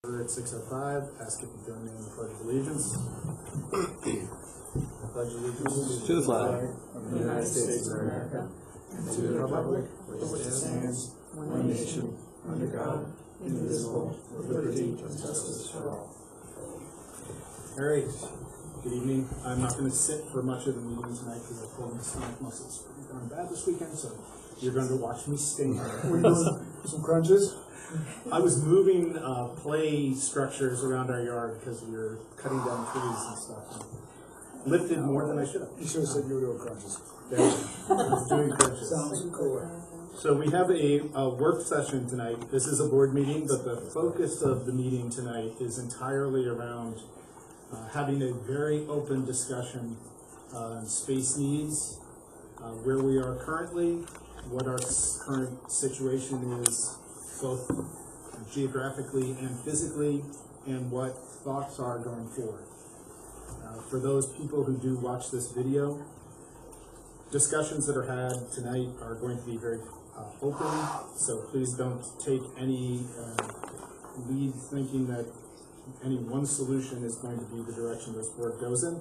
We're at 6:05. Ask if you join me in the Pledge of Allegiance. Pledge allegiance to the flag of the United States of America and to the republic for which it stands, one nation, under God, indivisible, with liberty and justice for all. All right. Good evening. I'm not going to sit for much of the meeting tonight because I've pulled my stomach muscles pretty darn bad this weekend, so you're going to watch me stay here. We're doing some crunches. I was moving play structures around our yard because we were cutting down trees and stuff. And lifted more than I should have. You should have said you were doing crunches. Yeah, I was doing crunches. Sounds cooler. So we have a work session tonight. This is a board meeting, but the focus of the meeting tonight is entirely around having a very open discussion on space needs, where we are currently, what our current situation is, both geographically and physically, and what thoughts are going forward. For those people who do watch this video, discussions that are had tonight are going to be very open, so please don't take any lead thinking that any one solution is going to be the direction this board goes in.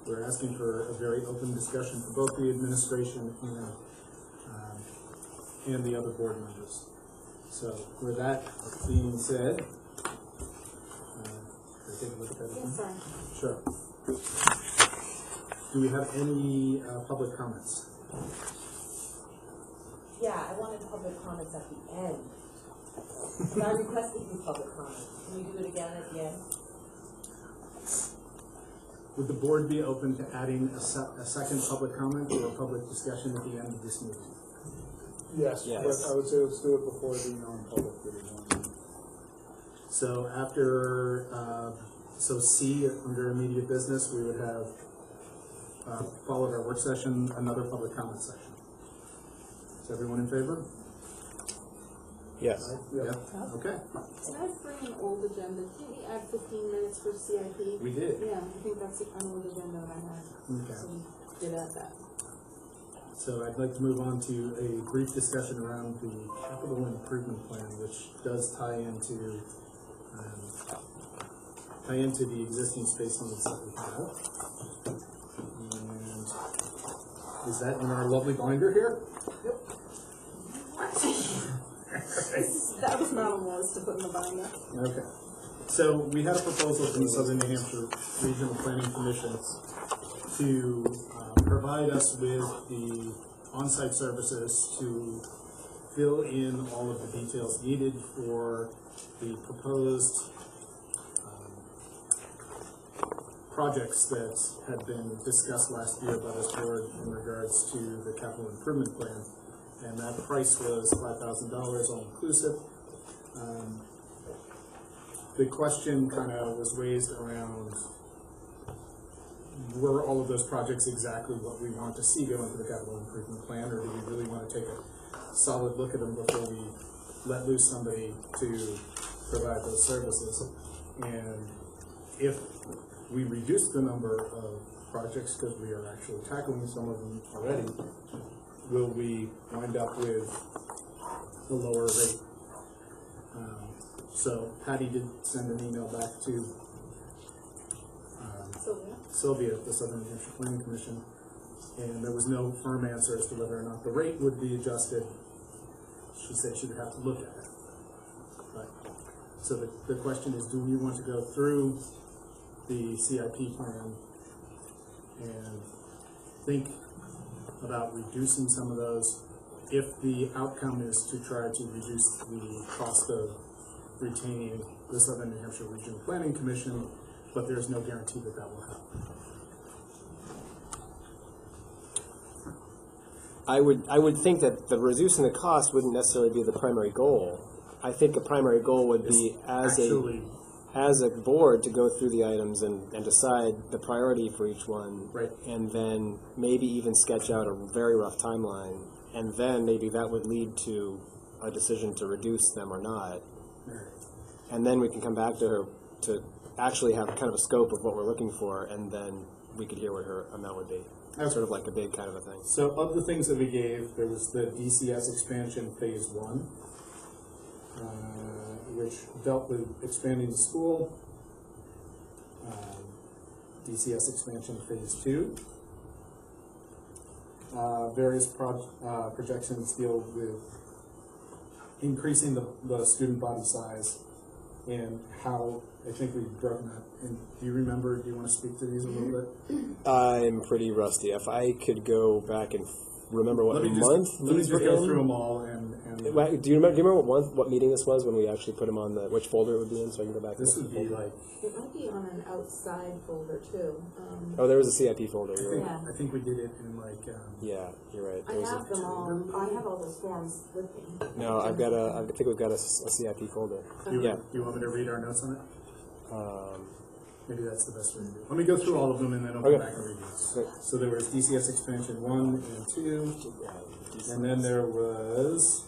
We're asking for a very open discussion for both the administration and the other board members. So with that being said, can I take a look at that again? Yes, sir. Sure. Do we have any public comments? Yeah, I wanted public comments at the end. And I requested you public comments. Can we do it again at the end? Would the board be open to adding a second public comment or a public discussion at the end of this meeting? Yes, Yes. but I would say let's do it before the non-public video. So after, so C, under immediate business, we would have followed our work session, another public comment section. Is everyone in favor? Yes. Yeah. Okay. Can I bring an old agenda? Can we add 15 minutes for CIP? We did. Yeah, I think that's an old agenda that I had. Okay. So we did add that. So I'd like to move on to a brief discussion around the capital improvement plan, which does tie into the existing space needs that we have. And is that in our lovely binder here? Yep. That was not on was to put in the binder. Okay. So we had a proposal from the Southern New Hampshire Regional Planning Commission to provide us with the on-site services to fill in all of the details needed for the proposed projects that had been discussed last year by this board in regards to the capital improvement plan. And that price was $5,000 all inclusive. The question kind of was raised around, were all of those projects exactly what we want to see go into the capital improvement plan, or do we really want to take a solid look at them before we let loose somebody to provide those services? And if we reduce the number of projects, because we are actually tackling some of them already, will we wind up with a lower rate? So Patty did send an email back to Sylvia at the Southern New Hampshire Planning Commission, and there was no firm answer as to whether or not the rate would be adjusted. She said she would have to look at it. But, so the question is, do we want to go through the CIP plan and think about reducing some of those if the outcome is to try to reduce the cost of retaining the Southern New Hampshire Regional Planning Commission, but there's no guarantee that that will happen. I would think that the reducing the cost wouldn't necessarily be the primary goal. I think a primary goal would be as a board to go through the items and decide the priority for each one, Right. and then maybe even sketch out a very rough timeline, and then maybe that would lead to a decision to reduce them or not. And then we can come back to her to actually have kind of a scope of what we're looking for, and then we could hear what her amount would be. Okay. Sort of like a big kind of a thing. So of the things that we gave, there was the DCS expansion phase 1. which dealt with expanding the school, DCS expansion phase 2. Various projections deal with increasing the student body size and how, I think we've broken that. And do you remember, do you want to speak to these a little bit? I'm pretty rusty. If I could go back and remember what Let me month just these were go in? through them all and Do you remember what meeting this was when we actually put them on which folder it would be in, so I can go back? this and would be like, It might be on an outside folder too. Oh, there was a CIP folder. You're right. Yeah. I think we did it in like, Yeah, you're right. I There was have them all, I have all those forms with me. No, I think we've got a CIP folder. Yeah. you want me to read our notes on it? Um, Maybe that's the best way to do it. Let me go through all of them and then I'll Okay. come back and read these. Great. So there was DCS expansion 1 and 2, and then there was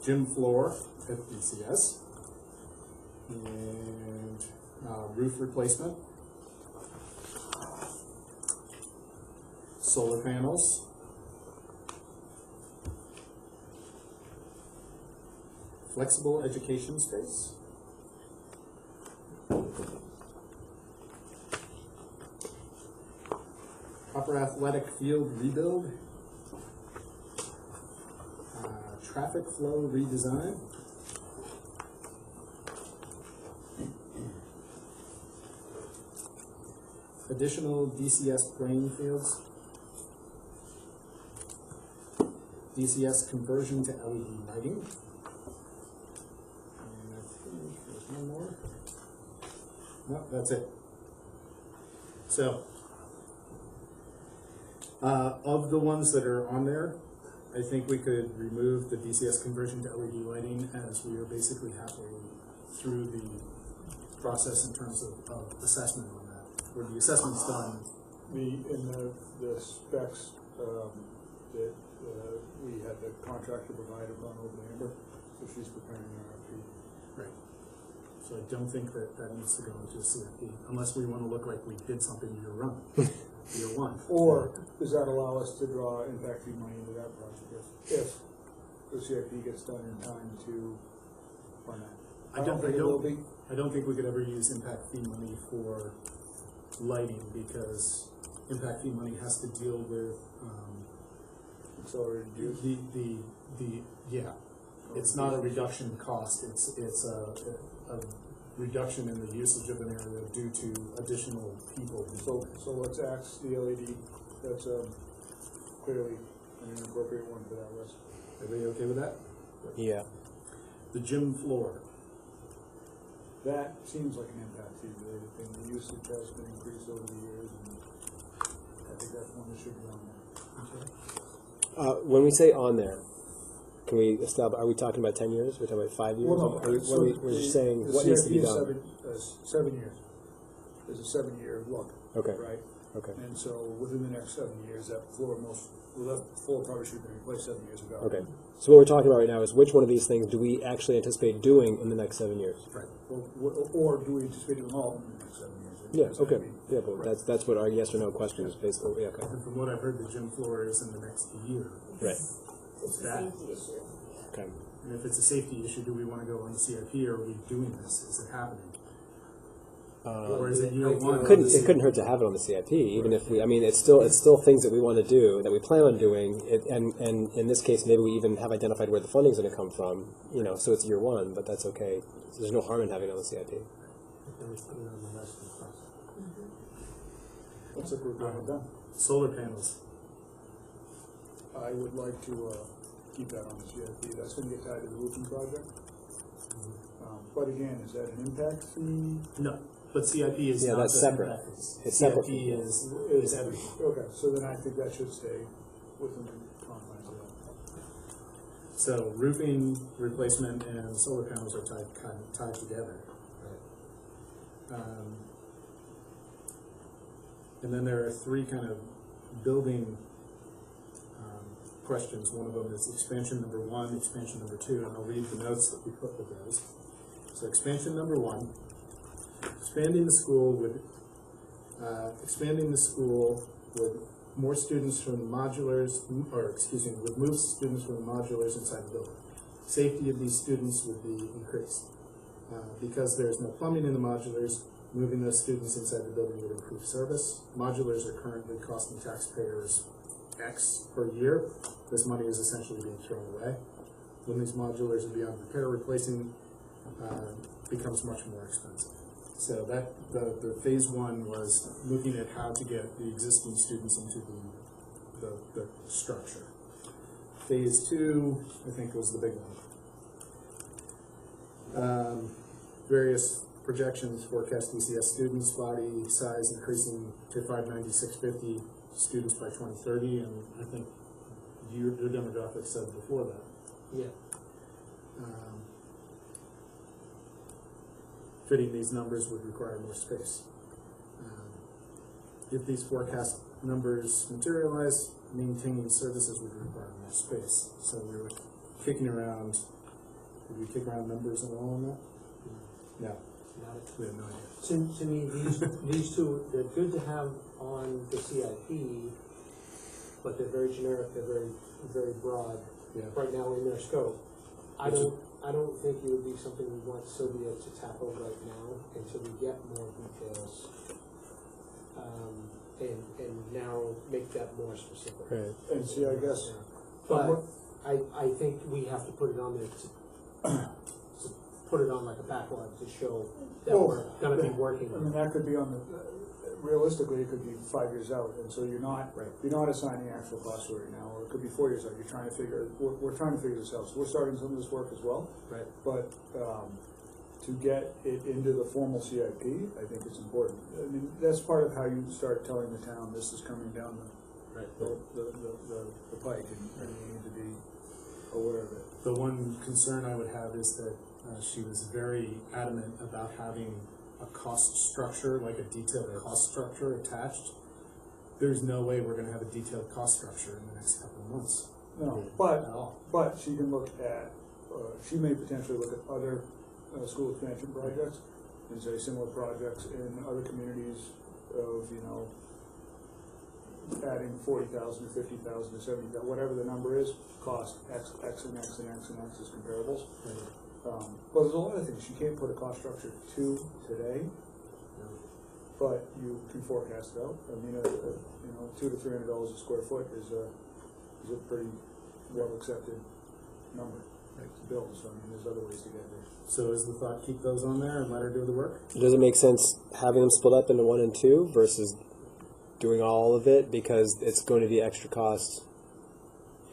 gym floor at DCS, and roof replacement, solar panels, flexible education space, upper athletic field rebuild, traffic flow redesign, additional DCS playing fields, DCS conversion to LED lighting, and I think there's one more. No, that's it. So, of the ones that are on there, I think we could remove the DCS conversion to LED lighting, as we are basically halfway through the process in terms of assessment on that, where the assessment's done. The specs, that, we had the contractor provide have gone over to Amber, so she's preparing an RFP. Right. So I don't think that needs to go into a CFP, unless we want to look like we did something year one. Or does that allow us to draw impact fee money into that project if the CIP gets done in time to fund that? I don't think it will be. I don't think we could ever use impact fee money for lighting, because impact fee money has to deal with, Accelerated use. yeah. It's not a reduction in cost, it's a reduction in the usage of an area due to additional people. So let's axe the LED, that's clearly an appropriate one for that list. Everybody okay with that? yeah. The gym floor. That seems like an impact fee related thing, the usage has been increased over the years, and I think that's one that should be on there. Okay. When we say on there, can we establish? Are we talking about 10 years? We're talking about 5 years? We're just saying what needs to be done. The CIP is 7 years. There's a 7-year look. Okay. Right? Okay. And so within the next 7 years, that floor probably should have been replaced 7 years ago. Okay. So what we're talking about right now is which one of these things do we actually anticipate doing in the next 7 years? Right. Or do we anticipate doing all of them in the next 7 years? Yeah. That's what I Okay. mean. Yeah, but that's what our yes or no question is basically. Yeah. Okay. And from what I've heard, the gym floor is in the next year. Right. It's a That- safety issue. Okay. And if it's a safety issue, do we want to go on the CIP, or are we doing this? Is it happening? Or is it year one? It couldn't hurt to have it on the CIP, even if we. I mean, it's still things that we want to do that we plan on doing, and in this case, maybe we even have identified where the funding's going to come from. You know, so it's year one, but that's okay. There's no harm in having it on the CIP. Looks like we're going done. Solar panels. I would like to keep that on the CIP. That's going to get tied to the roofing project. But again, is that an impact fee? No, but CIP is Yeah, not that's just separate. impact fees. It's separate. CIP is everything. Okay, so then I think that should stay within the confines of that. So roofing replacement and solar panels are tied together. And then there are 3 kind of building questions. One of them is expansion number 1, expansion number 2, and I'll read the notes that we put with those. So expansion number 1, expanding the school with more students from the modulars, with more students from the modulars inside the building. safety of these students would be increased. Because there's no plumbing in the modulars, moving those students inside the building would improve service. Modulars are currently costing taxpayers X per year. This money is essentially being thrown away. When these modulars are beyond repair, replacing becomes much more expensive. So that the phase one was looking at how to get the existing students into the structure. Phase two, I think, was the big one. Various projections forecast DCS students, body size increasing to 590, 650 students by 2030, and I think your demographic said before that. Yeah. Fitting these numbers would require more space. If these forecast numbers materialize, maintaining services would require more space. So we were kicking around, did we kick around numbers at all on that? No. We have no idea. To me, these two, they're good to have on the CIP, but they're very generic, they're very broad Yeah. right now in their scope. I don't think it would be something we want Sylvia to tackle right now until we get more details. And narrow, make that more specific. Right. And see, I guess, But I think we have to put it on there to put it on like a backlog to show that Well, we're gonna be working I on mean, it. that could be on the, realistically, it could be 5 years out, and so you're not assigning actual costs right now, or it could be 4 years out, you're trying to figure, we're trying to figure this out, so we're starting some of this work as well. Right. But, to get it into the formal CIP, I think it's important. I mean, that's part of how you start telling the town, this is coming down the pike, and you need to be aware of it. The one concern I would have is that she was very adamant about having a cost structure, like a detailed cost structure attached. There's no way we're gonna have a detailed cost structure in the next couple of months. No, At all. but she can look at, she may potentially look at other school expansion projects and say similar projects in other communities of, adding 40,000 to 50,000 to 70,000, whatever the number is, cost X and X and X and X as comparables. But there's a lot of things you can't put a cost structure to today, but you can forecast it out. I mean, $200 to $300 a square foot is a pretty well accepted number to build. So I mean, there's other ways to get there. So is the thought, keep those on there and let her do the work? Does it make sense having them split up into 1 and 2 versus doing all of it, because it's going to be extra cost?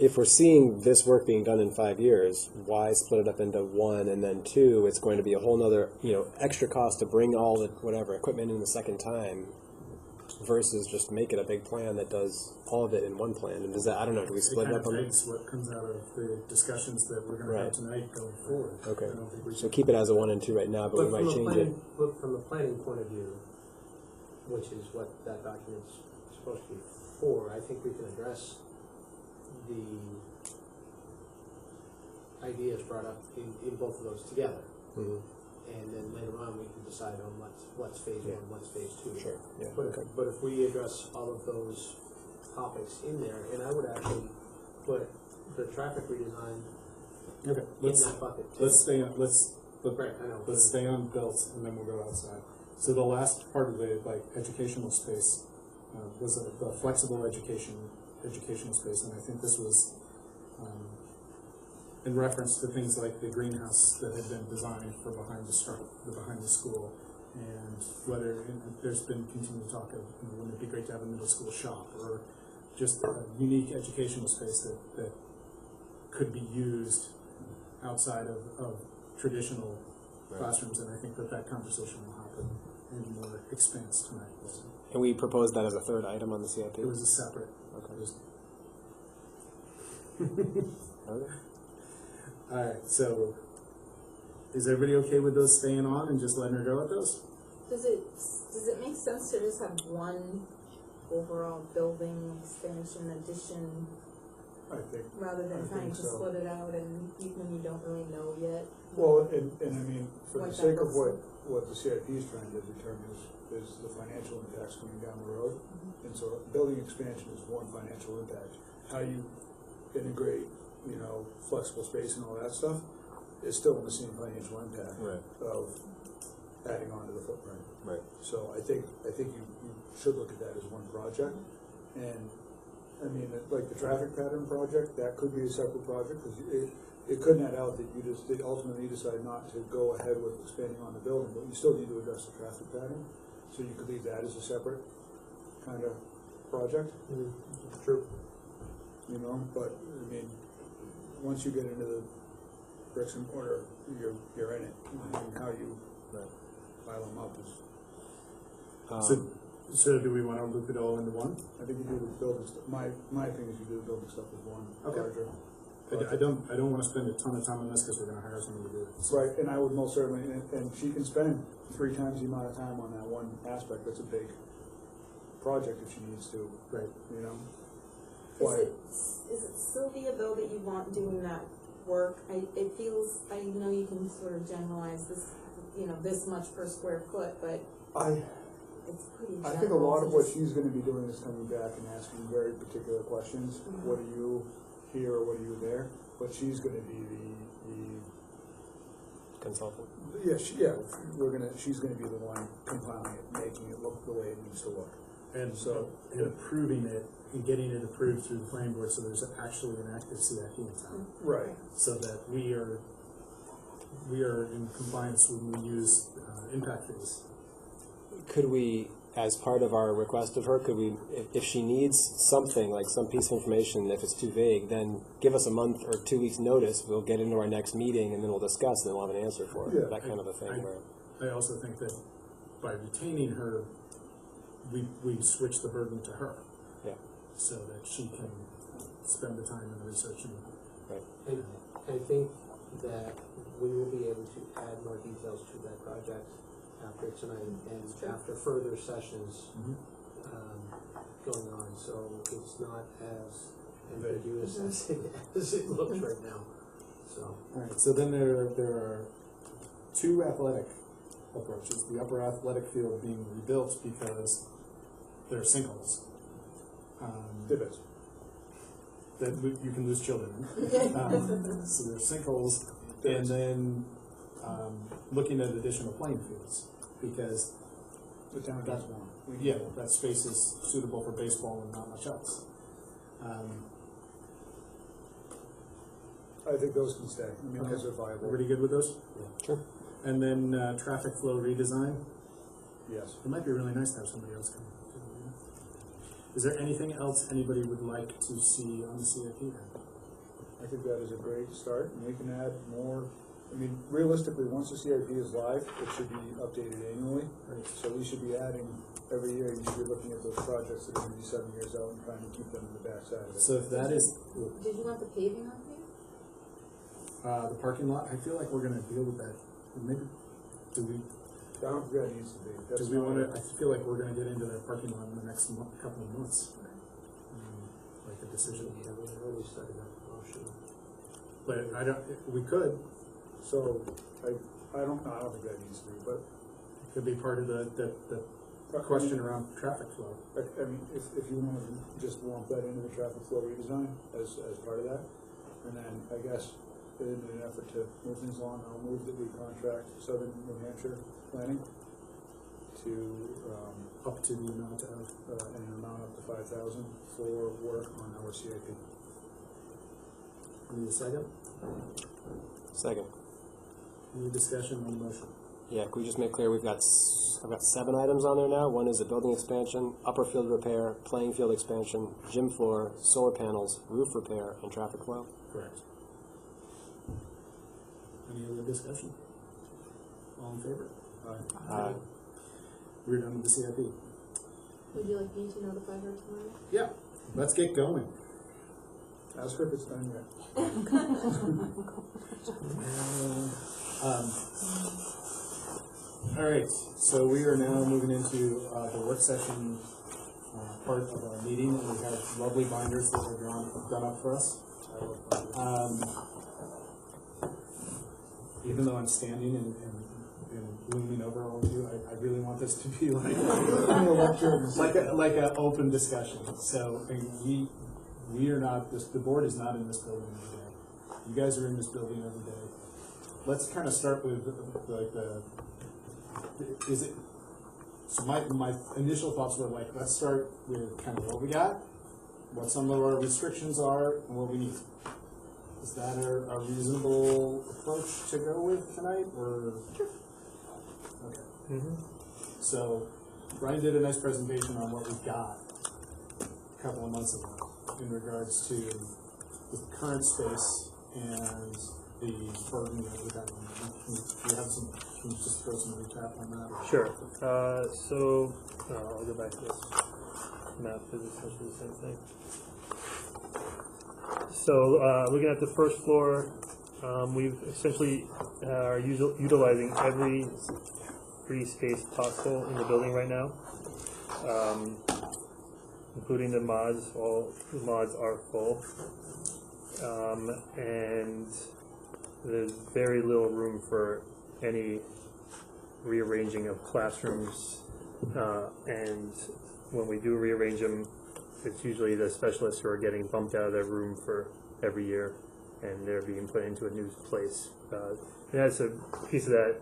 If we're seeing this work being done in 5 years, why split it up into 1 and then 2? It's going to be a whole nother, extra cost to bring all the whatever equipment in the second time, versus just make it a big plan that does all of it in one plan. And does that, I don't know, do we split it up on That's what comes out of the discussions that we're gonna have Right. tonight going forward. Okay. I don't think we So should. keep it as a 1 and 2 right now, but we might change it. But from a planning point of view, which is what that document's supposed to be for, I think we can address the ideas brought up in both of those together. Mhm. And then later on, we can decide on what's phase one, what's phase two. Sure, yeah, But, okay. but if we address all of those topics in there, and I would actually put the traffic redesign Okay, in that bucket too. let's stay on, let's Right, I know. let's stay on built and then we'll go outside. So the last part of the educational space was the flexible educational space, and I think this was in reference to things like the greenhouse that had been designed for behind the school, and whether there's been continued talk of wouldn't it be great to have a middle school shop or just a unique educational space that could be used outside of traditional classrooms, and I think that conversation will happen in more expanse tonight. And we proposed that as a third item on the CIP? It was a separate. Okay. Okay. All right, so is everybody okay with those staying on and just letting her go with those? Does it make sense to just have one overall building expansion addition I think. rather than I trying think to so. split it out and when you don't really know yet? Well, and I mean, for the What sake that of looks what the CIP is trying to determine is the financial impacts coming down the road. And so building expansion is one financial impact. How you integrate you know, flexible space and all that stuff, is still in the same financial impact Right. of adding on to the footprint. Right. So I think you should look at that as one project. And, I mean, like the traffic pattern project, that could be a separate project, because it could net out that you just, they ultimately decide not to go ahead with expanding on the building, but you still need to address the traffic pattern. So you could leave that as a separate kind of project, True. you know, but, I mean, once you get into the bricks and mortar, you're in it. And how you pile them up is, So do we wanna loop it all into one? I think you do the building stuff, my opinion is you do the building stuff as one Okay. larger. I don't wanna spend a ton of time on this, cause we're gonna hire somebody to do it. Right, and I would most certainly, and she can spend 3 times the amount of time on that one aspect. That's a big project if she needs to, Right. you know? Is it Sylvia though that you want doing that work? It feels, I know you can sort of generalize this, you know, this much per square foot, but it's pretty general. I think a lot of to what just- she's gonna be doing is coming back and asking very particular questions. Mhm. What are you here or what are you there? But she's gonna be Consultant. she's gonna be the one compiling it, making it look the way it needs to look. And So- and approving it and getting it approved through the planning board, so there's actually an active CIP in town. Right. So that we are in compliance when we use impact fees. Could we, as part of our request of her, could we, if she needs something, like some piece of information, if it's too vague, then give us a month or 2 weeks notice, we'll get into our next meeting and then we'll discuss and then we'll have an answer for it, Yeah. that kind of a thing where. I also think that by retaining her, we switch the burden to her, Yeah, so that she can spend the time in researching. right. And I think that we will be able to add more details to that project after tonight and after further sessions going on, so it's not as ambiguous as it looks right now, so. Alright, so then there are 2 athletic approaches. The upper athletic field being rebuilt because there are sinkholes. Divots. That you can lose children in. So there's sinkholes, and then looking at additional playing fields, because The town does one. that space is suitable for baseball and not much else. I think those can stay. I mean, those are viable. Everybody good with those? Sure. And then traffic flow redesign. Yes. It might be really nice to have somebody else come. Is there anything else anybody would like to see on the CIP then? I think that is a great start, and we can add more. I mean, realistically, once the CIP is live, it should be updated annually. Right. So we should be adding every year. You should be looking at those projects that are going to be 7 years out and trying to keep them in the backside of it. So if that is Did you want the paving on here? the parking lot, I feel like we're gonna deal with that. Maybe, do we I don't think that needs to be. That's do we not- wanna, I feel like we're gonna get into that parking lot in the next couple of months. Like a decision. Yeah, we already started that motion. But I don't, we could, So I don't think that needs to be. But it could be part of the question around traffic flow. I mean, if you want to just lump that into the traffic flow redesign as part of that, and then I guess in an effort to move things along, I'll move that we contract Southern New Hampshire Planning to Up to the amount of, an amount up to 5,000 for work on our CIP. need a second? Second. Any discussion on the motion? Yeah, could we just make clear, I've got 7 items on there now. One is a building expansion, upper field repair, playing field expansion, gym floor, solar panels, roof repair, and traffic flow. Correct. Any other discussion? All in favor? Aye. We're done with the CIP. Would you like me to notify her tomorrow? Yeah, let's get going. Ask her if it's done yet. All right, so we are now moving into the work session part of our meeting. We have lovely binders that are done up for us. Even though I'm standing and looming over all of you, I really want this to be like an open discussion. So I mean, we are not, the board is not in this building today. You guys are in this building every day. Let's kind of start with is it, so my initial thoughts were like, let's start with kind of what we got, what some of our restrictions are, and what we need. Is that a reasonable approach to go with tonight, or? Sure. Okay. Mm-hmm. So, Brian did a nice presentation on what we've got a couple of months ago in regards to the current space and the burden that we have on it. Can you just throw some recap on that? Sure. I'll go back to this map because it's essentially the same thing. So, looking at the first floor, we've essentially are utilizing every free space possible in the building right now, including the mods. All the mods are full, and there's very little room for any rearranging of classrooms, and when we do rearrange them, it's usually the specialists who are getting bumped out of their room for every year, and they're being put into a new place. And that's a piece of that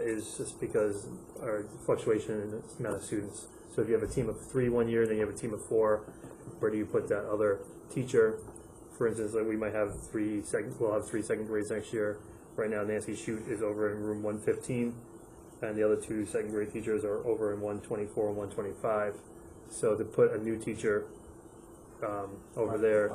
is just because our fluctuation in the amount of students. So if you have a team of 3 1 year, then you have a team of 4, where do you put that other teacher? For instance, like we might have we'll have 3 second grades next year. Right now, Nancy Shute is over in room 115, and the other 2 second grade teachers are over in 124 and 125. So to put a new teacher over there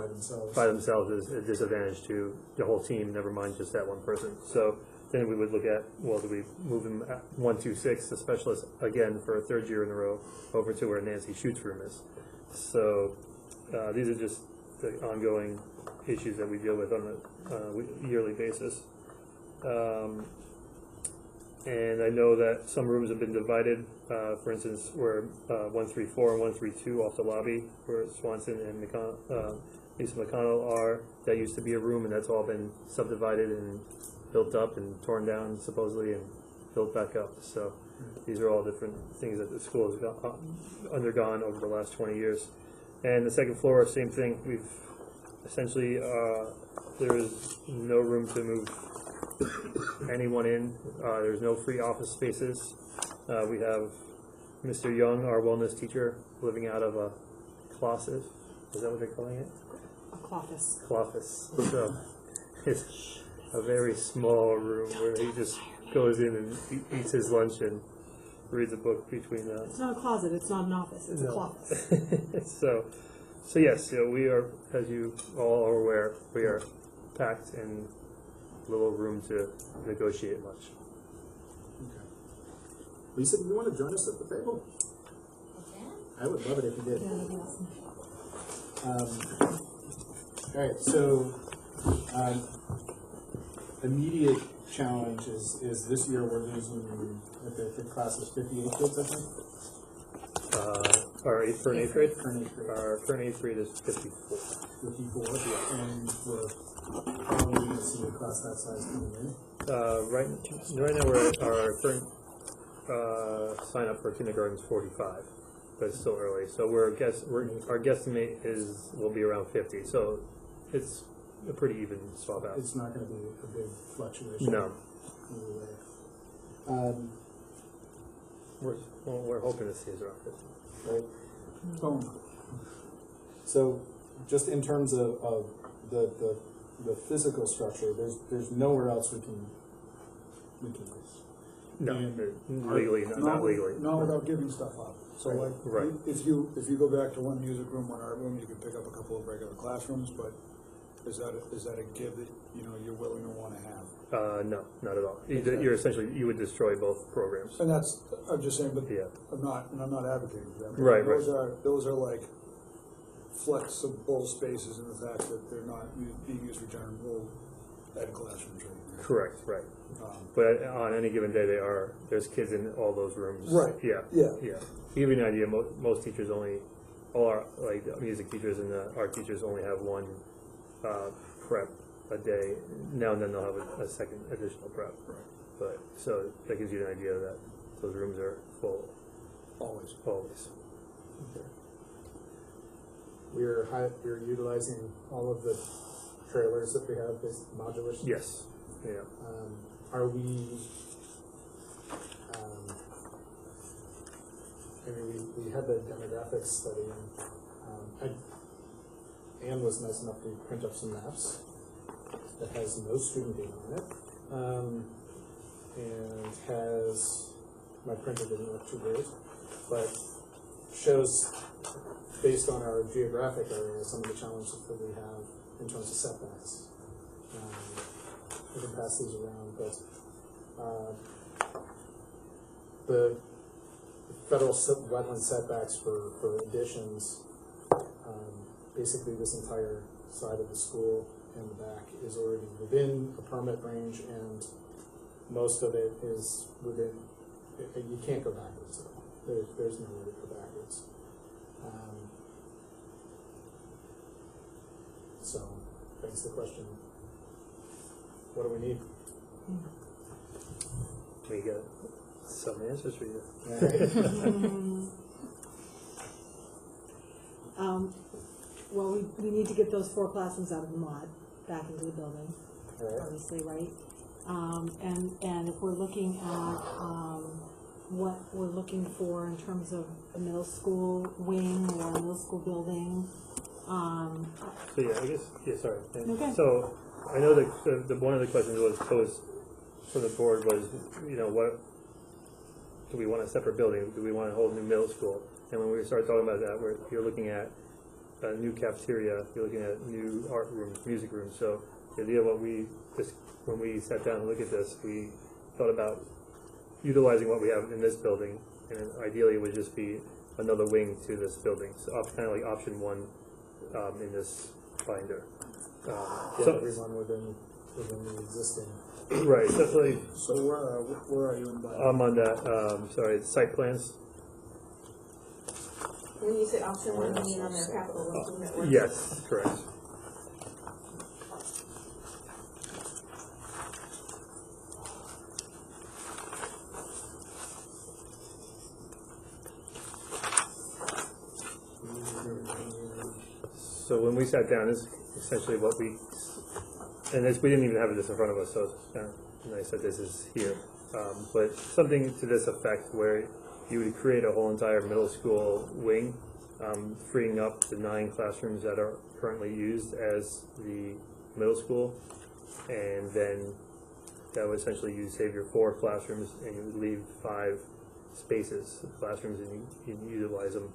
by themselves is a disadvantage to the whole team, never mind just that one person. So then we would look at, well, do we move them at 126, the specialist, again for a 3rd year in a row, over to where Nancy Schute's room is. So these are just the ongoing issues that we deal with on a yearly basis. And I know that some rooms have been divided. For instance, where 134 and 132 off the lobby, where Swanson and Lisa McConnell are, that used to be a room, and that's all been subdivided and built up and torn down supposedly and built back up. So these are all different things that the school has undergone over the last 20 years. And the second floor, same thing. We've essentially there is no room to move anyone in. There's no free office spaces. We have Mr. Young, our wellness teacher, living out of a closet. Is that what they're calling it? A cloffice. Cloffice. So it's a very small room where he just goes in and eats his lunch and reads a book between the... It's not a closet, it's not an office, it's a cloffice. So yes, we are, as you all are aware, we are packed and little room to negotiate much. Okay. Lisa, do you want to join us at the table? I would love it if you did. Yeah, that'd be awesome. All right, so immediate challenge is this year we're losing the class of 58 kids, I think. Our current eighth grade? Current 8th grade. Our current 8th grade is 54. 54, yeah. And we're probably going to see a class that size coming in. Right now our current sign up for kindergarten is 45, but it's still early. So our guesstimate will be around 50. So it's a pretty even swap out. It's not going to be a big fluctuation. No. Either way. We're hoping to see is around 50. Right. So, just in terms of the physical structure, there's nowhere else we can use. No, And legally, not legally. Not without giving stuff up. So like, Right. if you go back to one music room, one art room, you can pick up a couple of regular classrooms, but is that a give that, you're willing to want to have? No, not at all. You're essentially, you would destroy both programs. And that's, I'm just saying, but Yeah. I'm not advocating for that. Right, Those are like flexible spaces in the fact that they're not being used for general ed classroom training. Correct, right. But on any given day, there's kids in all those rooms. Right. Yeah. Yeah. To give you an idea, most teachers all our music teachers and art teachers only have one prep a day. Now and then they'll have a second additional prep. Right. But so that gives you an idea that those rooms are full. Always. We're utilizing all of the trailers that we have, these modulars? Yes, yeah. Are we, I mean, we had the demographics study, and Anne was nice enough to print up some maps that has no student data on it, and has, my printer didn't look too great, but shows, based on our geographic area, some of the challenges that we have in terms of setbacks. We can pass these around, but the federal wetland setbacks for additions, basically this entire side of the school and the back is already within a permit range, and most of it is within, you can't go backwards. There's no way to go backwards. So, begs the question, what do we need? We got some answers for you. Well, we need to get those 4 classrooms out of the mod, back into the building, obviously, right? And if we're looking at, what we're looking for in terms of a middle school wing or a middle school building, So yeah, I guess, yeah, sorry. Okay. So I know that the one of the questions was posed from the board was, you know, what, do we want a separate building? Do we want a whole new middle school? And when we started talking about that, you're looking at a new cafeteria, you're looking at new art rooms, music rooms. So the idea of when we sat down and looked at this, we thought about utilizing what we have in this building, and ideally it would just be another wing to this building. So kind of like option 1 in this binder. Get everyone within the existing. Right, so like, So where are you in that? I'm on that, sorry, site plans. When you say option 1, you mean on their capital improvement work? Yes, correct. So when we sat down, this is essentially what we didn't even have this in front of us, so it's kind of nice that this is here. But something to this effect where you would create a whole entire middle school wing, freeing up the 9 classrooms that are currently used as the middle school, and then that would essentially you save your 4 classrooms and you would leave 5 spaces, classrooms, and you utilize them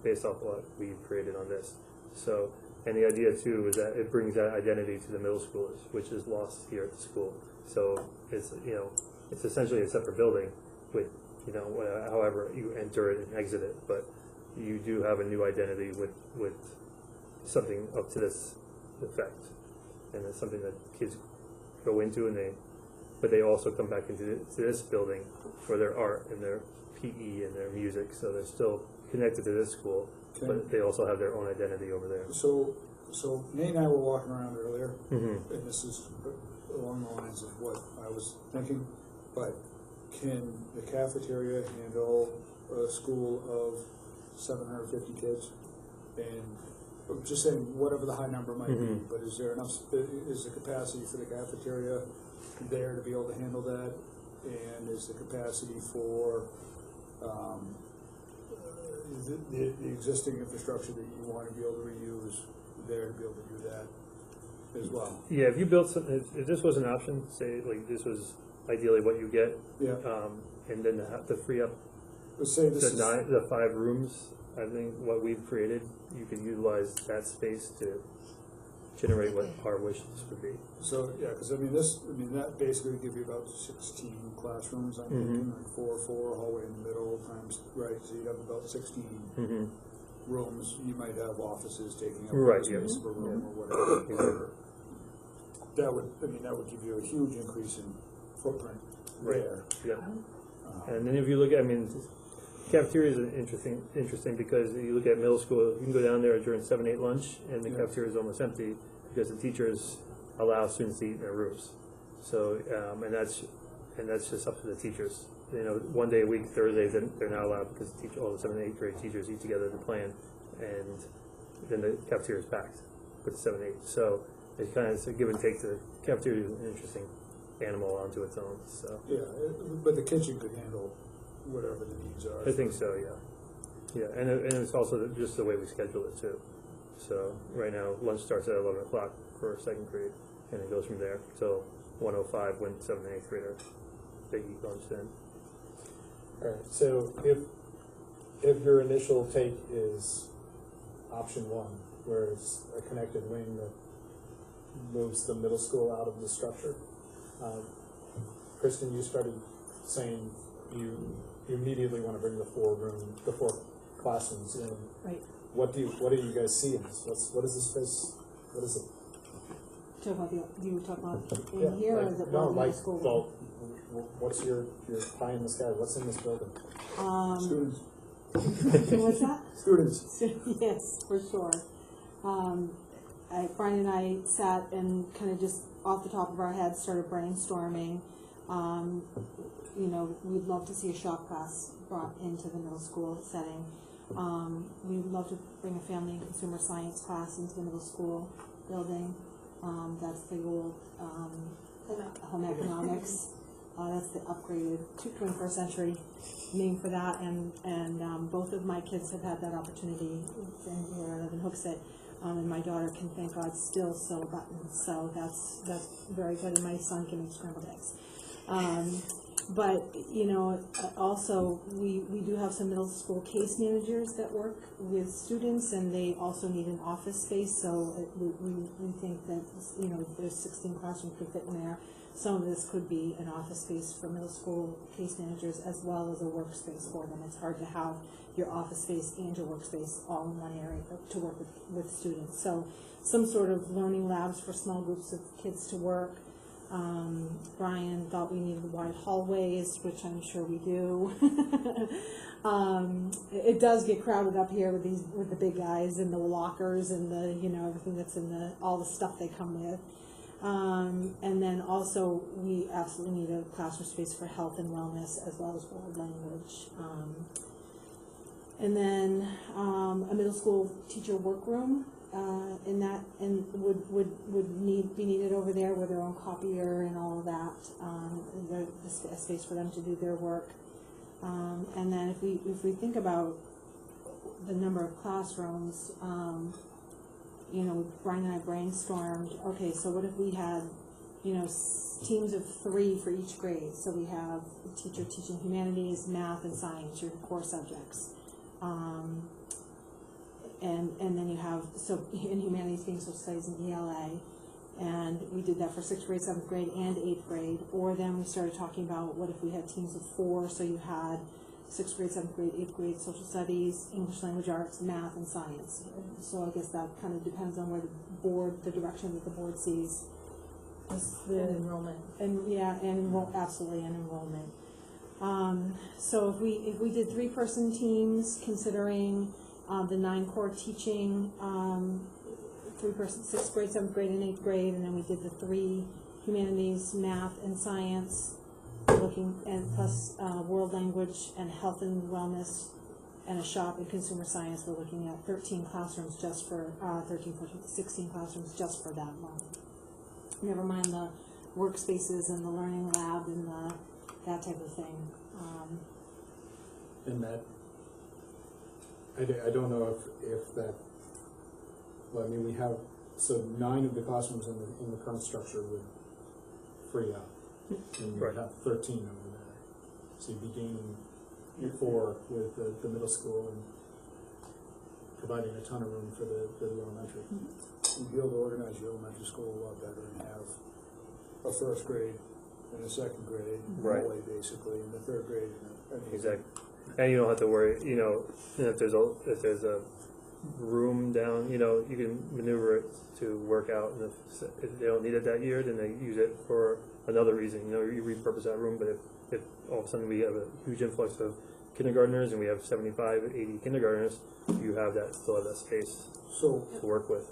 based off what we've created on this. So, and the idea too is that it brings that identity to the middle schoolers, which is lost here at the school. So it's, you know, it's essentially a separate building with, you know, however you enter it and exit it, but you do have a new identity with something up to this effect, and it's something that kids go into, but they also come back into this building for their art and their PE and their music, so they're still connected to this school, but they also have their own identity over there. So Nate and I were walking around earlier, Mm-hmm. and this is along the lines of what I was thinking, but can the cafeteria handle a school of 750 kids? And I'm just saying, whatever the high number might be, but is there enough, is the capacity for the cafeteria there to be able to handle that? And is the capacity for the existing infrastructure that you want to be able to reuse there to be able to do that as well? Yeah, if you built some, if this was an option, say like this was ideally what you get, Yeah. and then to free up Let's say this is, the 5 rooms, I think what we've created, you could utilize that space to generate what our wishes would be. so, yeah, because that basically would give you about 16 classrooms, I'm thinking, like 4, hallway in the middle, times, right, so you'd have about 16 rooms. You might have offices taking up Right, the yeah. space of a room or whatever. That would give you a huge increase in footprint there. Yeah. And then if you look at, cafeteria is interesting because you look at middle school, you can go down there during 7-8 lunch, and the cafeteria is almost empty because the teachers allow students to eat in their rooms. So, and that's just up to the teachers. You know, one day a week, Thursdays, they're not allowed because all the 7th and 8th grade teachers eat together to plan, and then the cafeteria is packed with 7 and 8. So it's kind of, it's a give and take. The cafeteria is an interesting animal onto its own, so. Yeah, but the kitchen could handle whatever the needs are. I think so, yeah. Yeah, and it's also just the way we schedule it too. So right now, lunch starts at 11 o'clock for second grade, and it goes from there till 1:05 when 7th and 8th grader, they eat lunch then. Alright, so if your initial take is option one, where it's a connected wing that moves the middle school out of the structure, Kristen, you started saying you immediately want to bring the four classrooms in. Right. What do you guys see in this? What is this space? What is it? Talk about do you talk about in here or is it no, the like, school? well, what's your pie in the sky? What's in this building? Students. What's that? Students. Yes, for sure. Brian and I sat and kind of just off the top of our heads started brainstorming. You know, we'd love to see a shop class brought into the middle school setting. We'd love to bring a family and consumer science class into the middle school building. That's the old home economics. That's the upgraded 21st century name for that, and both of my kids have had that opportunity where I live in Hooksett, and my daughter can, thank God, still sew buttons, so that's very good, and my son can make scrambled eggs. But, you know, also we do have some middle school case managers that work with students, and they also need an office space, so we think that, you know, if there's 16 classrooms could fit in there, some of this could be an office space for middle school case managers as well as a workspace for them. It's hard to have your office space and your workspace all in one area to work with students. So some sort of learning labs for small groups of kids to work. Brian thought we needed wide hallways, which I'm sure we do. It does get crowded up here with the big guys and the lockers and the, you know, everything that's in all the stuff they come with. And then also we absolutely need a classroom space for health and wellness as well as world language. And then a middle school teacher workroom. Would be needed over there with their own copier and all of that. A space for them to do their work. And then if we think about the number of classrooms, you know, Brian and I brainstormed. Okay, so what if we had, you know, teams of 3 for each grade? So we have a teacher teaching humanities, math, and science, your core subjects. And then you have, so in humanities being social studies and ELA, and we did that for 6th grade, 7th grade, and 8th grade. Or then we started talking about what if we had teams of 4, so you had 6th grade, 7th grade, 8th grade, social studies, English language arts, math, and science. So I guess that kind of depends on where the direction that the board sees. And enrollment. And yeah, and absolutely, and enrollment. So if we did 3-person teams, considering the 9 core teaching, 3-person, 6th grade, 7th grade, and 8th grade, and then we did the 3 humanities, math, and science, looking, and plus world language and health and wellness, and a shop in consumer science. We're looking at 13 classrooms just for 16 classrooms just for that alone. Never mind the workspaces and the learning lab and that type of thing. And that, I don't know if that, well, I mean, we have, so 9 of the classrooms in the current structure would free up. And you Right. have 13 over there. So you'd be gaining 4 with the middle school and providing a ton of room for the elementary. You'd be able to organize your elementary school a lot better and have a 1st grade and a 2nd grade, Right. hallway basically, and the 3rd grade. Exactly. And you don't have to worry, you know, if there's a room down, you know, you can maneuver it to work out, and if they don't need it that year, then they use it for another reason, you know, you repurpose that room. But if all of a sudden we have a huge influx of kindergartners and we have 75, 80 kindergartners, you still have that space So, to work with.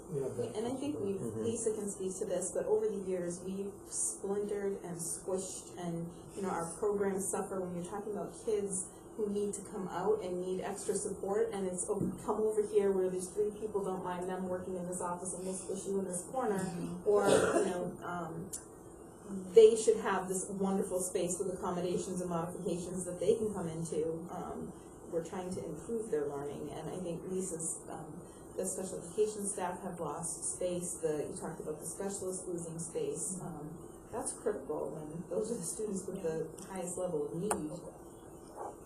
And I think Lisa can speak to this, but over the years, we've splintered and squished, and, you know, our programs suffer when you're talking about kids who need to come out and need extra support, and it's, oh, come over here where these 3 people, don't mind them working in this office and we'll push you in this corner, or, they should have this wonderful space with accommodations and modifications that they can come into. We're trying to improve their learning, and I think Lisa's, the special education staff have lost space, you talked about the specialists losing space. That's critical, and those are the students with the highest level of need.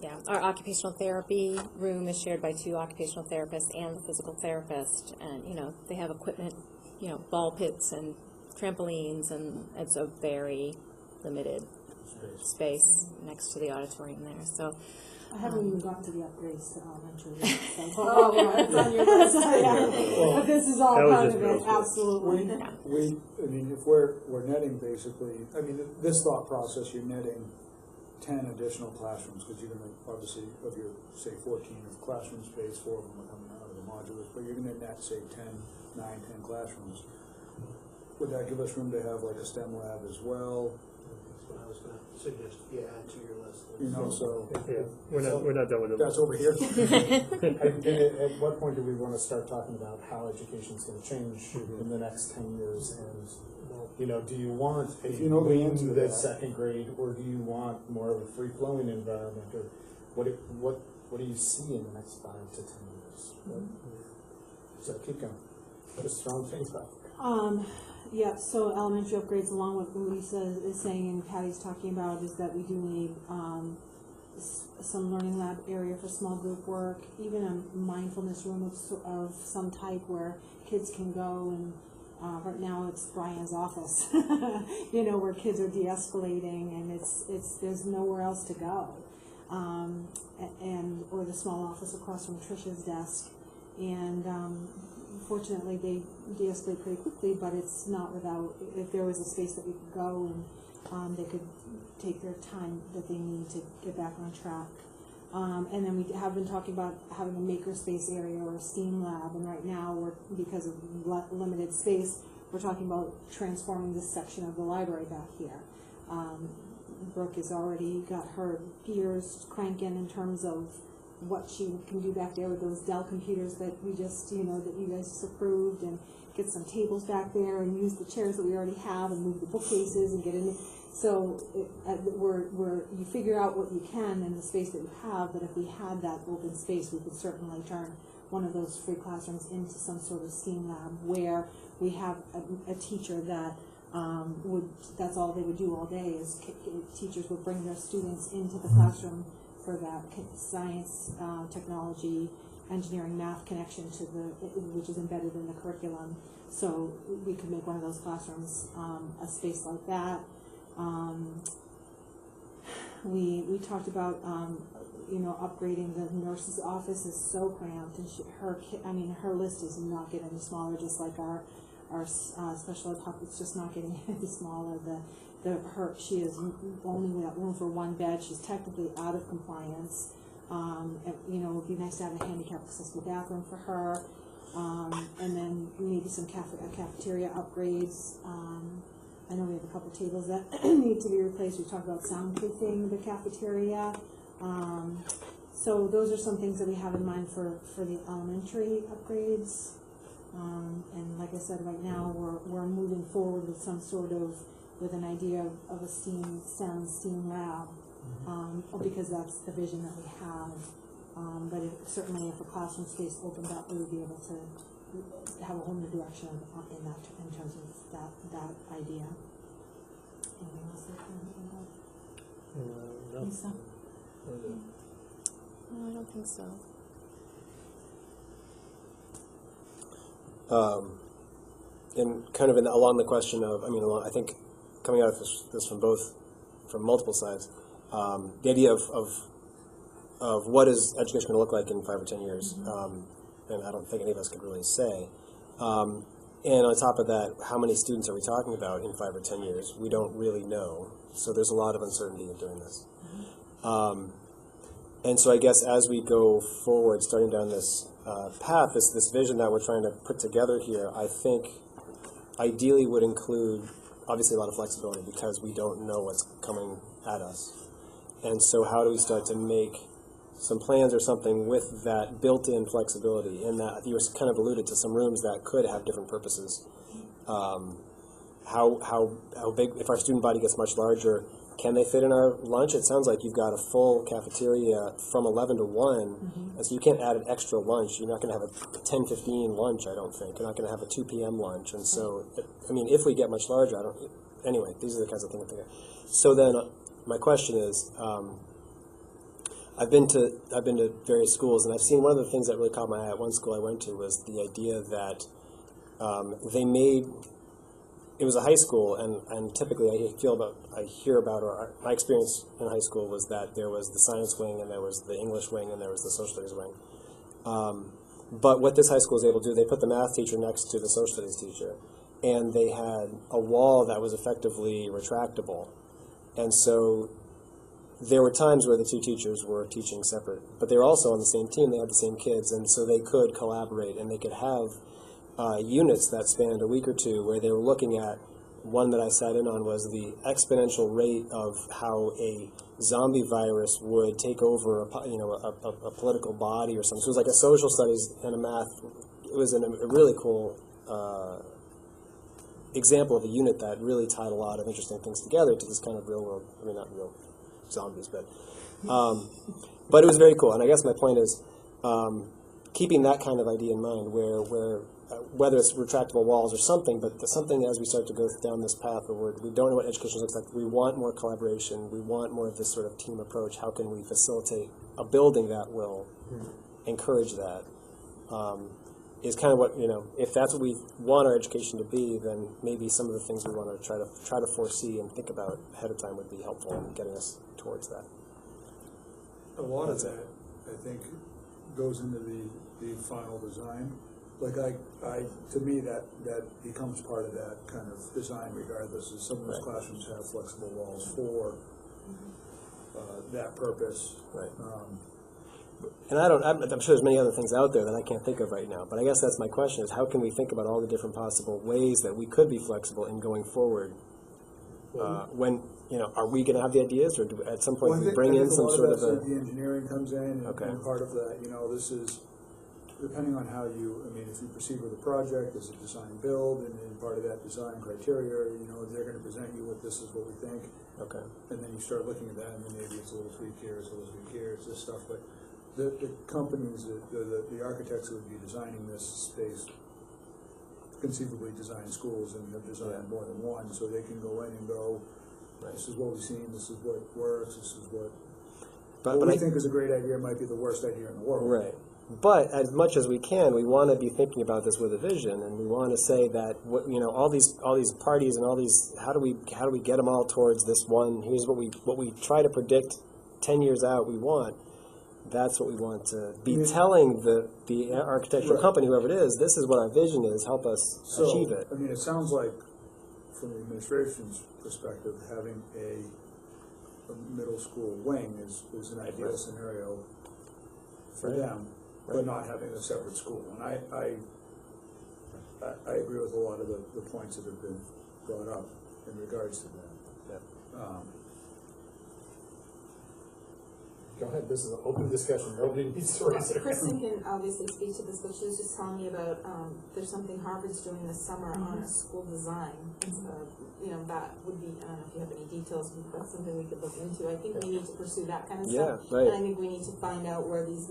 Yeah, our occupational therapy room is shared by 2 occupational therapists and the physical therapist, and, they have equipment, ball pits and trampolines, and it's a very limited space next to the auditorium there, so. I haven't even gotten to the upgrades to elementary. It's on your list. But this is all That was part just of middle it, school. absolutely. I mean, if we're netting basically, I mean, this thought process, you're netting 10 additional classrooms, because you're gonna, obviously, of your, say, 14 of classroom space, 4 of them are coming out of the modulars, but you're gonna net, say, 9, 10 classrooms. Would that give us room to have like a STEM lab as well? That's what I was gonna suggest, add to your list. So. Yeah, we're not done with it. That's over here. At what point do we want to start talking about how education is going to change in the next 10 years? And, do you want a wing that's second grade, or do you want more of a free-flowing environment, or what do you see in the next 5 to 10 years? So keep going. Just throwing things out. Yeah, so elementary upgrades, along with what Lisa is saying and Patty's talking about, is that we do need some learning lab area for small group work, even a mindfulness room of some type where kids can go, and right now it's Brian's office, where kids are de-escalating, and there's nowhere else to go, or the small office across from Tricia's desk, and fortunately they de-escalate pretty quickly, but it's not without, if there was a space that we could go and they could take their time that they need to get back on track. And then we have been talking about having a makerspace area or a STEAM lab, and right now because of limited space, we're talking about transforming this section of the library back here. Brooke has already got her gears cranking in terms of what she can do back there with those Dell computers that we just, that you guys just approved, and get some tables back there and use the chairs that we already have and move the bookcases and get in. So you figure out what you can in the space that you have, but if we had that open space, we could certainly turn one of those free classrooms into some sort of STEAM lab where we have a teacher that that's all they would do all day, is teachers would bring their students into the classroom for that science, technology, engineering, math connection which is embedded in the curriculum. So we could make one of those classrooms a space like that. We talked about upgrading the nurse's office is so cramped, and her list is not getting any smaller, just like our special ed pop, it's just not getting any smaller. She has only got room for 1 bed. She's technically out of compliance. It would be nice to have a handicap accessible bathroom for her, and then maybe some cafeteria upgrades. I know we have a couple tables that need to be replaced. We talked about soundproofing the cafeteria. So those are some things that we have in mind for the elementary upgrades. And like I said, right now we're moving forward with some sort of, with an idea of a STEM lab, because that's the vision that we have. But certainly if a classroom space opened up, we would be able to have a whole new direction in terms of that idea. Anything else that you think about? No. Lisa? No, I don't think so. And kind of along the question of, I think coming out of this from multiple sides, the idea of what is education going to look like in 5 or 10 years, and I don't think any of us could really say. And on top of that, how many students are we talking about in 5 or 10 years? We don't really know. So there's a lot of uncertainty during this. And so I guess as we go forward, starting down this path, this vision that we're trying to put together here, I think ideally would include obviously a lot of flexibility, because we don't know what's coming at us. And so how do we start to make some plans or something with that built-in flexibility, in that you kind of alluded to some rooms that could have different purposes. How big, if our student body gets much larger, can they fit in our lunch? It sounds like you've got a full cafeteria from 11 to 1, and so you can't add an extra lunch. You're not going to have a 10:15 lunch, I don't think. You're not going to have a 2 p.m. lunch, and so, I mean, if we get much larger, anyway, these are the kinds of things I'm thinking. So then, my question is, I've been to various schools, and I've seen one of the things that really caught my eye at one school I went to was the idea that they made. It was a high school, and typically I hear about, or my experience in high school was that there was the science wing, and there was the English wing, and there was the social studies wing. But what this high school was able to do, they put the math teacher next to the social studies teacher, and they had a wall that was effectively retractable. And so there were times where the two teachers were teaching separate, but they were also on the same team, they had the same kids, and so they could collaborate, and they could have units that spanned a week or two where they were looking at, one that I sat in on was the exponential rate of how a zombie virus would take over a political body or something. So it was like a social studies and a math. It was a really cool example of a unit that really tied a lot of interesting things together to this kind of real world, I mean, not real zombies, but it was very cool. And I guess my point is keeping that kind of idea in mind where whether it's retractable walls or something, but something as we start to go down this path where we don't know what education looks like, we want more collaboration, we want more of this sort of team approach. How can we facilitate a building that will encourage that? Is kind of what, if that's what we want our education to be, then maybe some of the things we want to try to foresee and think about ahead of time would be helpful in getting us towards that. A lot of that, I think, goes into the final design. Like to me, that becomes part of that kind of design regardless. Is some of those classrooms have flexible walls for that purpose. Right. And I'm sure there's many other things out there that I can't think of right now, but I guess that's my question, is how can we think about all the different possible ways that we could be flexible in going forward? When, are we going to have the ideas, or at some point we bring in some sort of a... The engineering comes in, Okay. and part of that, this is, depending on how if you proceed with a project, is it design build, and then part of that design criteria, they're going to present you with this is what we think. Okay. And then you start looking at that, and then maybe it's a little tweak here, it's a little tweak here, it's this stuff, but the companies, the architects who would be designing this space conceivably design schools and have designed more than one, so they can go in and go, this is what we've seen, this is what works, this is what we think is a great idea might be the worst idea in the world. Right. But as much as we can, we want to be thinking about this with a vision, and we want to say that all these parties and all these, how do we get them all towards this one? Here's what we try to predict 10 years out. We want. That's what we want to be telling the architectural company, whoever it is. This is what our vision is. Help us achieve it. It sounds like, from the administration's perspective, having a middle school wing is an ideal scenario for them. But not having a separate school. And I agree with a lot of the points that have been brought up in regards to that. Yeah. Go ahead, this is an open discussion, nobody needs to raise their hand. Kristen can obviously speak to this, but she was just telling me about, there's something Harvard's doing this summer on a school design. That would be, I don't know if you have any details, but that's something we could look into. I think we need to pursue that kind of stuff. Right. And I think we need to find out where these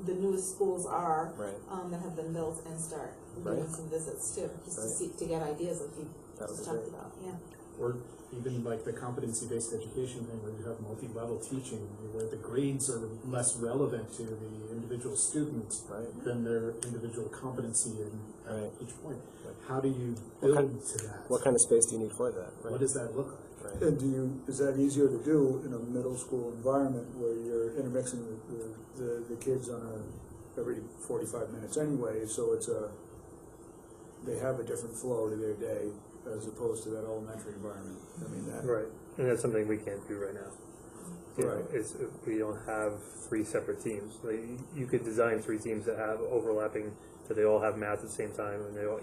the newest schools are, that have been built, and start doing some visits too, just to get ideas like you just talked about. Yeah. Or even like the competency-based education thing, where you have multi-level teaching, where the grades are less relevant to the individual students than their individual competency in each point. How do you build to that? What kind of space do you need for that? What does that look like? And is that easier to do in a middle school environment where you're intermixing the kids on every 45 minutes anyway, so they have a different flow to their day as opposed to that elementary environment. Right, and that's something we can't do right now. We don't have 3 separate teams. You could design 3 teams that have overlapping So they all have math at the same time, and they all,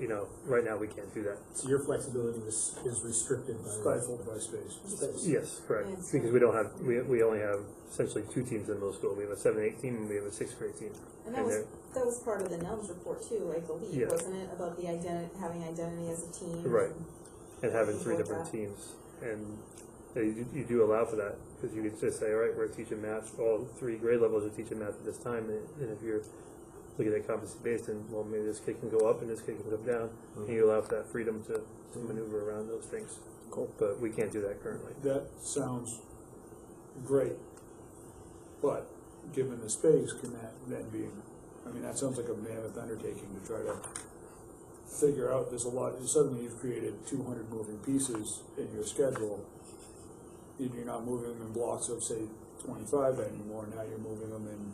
right now we can't do that. So your flexibility is restricted by. Stifled by space. Yes, correct. Yes. Because we don't have, we only have essentially 2 teams in middle school. We have a 7-8 team and we have a 6th grade team. And that was part of the NELMS report too, I believe, Yeah. wasn't it, about the having identity as a team? Right. And having Things 3 like different that. teams. And you do allow for that, because you can just say, all right, we're teaching math, all 3 grade levels are teaching math at this time, and if you're looking at competency based, and well, maybe this kid can go up and this kid can come down, and you allow for that freedom to maneuver around those things. Cool. But we can't do that currently. That sounds great, but given the space, can that then be, I mean, that sounds like a mammoth undertaking to try to figure out, there's a lot, suddenly you've created 200 moving pieces in your schedule. You're not moving them in blocks of, say, 25 anymore, now you're moving them in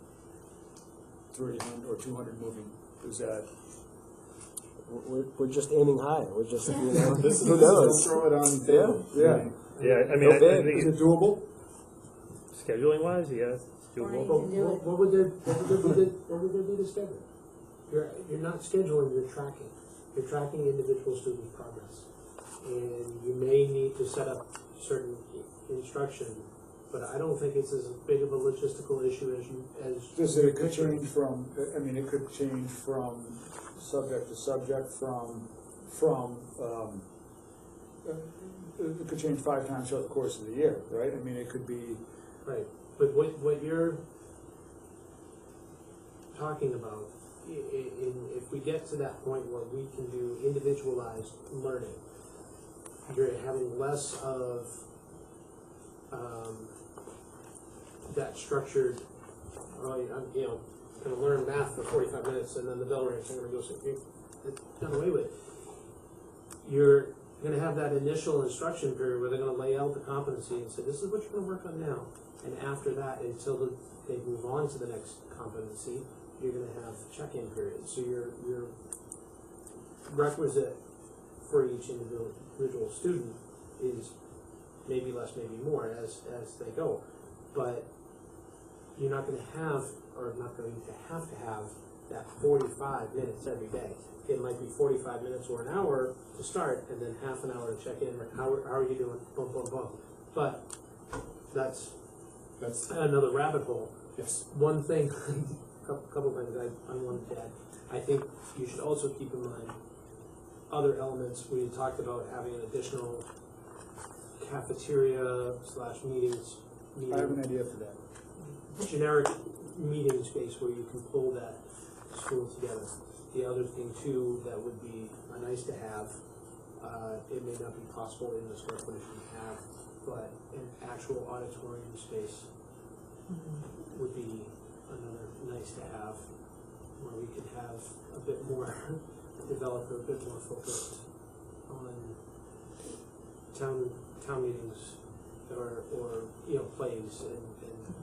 300 or 200 moving, is that? We're just aiming high. We're just, who Throw knows? it on the table. Yeah. Yeah, I mean, No I big. think Is it doable? scheduling wise, yeah, it's doable. What would there be to schedule? You're not scheduling, you're tracking. You're tracking individual student progress. And you may need to set up certain instruction, but I don't think it's as big of a logistical issue as Just that it could change from, I mean, it could change from subject to subject, it could change 5 times throughout the course of the year, right? I mean, it could be. Right, but what you're talking about, if we get to that point where we can do individualized learning, you're having less of that structured, I'm gonna learn math for 45 minutes and then the bell rings, I'm gonna go sit. It's done away with. You're gonna have that initial instruction period where they're gonna lay out the competency and say, this is what you're gonna work on now. And after that, until they move on to the next competency, you're gonna have check-in periods. So your requisite for each individual student is maybe less, maybe more as they go. But you're not going to have, or not going to have that 45 minutes every day. It might be 45 minutes or an hour to start, and then half an hour to check in. How are you doing? Boom, boom, boom. But that's another rabbit hole. Yes. One thing, a couple things I wanted to add. I think you should also keep in mind other elements. We had talked about having an additional cafeteria / meetings. I have an idea for that. Generic meeting space where you can pull that school together. The other thing too that would be nice to have, it may not be possible in the square footage we have, but an actual auditorium space would be another nice to have, where we could have a bit more developed or a bit more focused on town meetings or plays and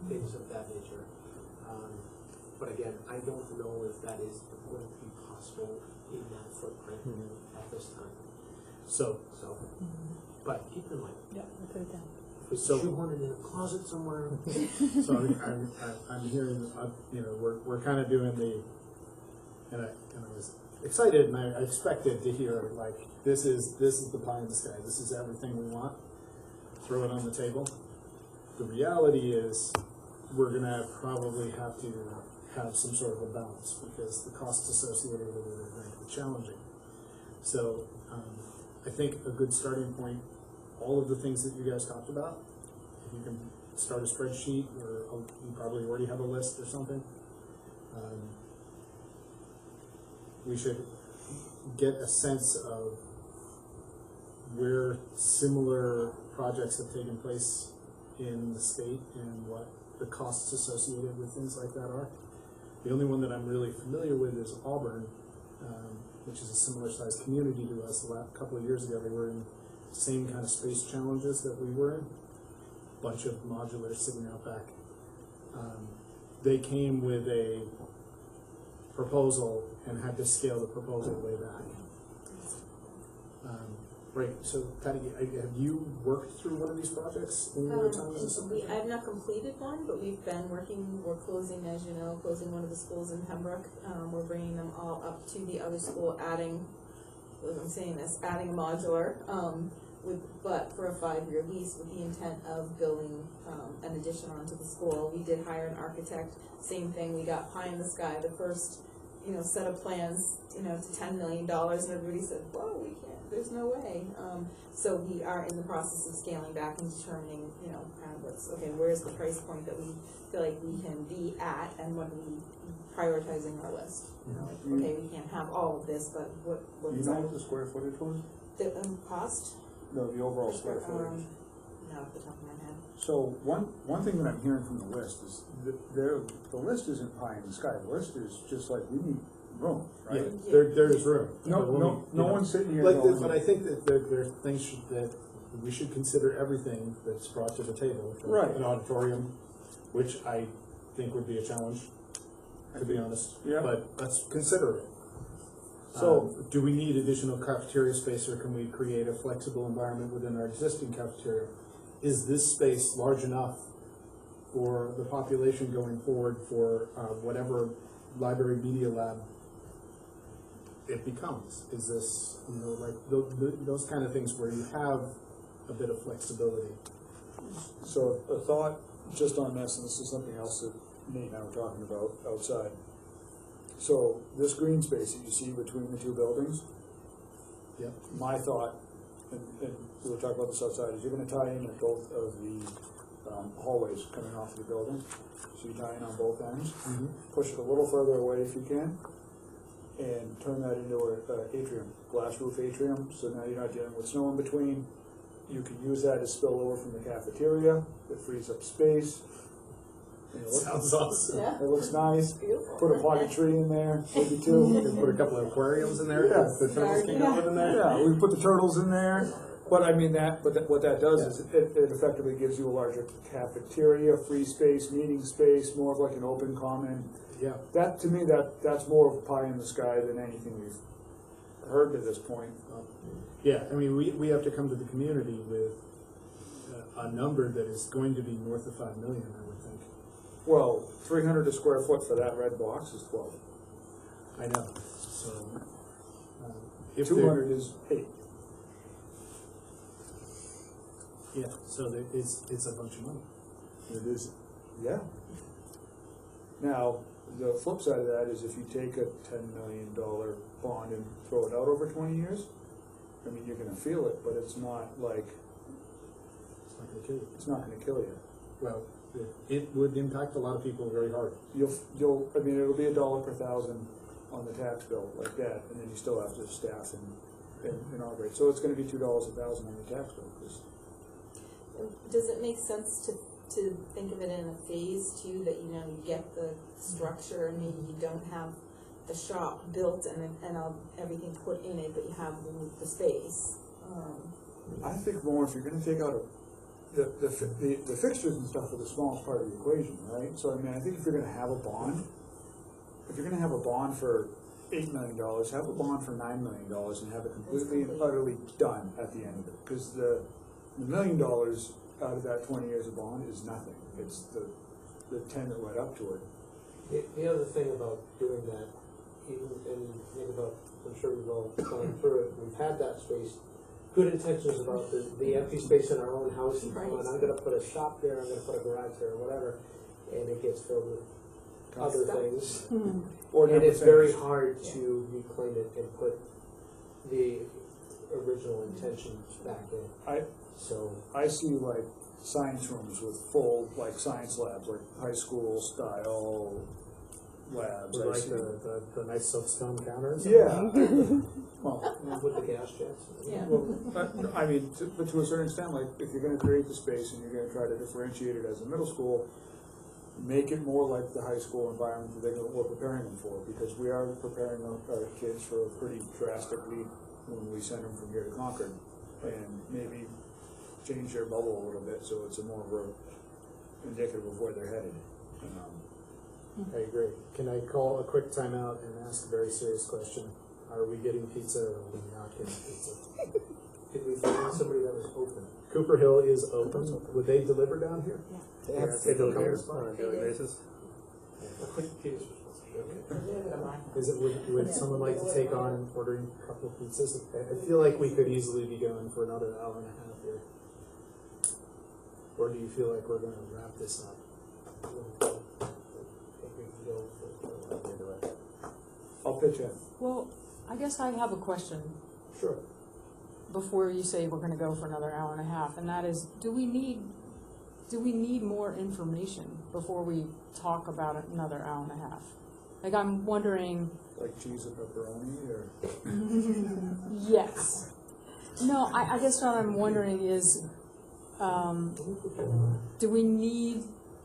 things of that nature. But again, I don't know if that is going to be possible in that footprint at this time. So, But keep in mind, Yeah, I'll put it down. if we shoehorn it in a closet somewhere. so I'm hearing, we're kind of doing and I was excited and I expected to hear like, this is the pie in the sky, this is everything we want, throw it on the table. The reality is, we're gonna probably have to have some sort of a balance because the costs associated with it are going to be challenging. So I think a good starting point, all of the things that you guys talked about, if you can start a spreadsheet or you probably already have a list or something, we should get a sense of where similar projects have taken place in the state and what the costs associated with things like that are. The only one that I'm really familiar with is Auburn, which is a similar sized community to us. A couple of years ago, they were in the same kind of space challenges that we were in. Bunch of modulars sitting out back. They came with a proposal and had to scale the proposal way back. Right, so Patty, have you worked through one of these projects in your time as a subject? I've not completed one, but we've been working, we're closing, as you know, closing one of the schools in Pembroke. We're bringing them all up to the other school, adding a modular, but for a 5-year lease with the intent of building, an addition onto the school. We did hire an architect, same thing, we got pie in the sky, the first, set of plans, to $10 million, and everybody said, whoa, we can't, there's no way. So we are in the process of scaling back and determining, kind of where's the price point that we feel like we can be at, and when we prioritizing our list. Okay, we can't have all of this, but what You know what the square footage was? the cost? No, the overall square footage. Not off the top of my head. So one thing that I'm hearing from the list is the list isn't pie in the sky. The list is just like, we need room, right? Yeah, there's room. No one's sitting here But going. I think that there are things that we should consider everything that's brought to the table. Right. An auditorium, which I think would be a challenge, to be honest. Yeah. But let's consider it. So- do we need additional cafeteria space, or can we create a flexible environment within our existing cafeteria? Is this space large enough for the population going forward for whatever library media lab it becomes? Is this, those kind of things where you have a bit of flexibility? So a thought just on this, and this is something else that Nate and I were talking about outside. So this green space that you see between the two buildings, Yep. my thought, and we were talking about this outside, is you're gonna tie in at both of the hallways coming off the building. So you tie in on both ends, push it a little further away if you can, and turn that into a atrium, glass roof atrium, so now you're not dealing with snow in between. You can use that as spillover from the cafeteria, it frees up space. And it looks- Sounds awesome. Yeah. It looks nice, Beautiful. put a potted tree in there, maybe two. You can put a couple of aquariums in there, Yeah. the turtles can go live in there. Yeah, we put the turtles in there, but I mean what that does is it effectively gives you a larger cafeteria, free space, meeting space, more of like an open common. Yeah. That, to me, that's more of a pie in the sky than anything we've heard to this point. Yeah, I mean, we have to come to the community with a number that is going to be north of 5 million, I would think. Well, 300 a square foot for that red box is 12. I know, so. If 200 is 8. Yeah, so it's a bunch of money. It is, yeah. Now, the flip side of that is if you take a $10 million bond and throw it out over 20 years, I mean, you're gonna feel it, but it's not like, It's not gonna kill you. it's not gonna kill you. Well, it would impact a lot of people very hard. I mean, it'll be $1 per thousand on the tax bill like that, and then you still have to staff and operate. So it's gonna be $2 a thousand on your tax bill, 'cause Does it make sense to think of it in a phase too, that, you get the structure and maybe you don't have the shop built and everything put in it, but you have the space? I think more if you're gonna take out the fixtures and stuff are the smallest part of the equation, right? So I mean, I think if you're gonna have a bond, for $8 million, have a bond for $9 million and have it completely and utterly done at the end of it. Because the $1 million out of that 20 years of bond is nothing. It's the 10 that led up to it. The other thing about doing that, and think about, I'm sure we've all gone through it, we've had that space, good intentions about the empty space in our own house, and Right. I'm gonna put a shop there, I'm gonna put a garage there, or whatever, and it gets filled with other Stuff. things. Or And never it's very finished. hard to reclaim it and put the original intentions back in. So, I see like science rooms with full like science labs, like high school style labs. I Like see. the nice soapstone counters? Yeah. Well, with the gas jets. Yeah. I mean, but to a certain extent, like if you're going to create the space and you're going to try to differentiate it as a middle school, make it more like the high school environment that we're preparing them for, because we are preparing our kids for a pretty drastic leap when we send them from here to Concord, and maybe change their bubble a little bit so it's a more of a indicative of where they're headed. I agree. Can I call a quick timeout and ask a very serious question? Are we getting pizza or are we not getting pizza? Could we find somebody that was open? Cooper Hill is open. Would they deliver down here? They Yeah, have they do come here to on a daily basis. Peters was supposed to be okay. Is it, would someone like to take on ordering a couple of pizzas? I feel like we could easily be going for another hour and a half here. Or do you feel like we're gonna wrap this up? I'll pitch in. Well, I guess I have a question Sure. before you say we're gonna go for another hour and a half, and that is, do we need more information before we talk about another hour and a half? Like, I'm wondering, Like cheese and pepperoni, or? yes. No, I guess what I'm wondering is, do we need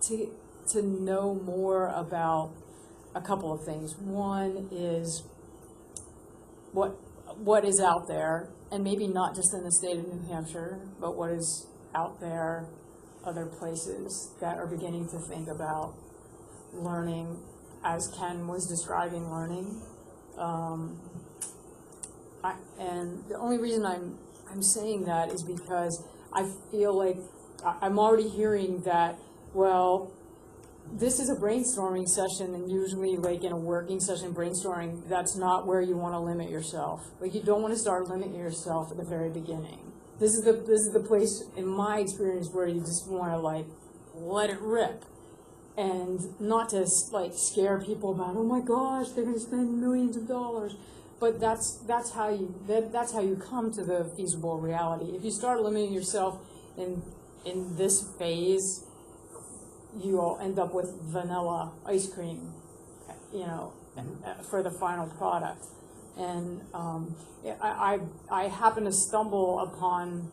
to know more about a couple of things? One is what is out there, and maybe not just in the state of New Hampshire, but what is out there, other places that are beginning to think about learning, as Ken was describing learning. And the only reason I'm saying that is because I feel like I'm already hearing that, well, this is a brainstorming session, and usually, like in a working session brainstorming, that's not where you want to limit yourself. Like, you don't want to start limiting yourself at the very beginning. This is the place, in my experience, where you just want to, like, let it rip, and not to, like, scare people about, oh my gosh, they're going to spend millions of dollars. But that's how you come to the feasible reality. If you start limiting yourself in this phase, you'll end up with vanilla ice cream, you know, for the final product. And I happened to stumble upon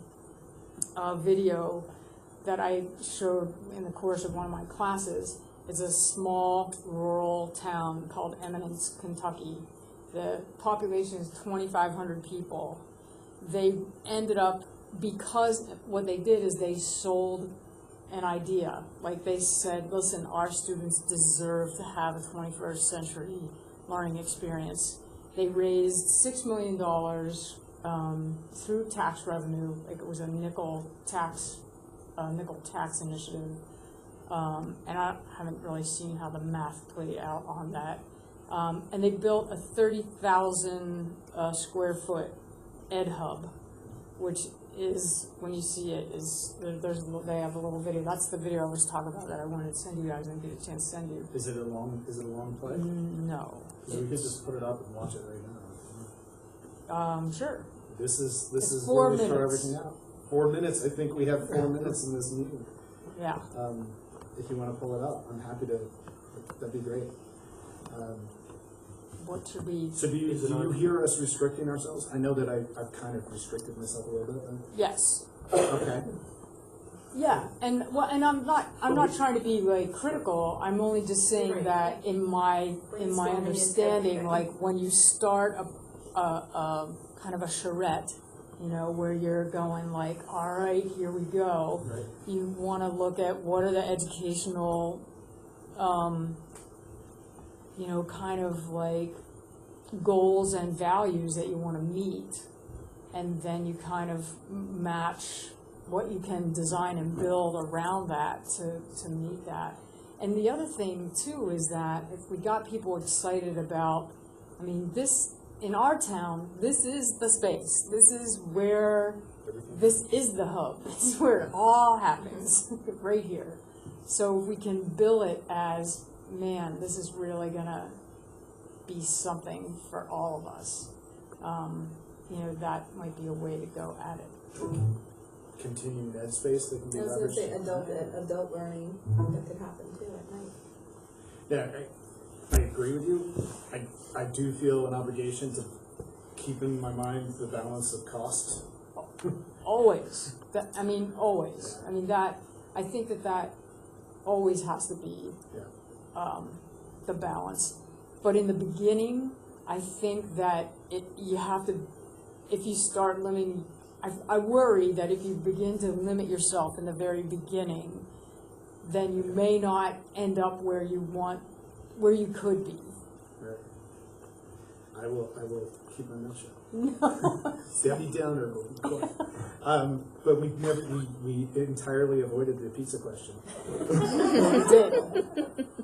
a video that I showed in the course of one of my classes. It's a small rural town called Eminence, Kentucky. The population is 2,500 people. They ended up, because what they did is they sold an idea. Like, they said, listen, our students deserve to have a 21st century learning experience. They raised $6 million through tax revenue. Like, it was a nickel tax initiative. And I haven't really seen how the math played out on that. And they built a 30,000 square foot ed hub, which is, when you see it, is they have a little video. That's the video I was talking about that I wanted to send you guys and get a chance to send you. Is it a long play? No. So we could just put it up and watch it right now. Sure. This is It's where 4 we start minutes. everything out. 4 minutes. I think we have 4 minutes in this meeting. Yeah. If you want to pull it up, I'm happy to. That'd be great. What should we? So do you hear us restricting ourselves? I know that I've kind of restricted myself a little bit. Yes. Okay. Yeah, and I'm not trying to be like critical. I'm only just saying Right. that in my Brainstorming understanding, is like when you start a kind of a charrette, you know, where you're going like, all right, here we go. Right. You want to look at what are the educational, you know, kind of like goals and values that you want to meet, and then you kind of match what you can design and build around that to meet that. And the other thing too is that if we got people excited about, I mean, this, in our town, this is the space. This is where, this is the hub. This is where it all happens, right here. So if we can bill it as, man, this is really gonna be something for all of us, you know, that might be a way to go at it. Continuing ed space that can be I was gonna say leveraged. adult learning that could happen too at night. Yeah, I agree with you. I do feel an obligation to keep in my mind the balance of cost. Always. Always. I mean, that, I think that always has to be the balance. But in the beginning, I think that you have to, if you start limiting, I worry that if you begin to limit yourself in the very beginning, then you may not end up where you could be. Right. I will keep my mouth shut. Debbie Downer. But we entirely avoided the pizza question.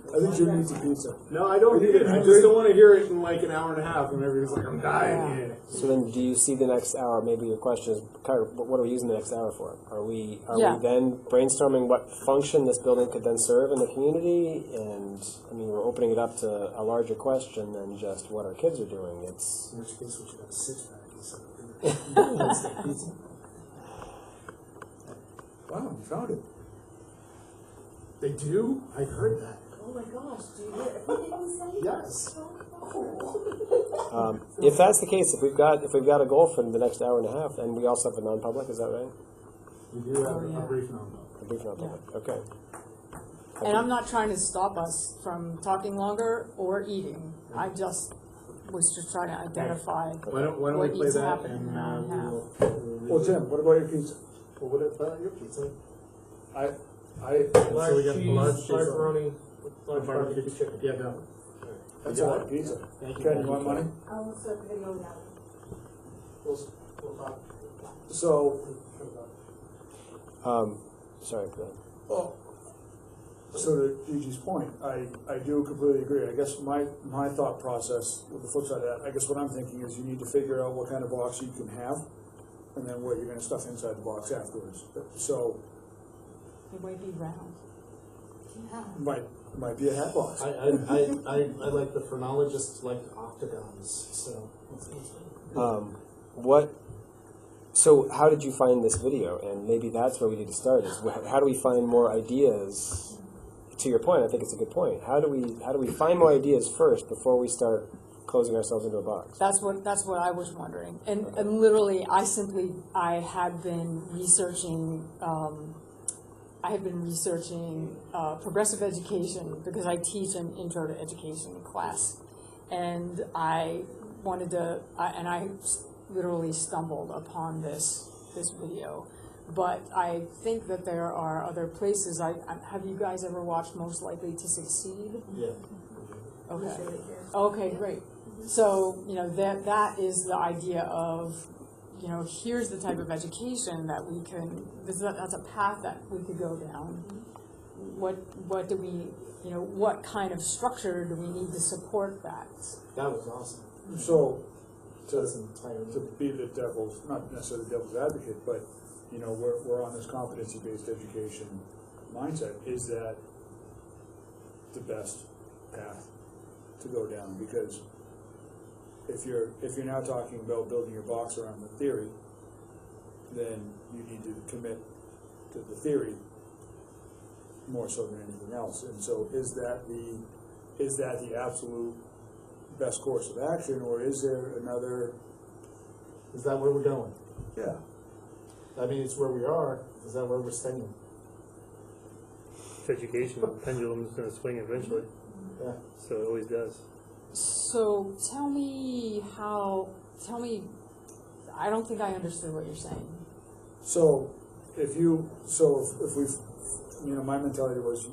I think Jim needs a pizza. No, I don't need it. I just don't want to hear it in like an hour and a half when everybody's like, I'm dying here. So then, do you see the next hour? Maybe your question is, what are we using the next hour for? Are we then brainstorming what function this building could then serve in the community? And I mean, we're opening it up to a larger question than just what our kids are doing. It's In which case we should have a six-pack instead of pizza. Wow, you found it. They do? I heard that. Oh my gosh, do you hear everything we say? Yes. if that's the case, if we've got a goal for the next hour and a half, then we also have a non-public. Is that right? We do have a brief number. A brief non-public. Okay. And I'm not trying to stop us from talking longer or eating. I just was just trying to identify Why don't we what play needs to that happen and in hour and a half. Well, Tim, what about your pizza? Well, what about your pizza? Large So we got cheese, large cheese. pepperoni, large Barbecue barbecue chicken. Yeah, no. That's a lot of pizza. Thank you. Ken, you want money? I'll start the video now. We'll talk. So, Sorry, go ahead. well, so to Gigi's point, I do completely agree. I guess my thought process, with the flip side of that, I guess what I'm thinking is you need to figure out what kind of box you can have, and then what you're gonna stuff inside the box afterwards. So, It might be round. might be a hat box. I like the phrenologists like octagons, so. So how did you find this video? And maybe that's where we need to start. Is how do we find more ideas? To your point, I think it's a good point. How do we find more ideas first before we start closing ourselves into a box? That's what I was wondering. And literally, I had been researching. I had been researching progressive education because I teach an intro to education class, and I wanted to. I literally stumbled upon this video. But I think that there are other places. Have you guys ever watched Most Likely to Succeed? Yeah. Okay. Okay, great. So, that is the idea of, here's the type of education that we can, that's a path that we could go down. What do we, what kind of structure do we need to support that? That was awesome. So, to entirely. be the devil's, not necessarily the devil's advocate, but we're on this competency-based education mindset. Is that the best path to go down? Because if you're now talking about building your box around the theory, then you need to commit to the theory more so than anything else. And so, is that the absolute best course of action, or is there another? Is that where we're going? Yeah. I mean, it's where we are. Is that where we're staying? It's education. The pendulum's going to swing eventually. Yeah. So it always does. So tell me, I don't think I understood what you're saying. So if we've, my mentality was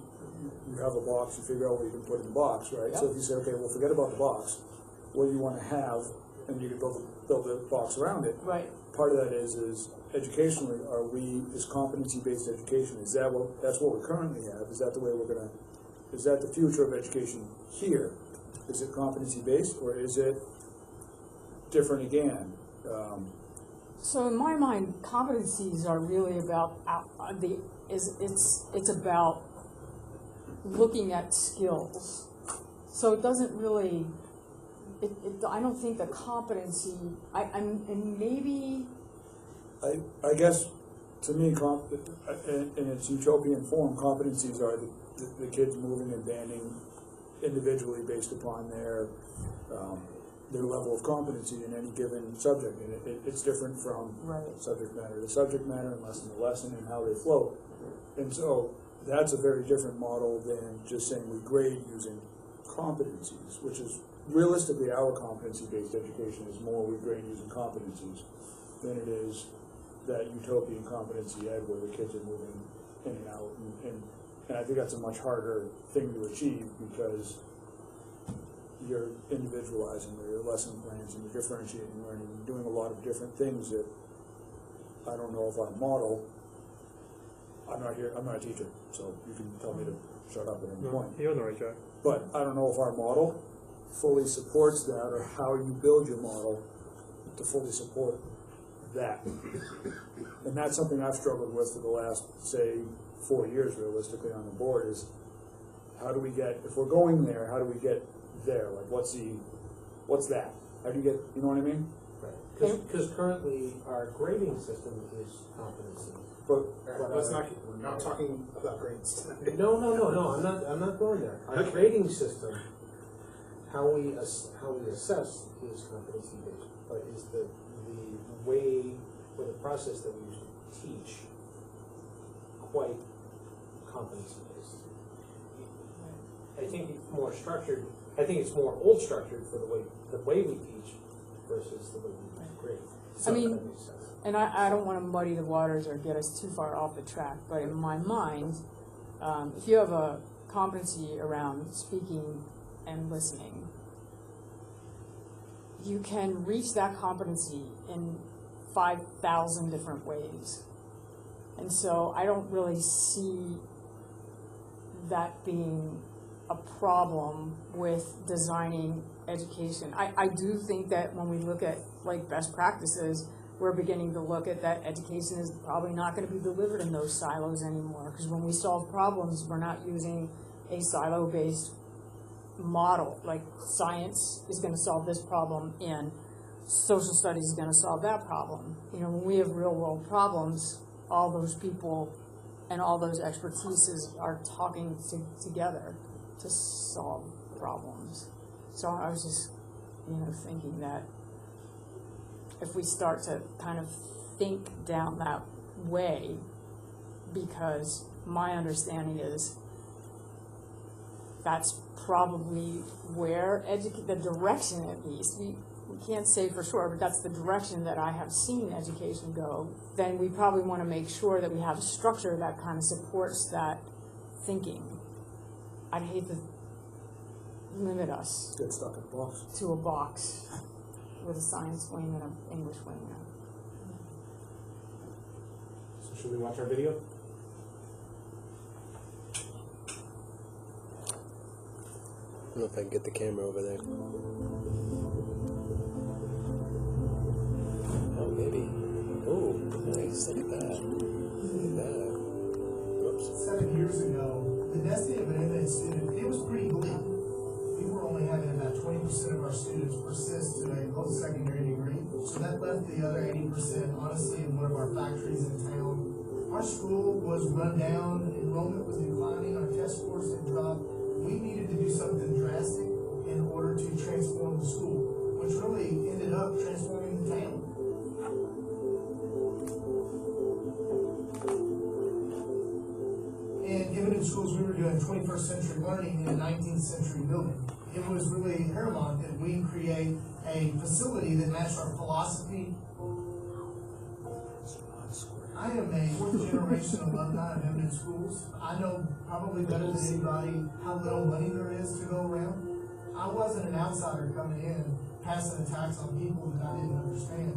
you have a box, you figure out what you can put in the box, right? Yep. So if you say, okay, well, forget about the box, what do you want to have, and you can build a box around it. Right. Part of that is educationally, is competency-based education, that's what we currently have? Is that the way is that the future of education here? Is it competency-based, or is it different again? So in my mind, competencies are really about it's about looking at skills. So it doesn't really. I don't think the competency. And maybe. I guess to me, in its utopian form, competencies are the kids moving and banding individually based upon their level of competency in any given subject, and it's different from subject matter to subject matter, and lesson to lesson, and how they flow. And so that's a very different model than just saying we grade using competencies, which is realistically our competency-based education is more we grade using competencies than it is that utopian competency ed where the kids are moving in and out, and I think that's a much harder thing to achieve because you're individualizing your lesson plans and you're differentiating learning, you're doing a lot of different things that I don't know if our model, I'm not a teacher, so you can tell me to shut up at any point. You're on the right track. But I don't know if our model fully supports that, or how you build your model to fully support that. And that's something I've struggled with for the last, say, 4 years realistically on the board, is how do we get, if we're going there, how do we get there? Like, what's that? How do you get, you know what I mean? Right, because currently our grading system is competency. But we're not talking about grades tonight. No, I'm not going there. Our grading system, how we assess is competency based, but is the way or the process that we teach quite competency based. I think it's more structured. I think it's more old structured for the way we teach versus the way we grade. I mean, and I don't want to muddy the waters or get us too far off the track, but in my mind, if you have a competency around speaking and listening, you can reach that competency in 5,000 different ways. And so I don't really see that being a problem with designing education. I do think that when we look at like best practices, we're beginning to look at that education is probably not going to be delivered in those silos anymore, because when we solve problems, we're not using a silo-based model. Like science is going to solve this problem and social studies is going to solve that problem. You know, when we have real-world problems, all those people and all those expertises are talking together to solve problems. So I was just, thinking that if we start to kind of think down that way, because my understanding is that's probably where the direction, at least, we can't say for sure, but that's the direction that I have seen education go, then we probably want to make sure that we have a structure that kind of supports that thinking. I'd hate to limit us get stuck in a box. to a box with a science wing and an English wing. So should we watch our video? I don't know if I can get the camera over there. Oh, maybe. Oh, nice. Look at that. Look at that. Whoops. 7 years ago, the destiny of an MA student, it was pretty bleak. We were only having about 20% of our students persist to a post-secondary degree. So that left the other 80%, honestly, in one of our factories in town. Our school was run down, enrollment was declining, our test scores had dropped. We needed to do something drastic in order to transform the school, which really ended up transforming the town. And given in schools, we were doing 21st century learning in a 19th century building. It was really paramount that we create a facility that matched our philosophy. I am a fourth generation alumni of Eminent Schools. I know probably better than anybody how little money there is to go around. I wasn't an outsider coming in, passing attacks on people that I didn't understand.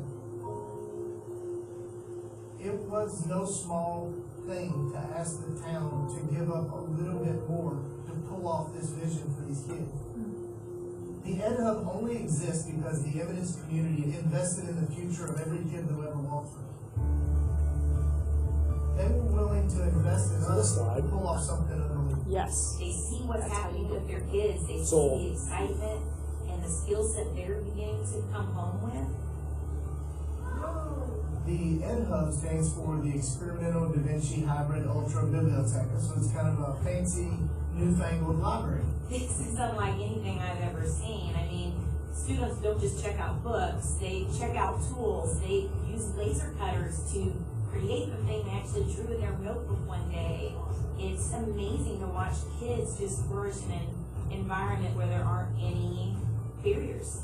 It was no small thing to ask the town to give up a little bit more to pull off this vision for these kids. The Ed Hub only exists because the Eminence community invested in the future of every kid that ever walked through. They were willing to invest in us to pull off something unbelievable. Yes. They see what's happening with their kids. They see the excitement and the skill set they're beginning to come home with. The Ed Hub stands for the Experimental Da Vinci Hybrid Ultra Biblioteca, so it's kind of a fancy, newfangled library. This is unlike anything I've ever seen. I mean, students don't just check out books, they check out tools, they use laser cutters to create the thing they actually drew in their notebook one day. It's amazing to watch kids just flourish in an environment where there aren't any barriers.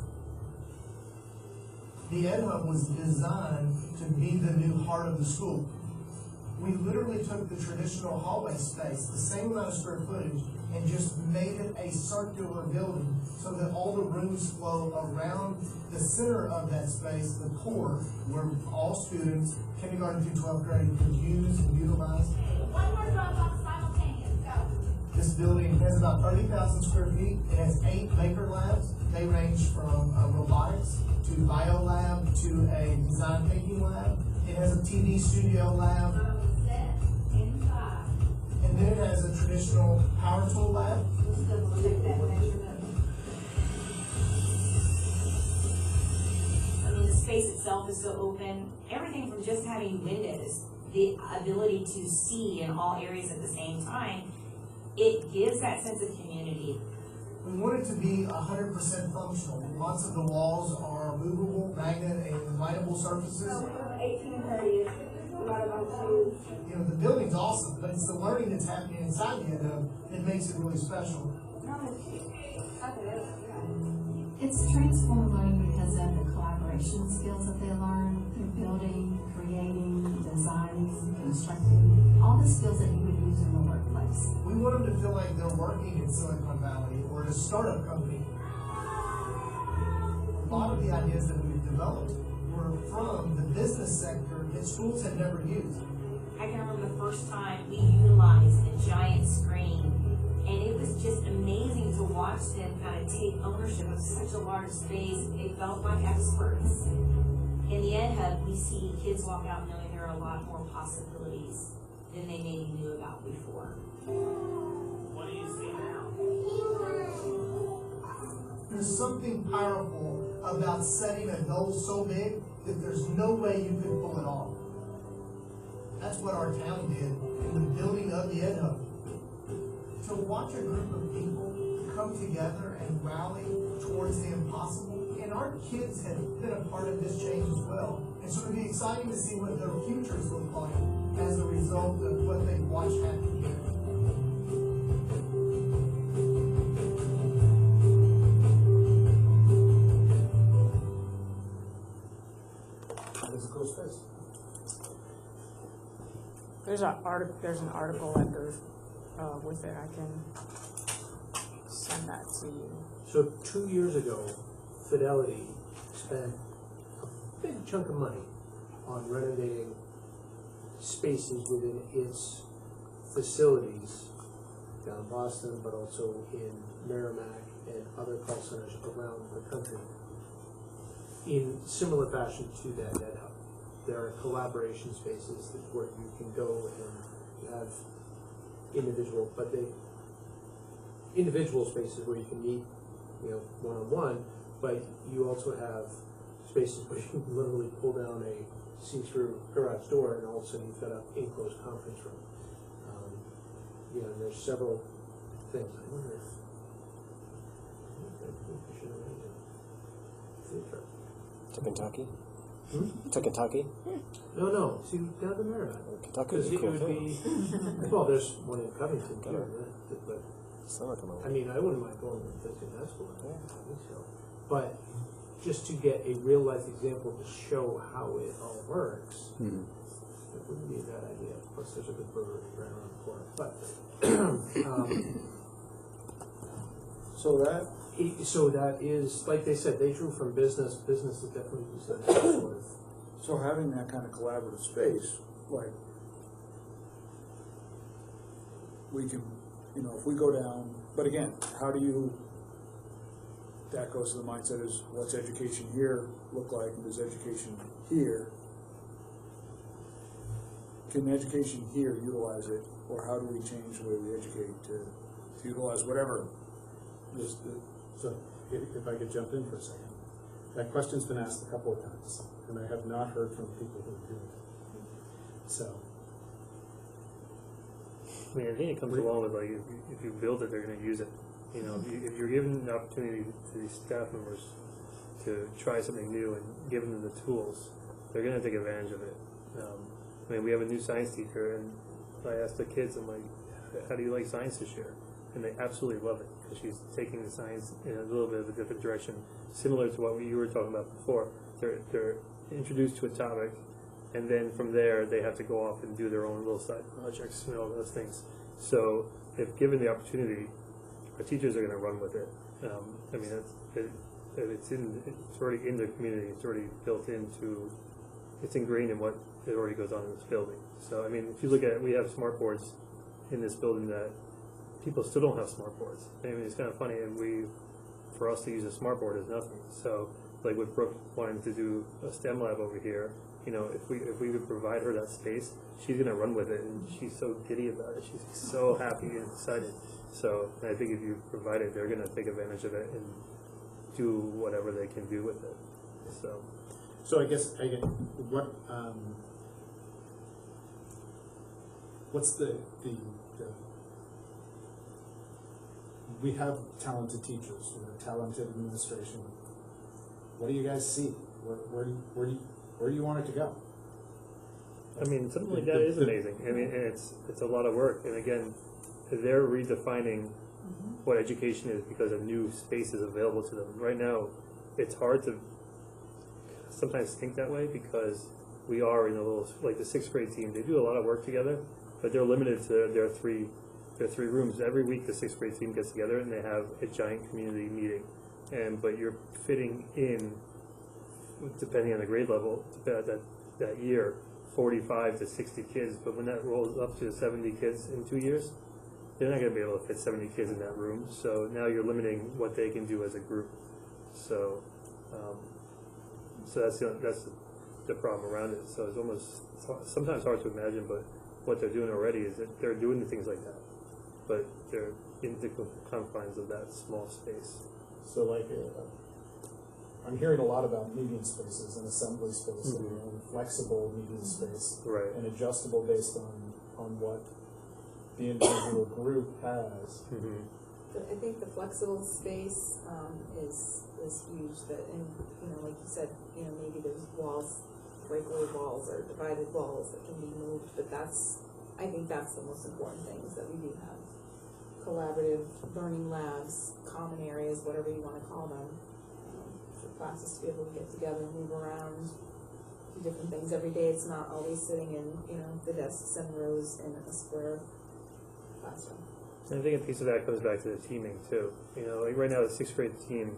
The Ed Hub was designed to be the new heart of the school. We literally took the traditional hallway space, the same amount of square footage, and just made it a circular building so that all the rooms flow around the center of that space, the core, where all students, kindergarten through 12th grade, could use and utilize. One more Dropbox simultaneous, go. This building has about 30,000 square feet. It has 8 maker labs. They range from robotics to bio lab to a design thinking lab. It has a TV studio lab. And then it has a traditional power tool lab. I mean, the space itself is so open. Everything from just having windows, the ability to see in all areas at the same time, it gives that sense of community. We want it to be 100% functional. Lots of the walls are movable, magnet, and lightable surfaces. 1830 divided by 2. You know, the building's awesome, but it's the learning that's happening inside the end that makes it really special. It's transformed learning because of the collaboration skills that they learn through building, creating, designing, constructing, all the skills that you would use in the workplace. We want them to feel like they're working in Silicon Valley or at a startup company. A lot of the ideas that we've developed were from the business sector that schools had never used. I can remember the first time we utilized a giant screen, and it was just amazing to watch them kind of take ownership of such a large space. They felt like experts. In the Ed Hub, we see kids walk out knowing there are a lot more possibilities than they maybe knew about before. What do you see now? There's something powerful about setting a goal so big that there's no way you could pull it off. That's what our town did in the building of the Ed Hub. To watch a group of people come together and rally towards the impossible, and our kids have been a part of this change as well. And so it'll be exciting to see what their futures look like as a result of what they've watched happen here. Physical space. There's an article that goes with it. I can send that to you. So 2 years ago, Fidelity spent a big chunk of money on renovating spaces within its facilities down in Boston, but also in Merrimack and other call centers around the country in similar fashion to that Ed Hub. There are collaboration spaces where you can go and have individual spaces where you can meet, one-on-one, but you also have spaces where you can literally pull down a see-through garage door and all of a sudden you've got an enclosed conference room. And there's several things. I wonder if we should arrange a food truck. To Kentucky? To Kentucky? No. See, down to Merrimack. Kentucky is a Because cool it would be, thing. well, there's one in Covington too, but Summer come I over. mean, I wouldn't mind going to visiting that school. Yeah. I think so. But just to get a real life example to show how it all works, it wouldn't be a bad idea. Plus, there's a good brewery right around the corner. But so that is, like they said, they drew from business. Business is definitely sort of. So having that kind of collaborative space, like, we can, if we go down, but again, how do you, that goes to the mindset is, what's education here look like, and does education here, can education here utilize it, or how do we change the way we educate to utilize whatever? So if I could jump in for a second. That question's been asked a couple of times, and I have not heard from people who do it. So. I mean, I think it comes along with, like, if you build it, they're going to use it. If you're given the opportunity to these staff members to try something new and giving them the tools, they're going to take advantage of it. We have a new science teacher, and I asked the kids, I'm like, how do you like science this year? And they absolutely love it, because she's taking the science in a little bit of a different direction, similar to what you were talking about before. They're introduced to a topic, and then from there they have to go off and do their own little side projects and all those things. So if given the opportunity, our teachers are going to run with it. I mean, it's already in the community. It's already built into. It's ingrained in what it already goes on in this building. So I mean, if you look at it, we have smart boards in this building that people still don't have smart boards. I mean, it's kind of funny, and for us to use a smart board is nothing. So like with Brooke wanting to do a STEM lab over here, you know, if we would provide her that space, she's gonna run with it, and she's so giddy about it. She's so happy and excited. So I think if you provide it, they're gonna take advantage of it and do whatever they can do with it. So I guess what's the we have talented teachers, we have talented administration. What do you guys see? Where do you want it to go? I mean, something like that is amazing. I mean, and it's a lot of work. And again, they're redefining what education is because a new space is available to them. Right now, it's hard to sometimes think that way because we are in a little, like the 6th grade team, they do a lot of work together, but they're limited to their three rooms. Every week the 6th grade team gets together and they have a giant community meeting. But you're fitting in, depending on the grade level, that year, 45 to 60 kids. But when that rolls up to 70 kids in 2 years, they're not going to be able to fit 70 kids in that room. So now you're limiting what they can do as a group. So that's the problem around it. So it's sometimes hard to imagine, but what they're doing already is that they're doing things like that, but they're in the confines of that small space. So like, I'm hearing a lot about meeting spaces and assembly space and flexible meeting space, right, and adjustable based on what the individual group has. I think the flexible space is huge. And like you said, maybe there's walls, breakaway walls or divided walls that can be moved. But I think that's the most important thing, is that we do have collaborative learning labs, common areas, whatever you want to call them, for classes to be able to get together, move around, do different things every day. It's not always sitting in the desks and rows in a square classroom. And I think a piece of that comes back to the teaming too. Like right now the 6th grade team,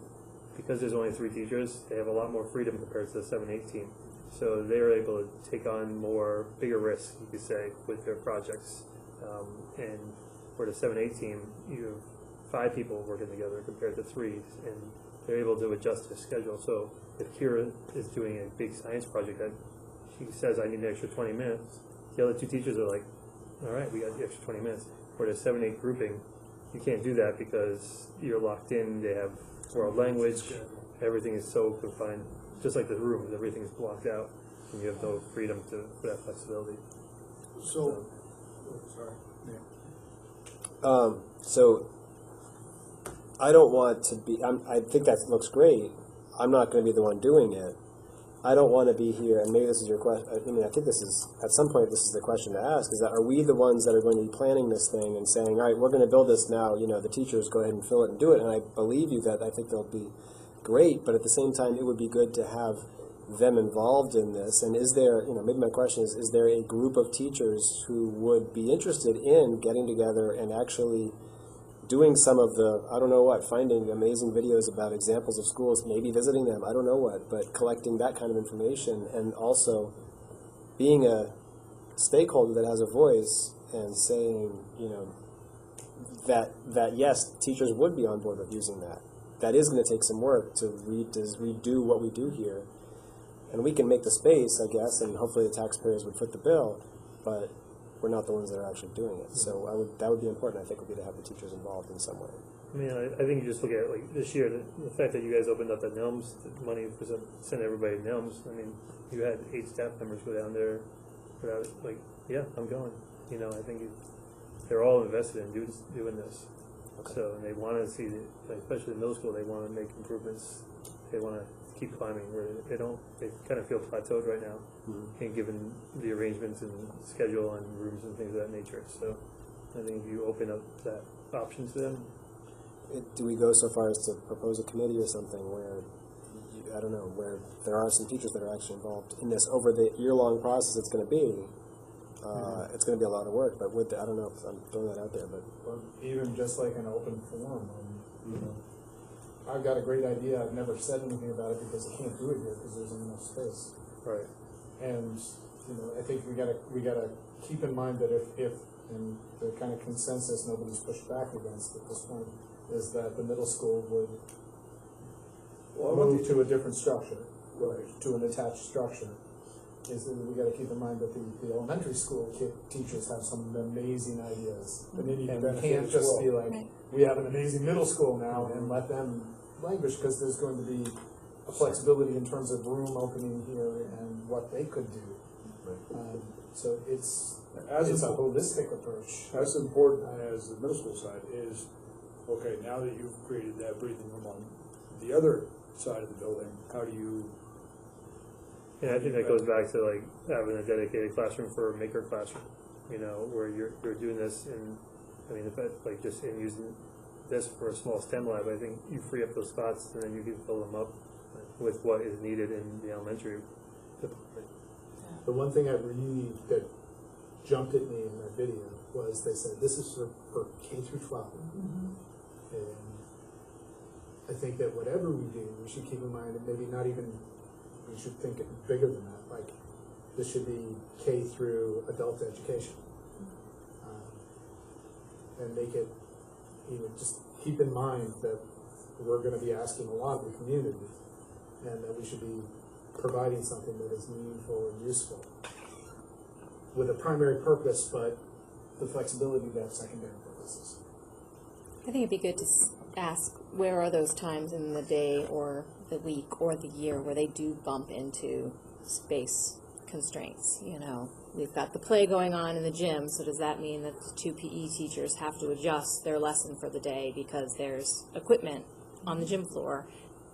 because there's only 3 teachers, they have a lot more freedom compared to the 7-8 team. So they're able to take on bigger risks, you could say, with their projects. And for the 7-8 team, you have 5 people working together compared to 3, and they're able to adjust their schedule. So if Kira is doing a big science project that she says, I need an extra 20 minutes, the other 2 teachers are like, all right, we got the extra 20 minutes. For the 7-8 grouping, you can't do that because you're locked in. They have world language. Everything is so confined. Just like the room, everything's blocked out, and you have no freedom for that flexibility. So I don't want to be, I think that looks great. I'm not going to be the one doing it. I don't want to be here, and maybe this is your question. I mean, I think this is, at some point, this is the question to ask, is that are we the ones that are going to be planning this thing and saying, all right, we're going to build this now, the teachers go ahead and fill it and do it, and I believe you that I think they'll be great, but at the same time, it would be good to have them involved in this. And is there, maybe my question is there a group of teachers who would be interested in getting together and actually doing some of the, I don't know what, finding amazing videos about examples of schools, maybe visiting them, I don't know what, but collecting that kind of information, and also being a stakeholder that has a voice and saying, that yes, teachers would be on board with using that. That is going to take some work to redo what we do here. And we can make the space, I guess, and hopefully the taxpayers would foot the bill, but we're not the ones that are actually doing it. So that would be important, I think, would be to have the teachers involved in some way. I mean, I think you just look at, like, this year, the fact that you guys opened up the NELMS, the money for send everybody to NELMS. I mean, you had 8 staff members go down there without, like, yeah, I'm going. I think they're all invested in doing this. Okay. So, and they want to see, especially in middle school, they want to make improvements. They want to keep climbing, where they kind of feel plateaued right now, and given the arrangements and schedule and rooms and things of that nature. So I think if you open up that option to them. Do we go so far as to propose a committee or something where I don't know, where there are some teachers that are actually involved in this over the year-long process it's going to be. It's going to be a lot of work, but I don't know if I'm throwing that out there, but even just like an open forum, you know, I've got a great idea. I've never said anything about it because I can't do it here because there's enough space. Right. And you know, I think we gotta keep in mind that if and the kind of consensus nobody's pushed back against at this point is that the middle school would move to a different structure, to an attached structure. Is that we got to keep in mind that the elementary school teachers have some amazing ideas, and we can't just be like, we have an amazing middle school now and let them languish, because there's going to be a flexibility in terms of room opening here and what they could do. So it's a holistic approach. As important as the middle school side is, okay, now that you've created that breathing room on the other side of the building, how do you? And I think that goes back to like having a dedicated classroom for a maker classroom, you know, where you're doing this in, I mean, if it, like just in using this for a small STEM lab, I think you free up those spots and then you can fill them up with what is needed in the elementary department. The one thing that jumped at me in that video was they said this is for K through 12. And I think that whatever we do, we should keep in mind, and maybe not even, we should think bigger than that. Like, this should be K through adult education. And make it, you know, just keep in mind that we're going to be asking a lot of the community, and that we should be providing something that is meaningful and useful with a primary purpose, but the flexibility to have secondary purposes. I think it'd be good to ask, where are those times in the day or the week or the year where they do bump into space constraints? You know, we've got the play going on in the gym, so does that mean that the 2 PE teachers have to adjust their lesson for the day because there's equipment on the gym floor?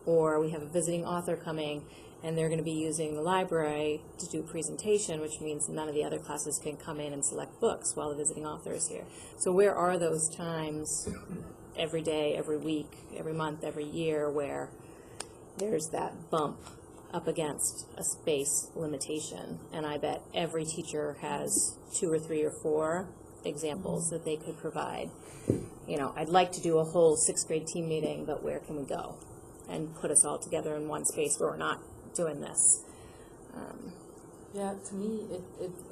Or we have a visiting author coming and they're going to be using the library to do a presentation, which means none of the other classes can come in and select books while the visiting author is here. So where are those times every day, every week, every month, every year where there's that bump up against a space limitation? And I bet every teacher has 2 or 3 or 4 examples that they could provide. You know, I'd like to do a whole 6th grade team meeting, but where can we go? And put us all together in one space where we're not doing this. Yeah, to me,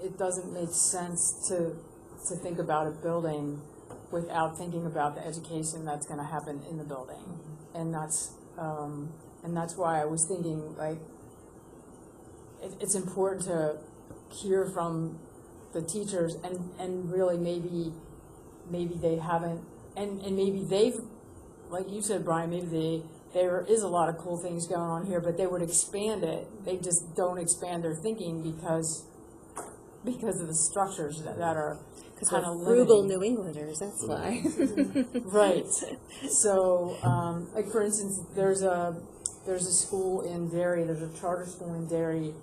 it doesn't make sense to think about a building without thinking about the education that's going to happen in the building, and that's why I was thinking, like, it's important to hear from the teachers and really maybe they haven't, and maybe they've, like you said, Brian, maybe there is a lot of cool things going on here, but they would expand it. They just don't expand their thinking because of the structures that are kind of frugal New Englanders, that's why. Right. So, like for instance, there's a school in Derry. There's a charter school in Derry.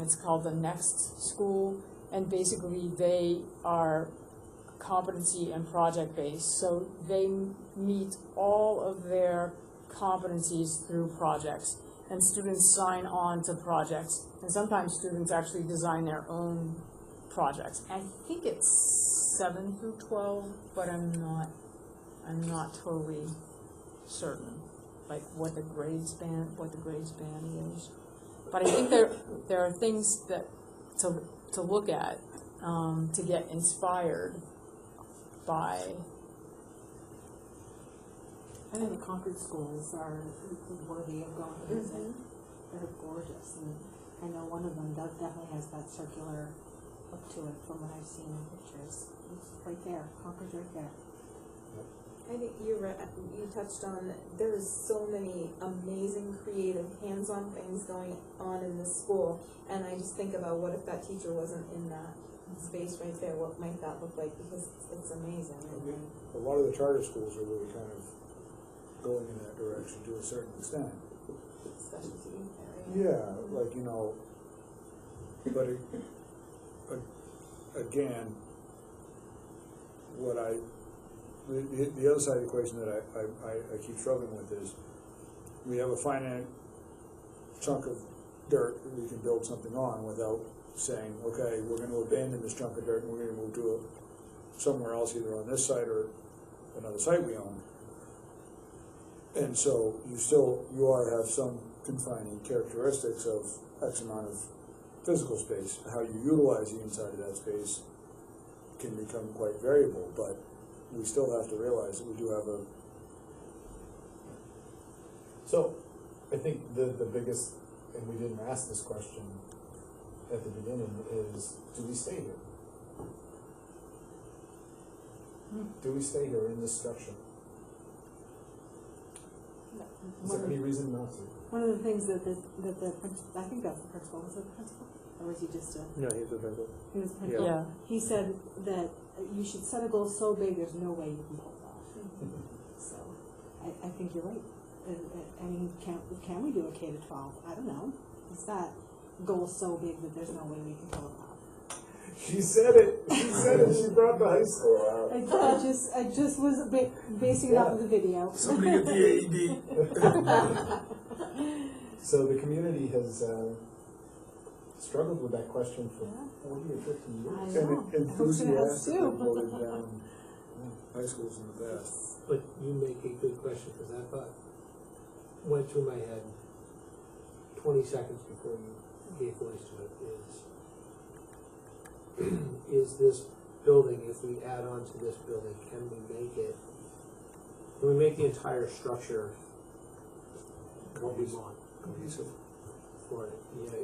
It's called the Next School, and basically they are competency and project based. So they meet all of their competencies through projects, and students sign on to projects, and sometimes students actually design their own projects. I think it's 7 through 12, but I'm not totally certain, like what the grade span is. But I think there are things that to look at, to get inspired by. I think the Concord schools are worthy of going to visit. They're gorgeous, and I know one of them definitely has that circular look to it from what I've seen in pictures. It's right there, Concord's right there. I think you touched on that there's so many amazing, creative, hands-on things going on in this school, and I just think about what if that teacher wasn't in that space right there, what might that look like, because it's amazing. A lot of the charter schools are really kind of going in that direction to a certain extent. Specialty area. Yeah, like, you know, but again, the other side of the equation that I keep struggling with is we have a finite chunk of dirt that we can build something on without saying, okay, we're gonna abandon this chunk of dirt and we're gonna move to somewhere else, either on this site or another site we own. And so you are have some confining characteristics of X amount of physical space. How you utilize the inside of that space can become quite variable, but we still have to realize that we do have a. So, I think the biggest, and we didn't ask this question at the beginning, is do we stay here? Do we stay here in this structure? Is there any reason not to? One of the things that I think that's the principal, was it the principal? Or was he just a? No, he's a vendor. He was the principal. Yeah. He said that you should set a goal so big, there's no way you can pull it off. So, I think you're right. I mean, can we do a K to 12? I don't know. Is that goal so big that there's no way we can pull it off? She said it. She said it. She brought the high school out. I just was basing it off of the video. Somebody get the AED. So the community has struggled with that question for 40 or 50 years. I know. And enthusiastically too. voted down high schools in the past. But you make a good question, because that thought went through my head 20 seconds before you gave voice to it, is this building, if we add on to this building, can we make the entire structure what we want? Cohesive. For it. Yeah,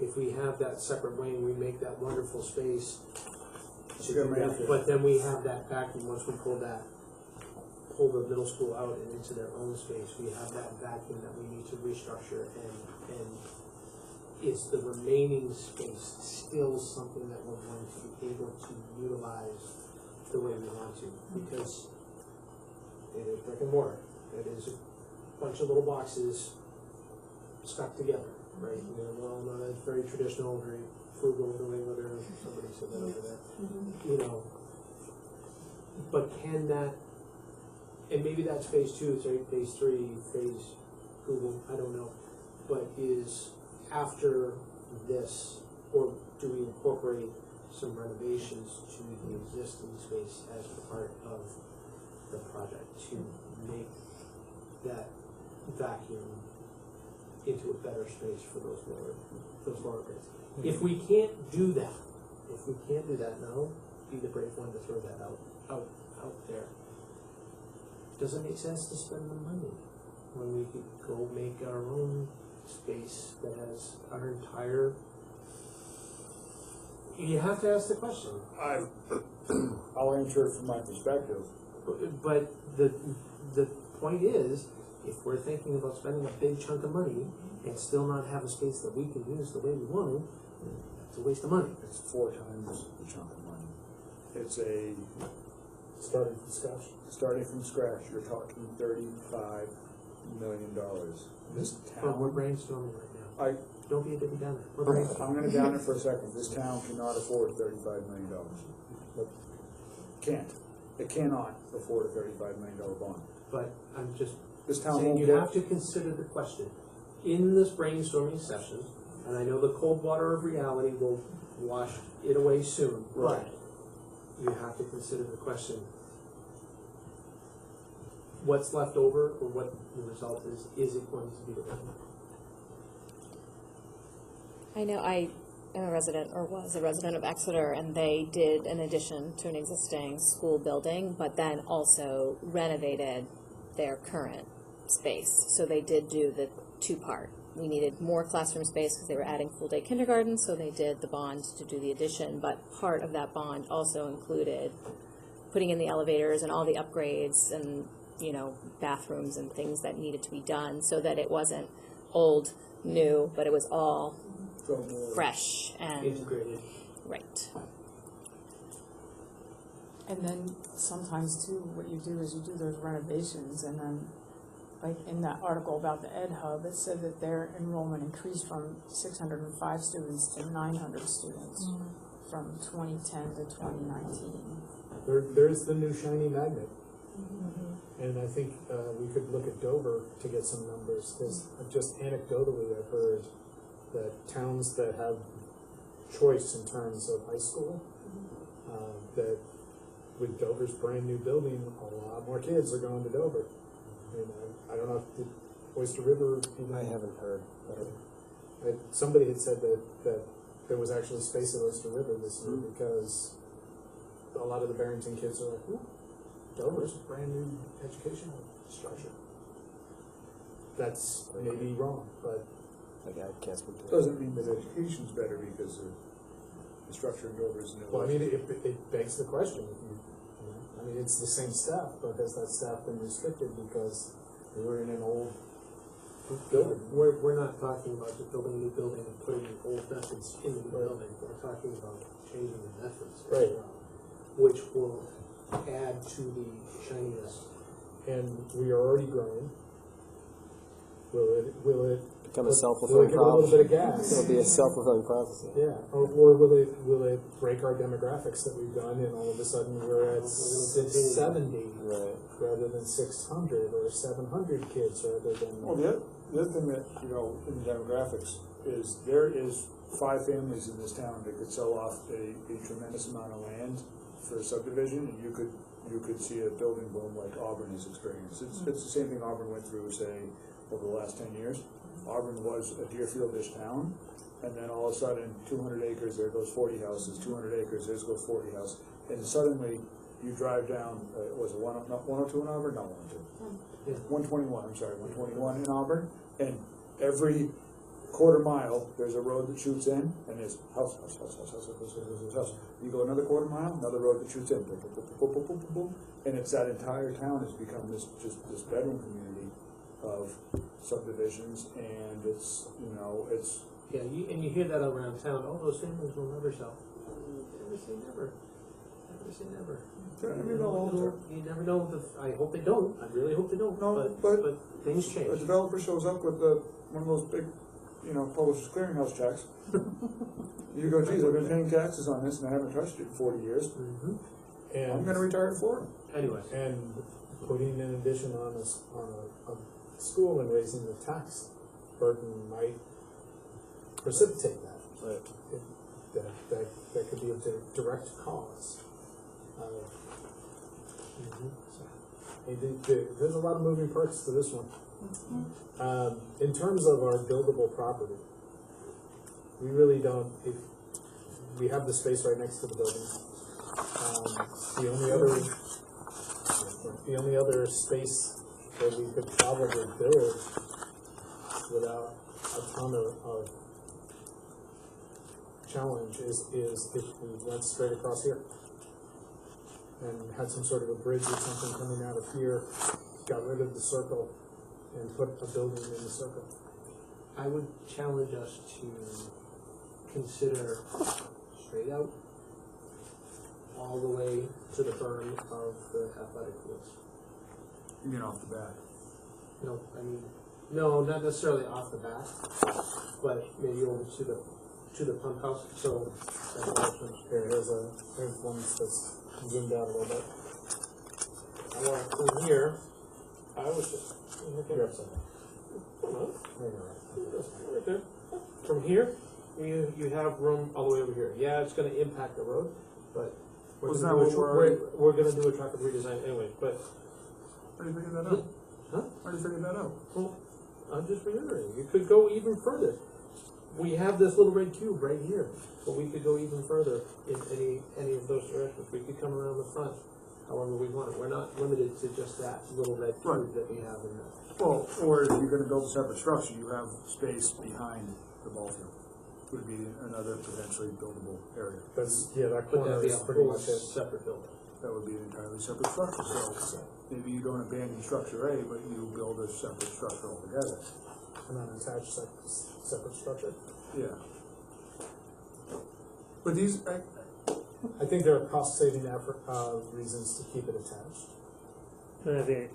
if we have that separate wing, we make that wonderful space. You gotta make it. But then we have that vacuum once we pull the middle school out and into their own space. We have that vacuum that we need to restructure, and is the remaining space still something that we're going to be able to utilize the way we want to? Because it is brick and mortar. It is a bunch of little boxes stuck together, right? You know, well, no, that's very traditional, very frugal, New Englander. Somebody said that over there. You know, but can that? And maybe that's phase 2, phase 3, phase Google. I don't know, but is after this, or do we incorporate some renovations to the existing space as part of the project to make that vacuum into a better space for those lower grades? If we can't do that, now, be the brave one to throw that out there. Does it make sense to spend the money when we could go make our own space that has our entire? You have to ask the question. I'll answer it from my perspective. But the point is, if we're thinking about spending a big chunk of money and still not have a space that we can use the way we want to, it's a waste of money. It's 4 times the chunk of money. It's a starting from scratch. You're talking $35 million. This But we're town. brainstorming right now. Don't be a Debbie Downer. We're brainstorming. I'm going to down it for a second. This town cannot afford $35 million. Can't. It cannot afford a $35 million bond. But I'm just This town saying won't you get. have to consider the question. In this brainstorming session, and I know the cold water of reality will wash it away soon, Right. but you have to consider the question. What's left over, or what the result is it going to be the one? I know I am a resident, or was a resident of Exeter, and they did an addition to an existing school building, but then also renovated their current space. So they did do the 2-part. We needed more classroom space because they were adding full-day kindergarten, so they did the bond to do the addition, but part of that bond also included putting in the elevators and all the upgrades and, you know, bathrooms and things that needed to be done, so that it wasn't old, new, but it was all fresh and integrated. Right. And then sometimes too, what you do is you do those renovations, and then, like in that article about the Ed Hub, it said that their enrollment increased from 605 students to 900 students from 2010 to 2019. There's the new shiny magnet. And I think we could look at Dover to get some numbers, because just anecdotally I've heard that towns that have choice in terms of high school, that with Dover's brand new building, a lot more kids are going to Dover. And I don't know if the Oyster River. I haven't heard. Somebody had said that there was actually space at Oyster River this year because a lot of the Barrington kids are like, ooh, Dover's a brand new educational structure. That's maybe wrong, but I can't speak to it. Doesn't mean that education's better because the structure in Dover is new. well, I mean, it begs the question. I mean, it's the same staff, but has that staff been restricted because we were in an old building? We're not talking about just building a new building and putting old methods in the building. We're talking about changing the methods. Right. Which will add to the shininess. And we are already growing. Will it Become a will self-fulfilling it give a little prophecy. bit of gas? It'll be a self-fulfilling prophecy. Yeah, or will it break our demographics that we've done, and all of a sudden we're at 670 Right. rather than 600 or 700 kids rather than. Well, the other thing that, in the demographics is there is 5 families in this town that could sell off a tremendous amount of land for a subdivision, and you could see a building boom like Auburn has experienced. It's the same thing Auburn went through, say, over the last 10 years. Auburn was a Deerfield-ish town, and then all of a sudden, 200 acres, there goes 40 houses, 200 acres, there goes 40 houses, and suddenly you drive down, was it 102 in Auburn? Not 102. 121, I'm sorry, 121 in Auburn, and every quarter mile, there's a road that shoots in, and there's house. You go another quarter mile, another road that shoots in, boom, boom, boom, boom, boom, boom, boom, and it's that entire town has become this bedroom community of subdivisions, and it's. Yeah, you hear that around town. Oh, those families will never sell. Never say never. Never say never. You never know. I hope they don't. I really hope they don't. No, but things change. A developer shows up with one of those big, publishers clearinghouse checks. You go, geez, I've been paying taxes on this and I haven't touched it in 40 years. Mm-hmm. And I'm going to retire it for them. Anyway. And putting an addition on a school and raising the tax burden might precipitate that. Right. That could be a direct cause. There's a lot of moving parts to this one. In terms of our buildable property, we really don't. If we have the space right next to the building, the only other space that we could probably build without a ton of challenge is if we went straight across here and had some sort of a bridge or something coming out of here, got rid of the circle, and put a building in the circle. I would challenge us to consider straight out all the way to the berm of the athletic fields. You mean off the bat? No, no, not necessarily off the bat, but maybe over to the pump house. So Here's one that's zoomed out a little bit. I want from here. I was just You're upside down. no, There you're right. right there. From here, you have room all the way over here. Yeah, it's going to impact the road, but we're going to do a traffic redesign anyway. But How do you figure that out? Huh? How do you figure that out? Well, I'm just reiterating. You could go even further. We have this little red cube right here, but we could go even further in any of those directions. We could come around the front however we want it. We're not limited to just that little red cube that we have in there. Well, or if you're going to build a separate structure, you have space behind the ball field. Would be another potentially buildable area. That But corner that'd be is a pretty whole much it. separate building. That would be an entirely separate structure. So maybe you don't abandon structure A, but you build a separate structure altogether. An unattached separate structure. Yeah. But these, I think there are cost-saving reasons to keep it attached. And I think,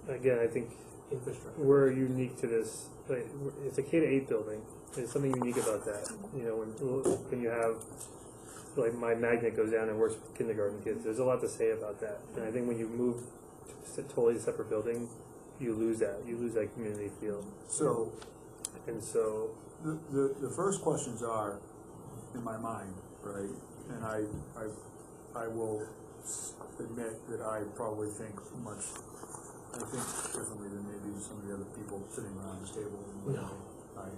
again, I think Infrastructure. we're unique to this. Like, it's a K-8 building. There's something unique about that. When you have, like, my magnet goes down and works with kindergarten kids, there's a lot to say about that. And I think when you move totally separate building, you lose that community feel. So, And so, the first questions are, in my mind, right, and I will admit that I probably think differently than maybe some of the other people sitting around this table and the way I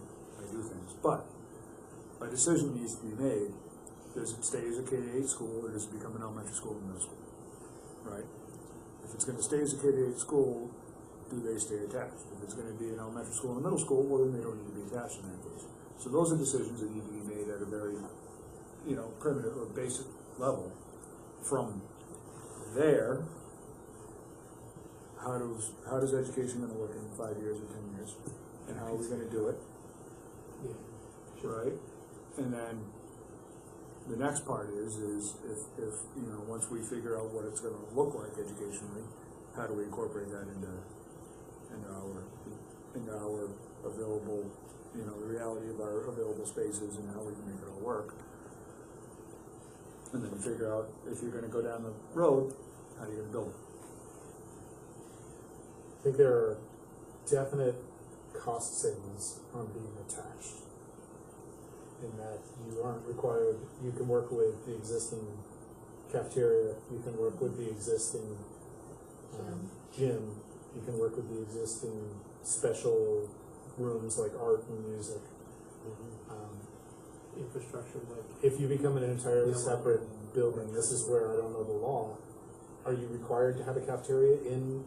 do things. But a decision needs to be made. Does it stay as a K-8 school, or does it become an elementary school and middle school? Right? If it's gonna stay as a K-8 school, do they stay attached? If it's gonna be an elementary school and a middle school, well, then they don't need to be attached in that case. So those are decisions that need to be made at a very, primitive or basic level. From there, how does education gonna look in 5 years or 10 years? And how are we gonna do it? Right? And then the next part is if once we figure out what it's gonna look like educationally, how do we incorporate that into our available, the reality of our available spaces and how we can make it all work. And then figure out if you're gonna go down the road, how you're gonna build it. I think there are definite cost savings on being attached, in that you aren't required, you can work with the existing cafeteria, you can work with the existing gym, you can work with the existing special rooms like art and music. Infrastructure, like. If you become an entirely separate building, this is where I don't know the law, are you required to have a cafeteria in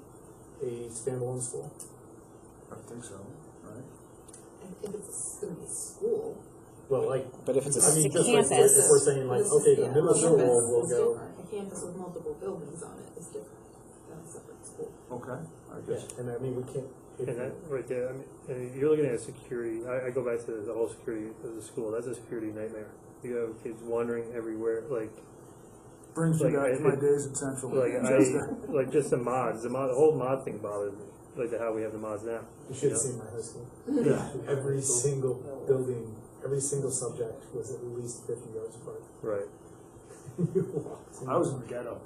a standalone school? I think so, right? If it's gonna be a school. Well, like, But if it's I mean, It's a just like campus. if we're saying like, okay, the middle school will go. A campus with multiple buildings on it is different than a separate school. Okay, I Yeah, guess. and I mean, we can't. and that right there, I mean, and you're looking at security. I go back to the whole security of the school. That's a security nightmare. You have kids wandering everywhere, Brings me Like, back to my it- days at Central. just the mods. The whole mod thing bothers me. Like how we have the mods now. You should know? see my high school. Yeah. Every single building, every single subject was at least 50 yards apart. Right. I was in the ghetto.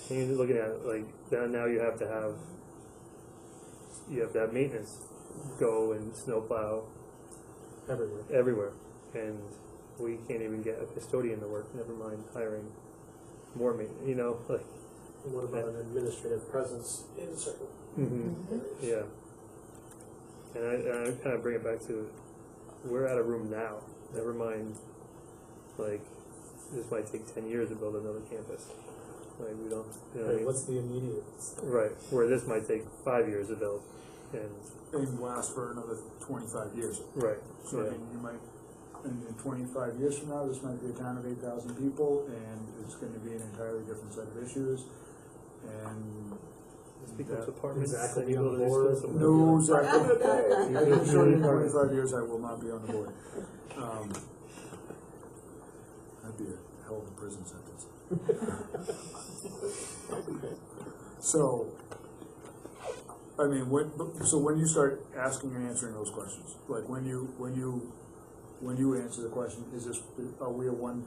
And you're looking at now you have to have maintenance go and snowplow Everywhere. everywhere, and we can't even get a custodian to work. Never mind hiring more maintenance. And what about an administrative presence in certain? Yeah. And I kind of bring it back to, we're out of room now. Never mind, this might take 10 years to build another campus. We don't, Right, what's the immediate? right, where this might take 5 years to build, and, And last for another 25 years. right, So I mean, you might, in 25 years from now, this might be a town of 8,000 people, and it's gonna be an entirely different set of issues, and this becomes apartments. Exactly, and you on build the a board. school no, somewhere. Zach, I can assure you in 25 years I will not be on the board. That'd be a hell of a prison sentence. So, I mean, when you start asking and answering those questions, like when you answer the question, are we a one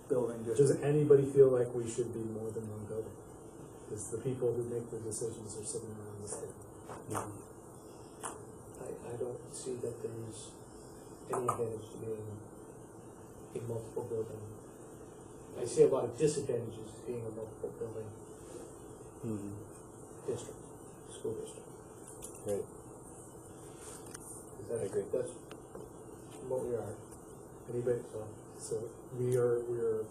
building Does district? anybody feel like we should be more than one building? Because the people who make the decisions are sitting around this table. I don't see that there's any advantage to being a multiple building. I see a lot of disadvantages to being a multiple building district, school district. Right. I agree. That's what we are. Anybody, so we're,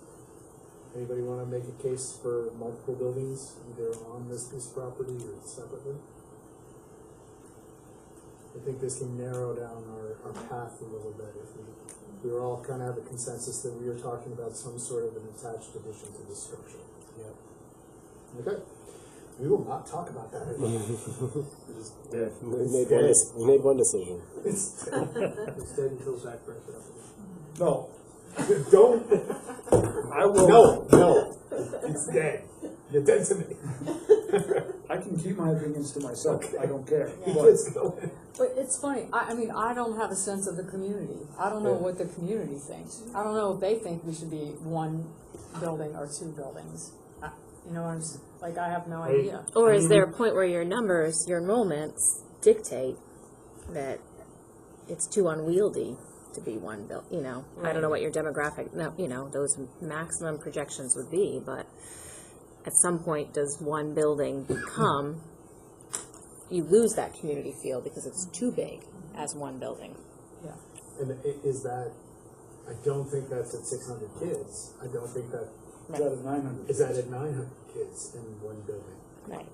anybody want to make a case for multiple buildings, either on this piece of property or separately? I think this can narrow down our path a little bit if we were all kind of have a consensus that we are talking about some sort of an attached addition to this structure. Yeah. Okay. We will not talk about that anymore. Yeah, we made one decision. It's dead until Zach brings it up again. No. Don't. I will. No. It's dead. You're dead to me. I can keep my opinions to myself. I don't care. But it's funny, I mean, I don't have a sense of the community. I don't know what the community thinks. I don't know if they think we should be one building or two buildings. You know, like, I have no idea. Or is there a point where your numbers, your enrollments dictate that it's too unwieldy to be one you know, I don't know what your demographic, you know, those maximum projections would be, but at some point, does one building become, you lose that community feel because it's too big as one building. Yeah. And is that, I don't think that's at 600 kids. I don't think that. Is that at 900? Is that at 900 kids in one building? Right.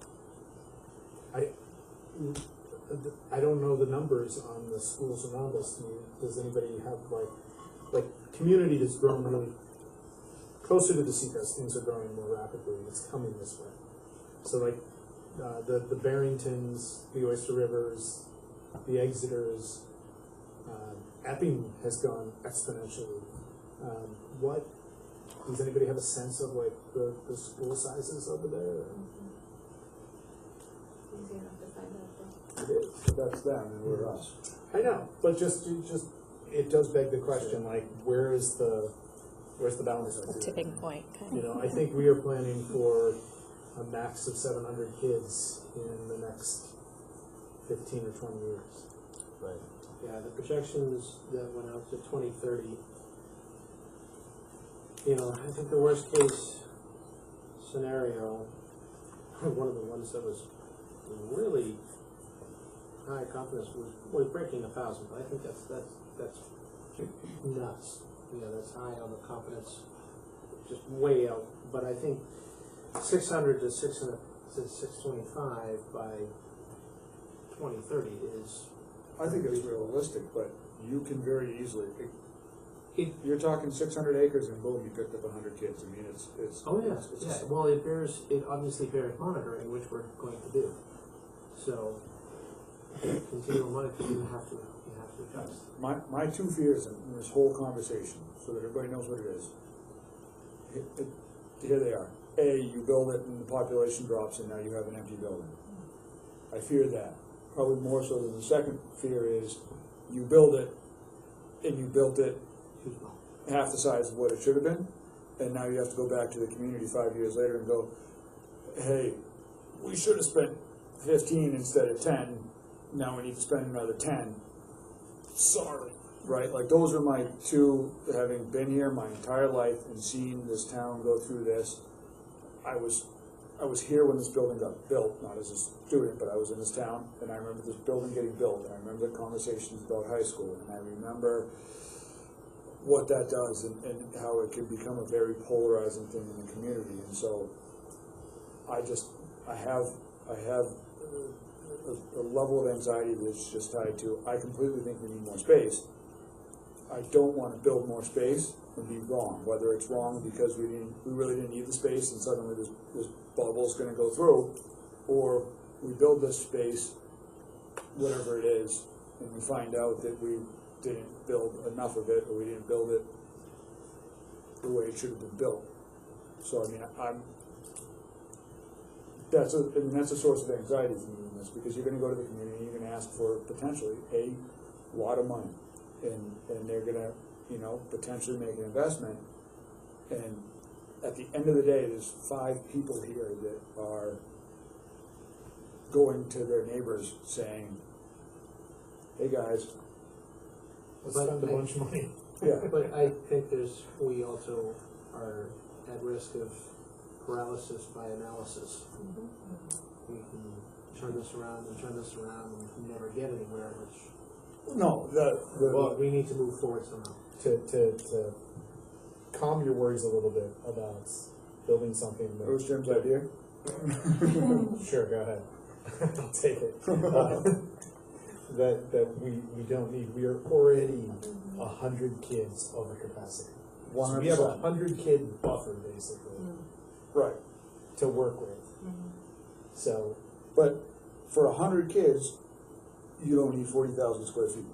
I don't know the numbers on the schools around us. Does anybody have like community has grown really closer to the seacoast? Things are growing more rapidly. It's coming this way. So like the Barringtons, the Oyster Rivers, the Exeters, Epping has gone exponentially. What does anybody have a sense of like the school sizes over there? Easy enough to find out though. It is. But that's them and we're us. I know, but just it does beg the question, like where's the balance? The tipping point. Kind You know, I think we are planning for a max of 700 kids in the next 15 or 20 years. Right. Yeah, the projections that went out to 2030, you know, I think the worst case scenario, one of the ones that was really high confidence was breaking 1,000, but I think that's nuts. Yeah, that's high on the confidence, just way out. But I think 600 to 625 by 2030 is. I think it's realistic, but you can very easily, you're talking 600 acres and boom, you picked up 100 kids. I mean, it's. Oh yeah, yeah. Well, it obviously bears monitoring, which we're going to do. So, continual monitoring, you have to adjust. My two fears in this whole conversation, so that everybody knows what it is. Here they are. A, you build it and the population drops and now you have an empty building. I fear that. Probably more so than the second fear is you build it and you built it half the size of what it should have been, and now you have to go back to the community 5 years later and go, hey, we should have spent 15 instead of 10, now we need to spend another 10. Sorry, right? Like those are my two, having been here my entire life and seen this town go through this. I was here when this building got built, not as a student, but I was in this town, and I remember this building getting built, and I remember the conversations about high school, and I remember what that does and how it can become a very polarizing thing in the community. And so I have a level of anxiety that's just tied to, I completely think we need more space. I don't want to build more space and be wrong, whether it's wrong because we really didn't need the space and suddenly this bubble is going to go through, or we build this space, whatever it is, and we find out that we didn't build enough of it, or we didn't build it the way it should have been built. So I mean, that's a source of anxiety for me in this, because you're going to go to the community and you're going to ask for potentially a lot of money, and they're going to, you know, potentially make an investment, and at the end of the day, there's 5 people here that are going to their neighbors saying, hey guys, let's spend a bunch of money. Yeah, but I think we also are at risk of paralysis by analysis. Mm-hmm. We can turn this around and never get anywhere, which. No, well, we need to move forward somehow. To calm your worries a little bit about building something. That was Jim's idea. Sure, go ahead. I'll take it. That we don't need. We are already 100 kids over capacity. So we have a 100 kid buffer basically, right, to work with. So, but for 100 kids, you don't need 40,000 square feet.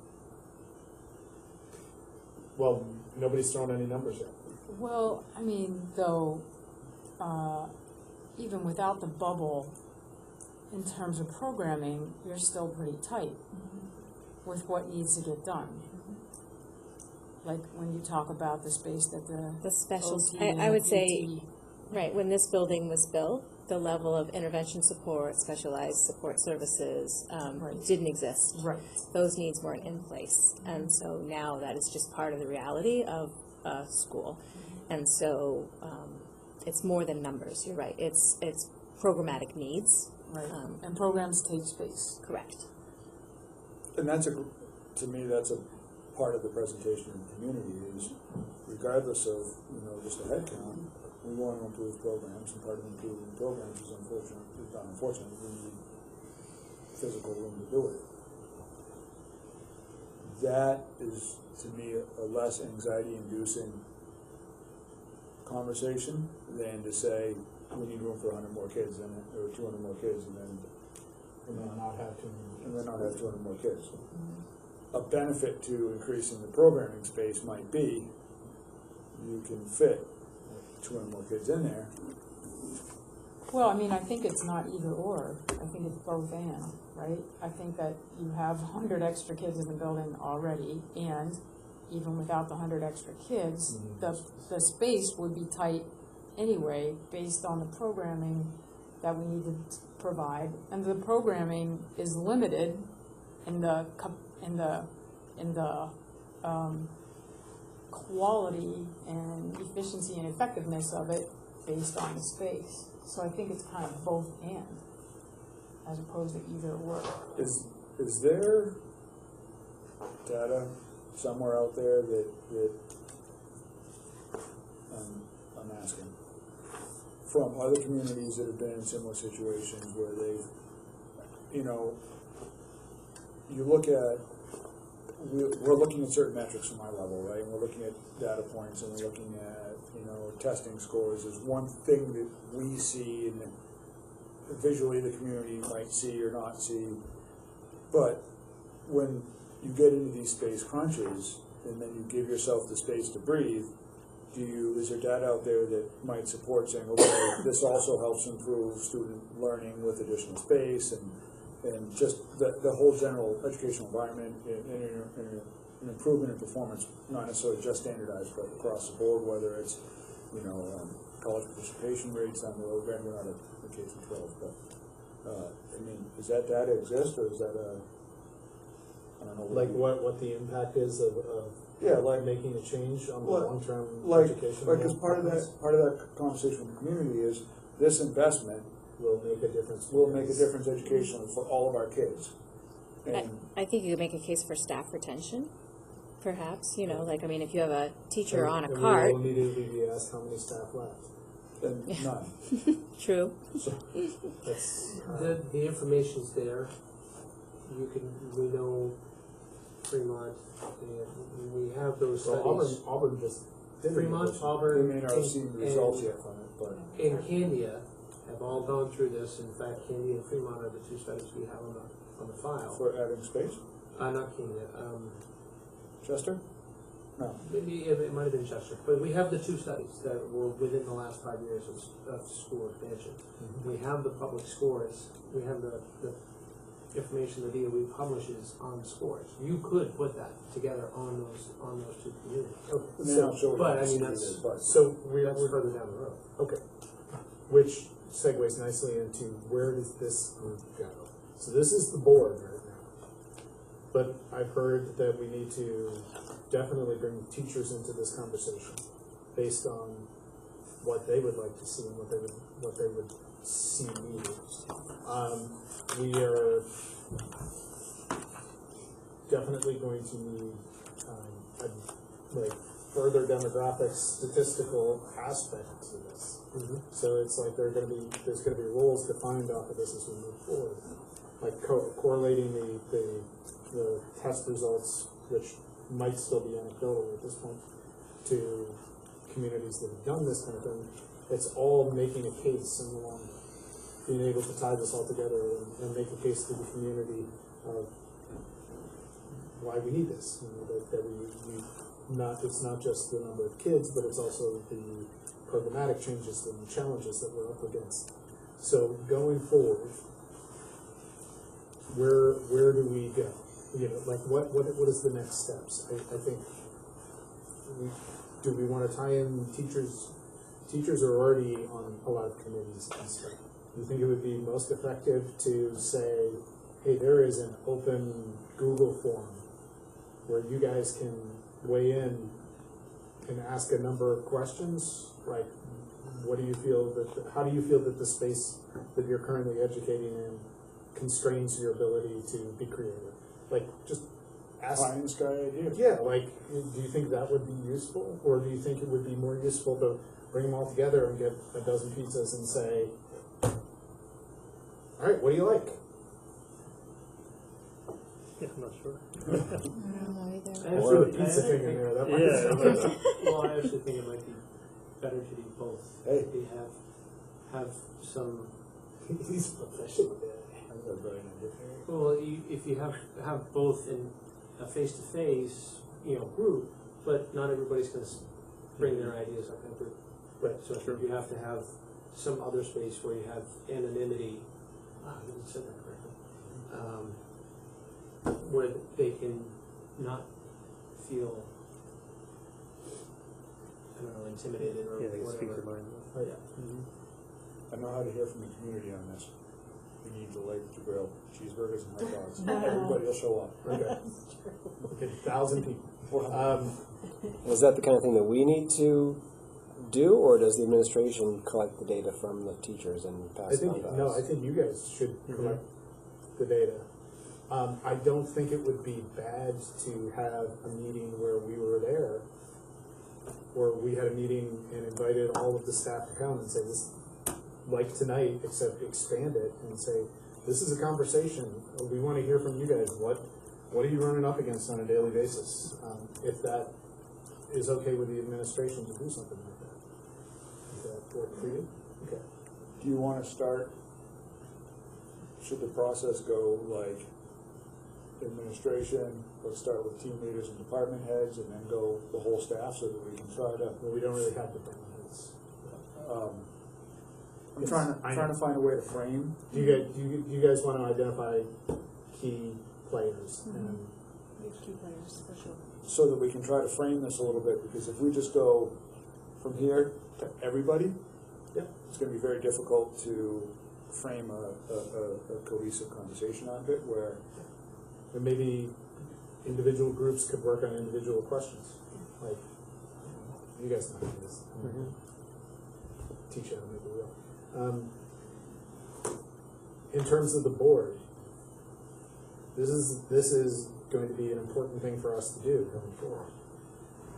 Well, nobody's thrown any numbers yet. Well, I mean, though, even without the bubble, in terms of programming, you're still pretty tight with what needs to get done. Like when you talk about the space that the special, OT I would and say PT Right, when this building was built, the level of intervention support, specialized support services, didn't exist. Right. Those needs weren't in place, and so now that is just part of the reality of a school. And so, it's more than numbers, you're right, it's programmatic needs. Right, and programs take space. Correct. And to me, that's a part of the presentation in the community is, regardless of, just the head count, we want to improve programs, and part of improving programs is not unfortunate, we need physical room to do it. That is, to me, a less anxiety-inducing conversation than to say, we need room for 100 more kids, or 200 more kids, and then not have 200 more kids. And then not have 200 more kids. A benefit to increasing the programming space might be you can fit 200 more kids in there. Well, I mean, I think it's not either or. I think it's both and, right? I think that you have 100 extra kids in the building already, and even without the 100 extra kids, the space would be tight anyway, based on the programming that we need to provide. And the programming is limited in the quality and efficiency and effectiveness of it based on the space. So I think it's kind of both and, as opposed to either or. Is there data somewhere out there that I'm asking, from other communities that have been in similar situations where they've, you look at, we're looking at certain metrics from my level, right? And we're looking at data points, and we're looking at, testing scores. There's one thing that we see and that visually the community might see or not see. But when you get into these space crunches, and then you give yourself the space to breathe, is there data out there that might support saying, okay, this also helps improve student learning with additional space and just the whole general educational environment and an improvement in performance, not necessarily just standardized, but across the board, whether it's, college participation rates on the road, granted we're not a K-12, but, does that data exist, or is that I don't know. Like what the impact is of making a change on the long-term education? Because part of that conversation with the community is this investment will make a difference. Will make a difference educationally for all of our kids. I think you could make a case for staff retention, perhaps. If you have a teacher on a cart. We'll immediately be asked how many staff left. And none. True. So that's, the information's there. We know Fremont, and we have those studies. Auburn just did Fremont, it. Auburn, We may not have seen the results yet from it, but. And Candia have all gone through this. In fact, Candia and Fremont are the two studies we have on the file. For adding space? Not Candia. Chester? No. It might have been Chester. But we have the two studies that were within the last 5 years of school expansion. We have the public scores. We have the information the DOE publishes on scores. You could put that together on those two communities. That's further down the road. Okay. Which segues nicely into where does this group go? So this is the board right now. But I've heard that we need to definitely bring teachers into this conversation based on what they would like to see and what they would see needed. We are definitely going to need further demographic statistical aspect to this. So it's like there's going to be rules defined off of this as we move forward, like correlating the test results, which might still be anecdotal at this point, to communities that have done this kind of thing. It's all making a case in the long run, being able to tie this all together and make a case to the community of why we need this. It's not just the number of kids, but it's also the programmatic changes and the challenges that we're up against. So going forward, where do we go? What is the next steps? I think do we want to tie in teachers teachers are already on a lot of committees and stuff. Do you think it would be most effective to say, hey, there is an open Google form where you guys can weigh in and ask a number of questions? Like, what do you feel that, how do you feel that the space that you're currently educating in constrains your ability to be creative? Like, just ask. Pie in the sky idea. Yeah, like, do you think that would be useful? Or do you think it would be more useful to bring them all together and get a dozen pizzas and say, all right, what do you like? Yeah, I'm not sure. I don't know either. I'll throw the pizza thing in there. That might Well, I actually think it might be better to do both. Hey. We have some. He's professional. Well, if you have both in a face-to-face, group, but not everybody's going to bring their ideas up in a group. Right. So I think you have to have some other space where you have anonymity. I didn't say that correctly. Where they can not feel, I don't know, intimidated or Yeah, they can whatever. speak their mind. Oh, yeah. I know how to hear from the community on this. We need the lake to grill cheeseburgers and hot dogs. Everybody will show up. Okay. Okay, 1,000 people. Is that the kind of thing that we need to do, or does the administration collect the data from the teachers and pass it on to us? No, I think you guys should collect the data. I don't think it would be bad to have a meeting where we were there, where we had a meeting and invited all of the staff to come and say, this, like tonight, except expand it and say, this is a conversation. We want to hear from you guys. What are you running up against on a daily basis? If that is okay with the administration to do something like that. Does that work for you? Okay. Do you want to start, should the process go like administration, let's start with team leaders and department heads and then go the whole staff so that we can try to. Well, we don't really have department heads. I'm trying to find a way to frame. Do you guys want to identify key players? And Key players, for sure. So that we can try to frame this a little bit, because if we just go from here to everybody, it's going to be very difficult to frame a cohesive conversation on it, where and maybe individual groups could work on individual questions. Like, you guys know this. Teach you how to make a wheel. In terms of the board, this is going to be an important thing for us to do going forward.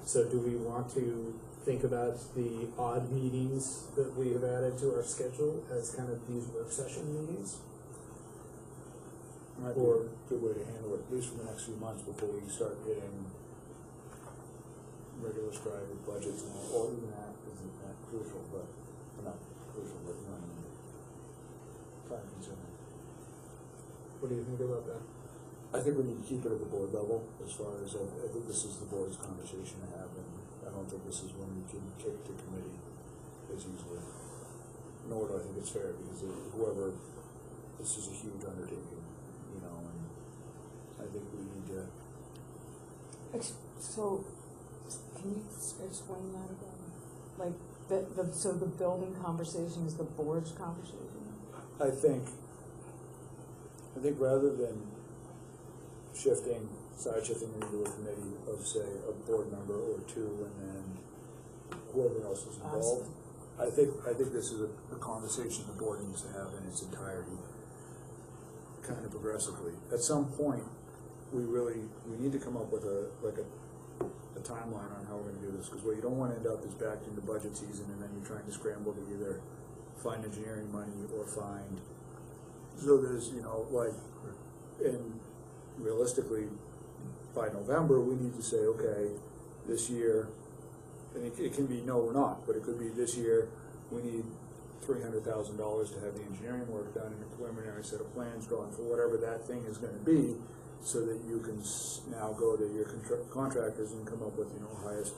So do we want to think about the odd meetings that we have added to our schedule as kind of these work session meetings? might be a good way to handle it, at least for the next few months before we start getting regular stride with budgets and all. Or even that isn't that crucial, but not crucial, but not time consuming. What do you think about that? I think we need to keep it at the board level, as far as, I think this is the board's conversation to have, and I don't think this is one we can kick to committee as easily. Nor do I think it's fair, because whoever, this is a huge undertaking, and I think we need to. So, can you explain that again? Like, so the building conversation is the board's conversation? I think rather than side shifting into a committee of, say, a board member or two, and then whoever else is involved, I think this is a conversation the board needs to have in its entirety, kind of progressively. At some point, we need to come up with a timeline on how we're going to do this, because what you don't want to end up is back into budget season, and then you're trying to scramble to either find engineering money or find. So there's, and realistically, by November, we need to say, okay, this year, and it can be no or not, but it could be this year, we need $300,000 to have the engineering work done and a preliminary set of plans drawn for whatever that thing is going to be, so that you can now go to your contractors and come up with, highest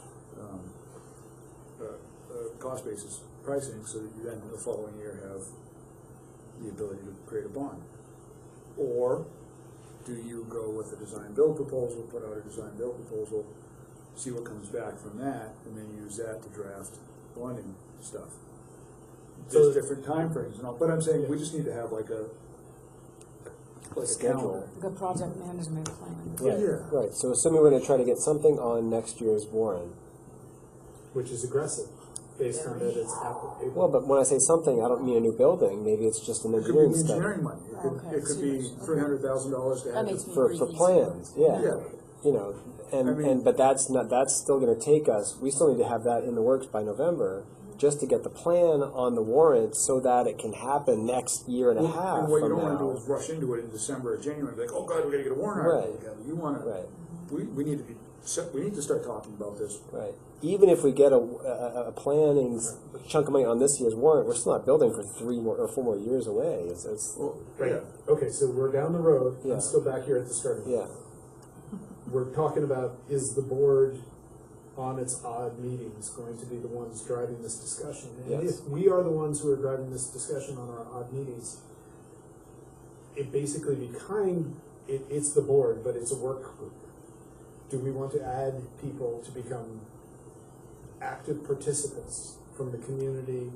cost basis pricing, so that you then the following year have the ability to create a bond. Or do you go with a design-build proposal, put out a design-build proposal, see what comes back from that, and then use that to draft bonding stuff. So- Just different timeframes and all, but I'm saying we just need to have like a Schedule. calendar. The project management plan. Right, Yeah. right. So assuming we're gonna try to get something on next year's warrant. Which is aggressive, based on that it's April. Well, but when I say something, I don't mean a new building. Maybe it's just an It could engineering be study. engineering money. Okay. It could be $300,000 to That add makes to. me For breathe easier. plans, yeah. Yeah. You know, and, I mean- and but that's still gonna take us, we still need to have that in the works by November, just to get the plan on the warrant so that it can happen next year and a half And what you from don't wanna do now. is rush into it in December or January, like, oh God, we gotta get a warrant article Right. together. You wanna, Right, we need to be, we need to start talking about this. right. Even if we get a planning chunk of money on this year's warrant, we're still not building for 3 more or 4 more years away. It's Well, Right, yeah. okay, so we're down the road, Yeah. I'm still back here at the starting. yeah. We're talking about, is the board on its odd meetings going to be the ones driving this discussion? And Yes. if we are the ones who are driving this discussion on our odd meetings, it basically it's the board, but it's a work group. Do we want to add people to become active participants from the community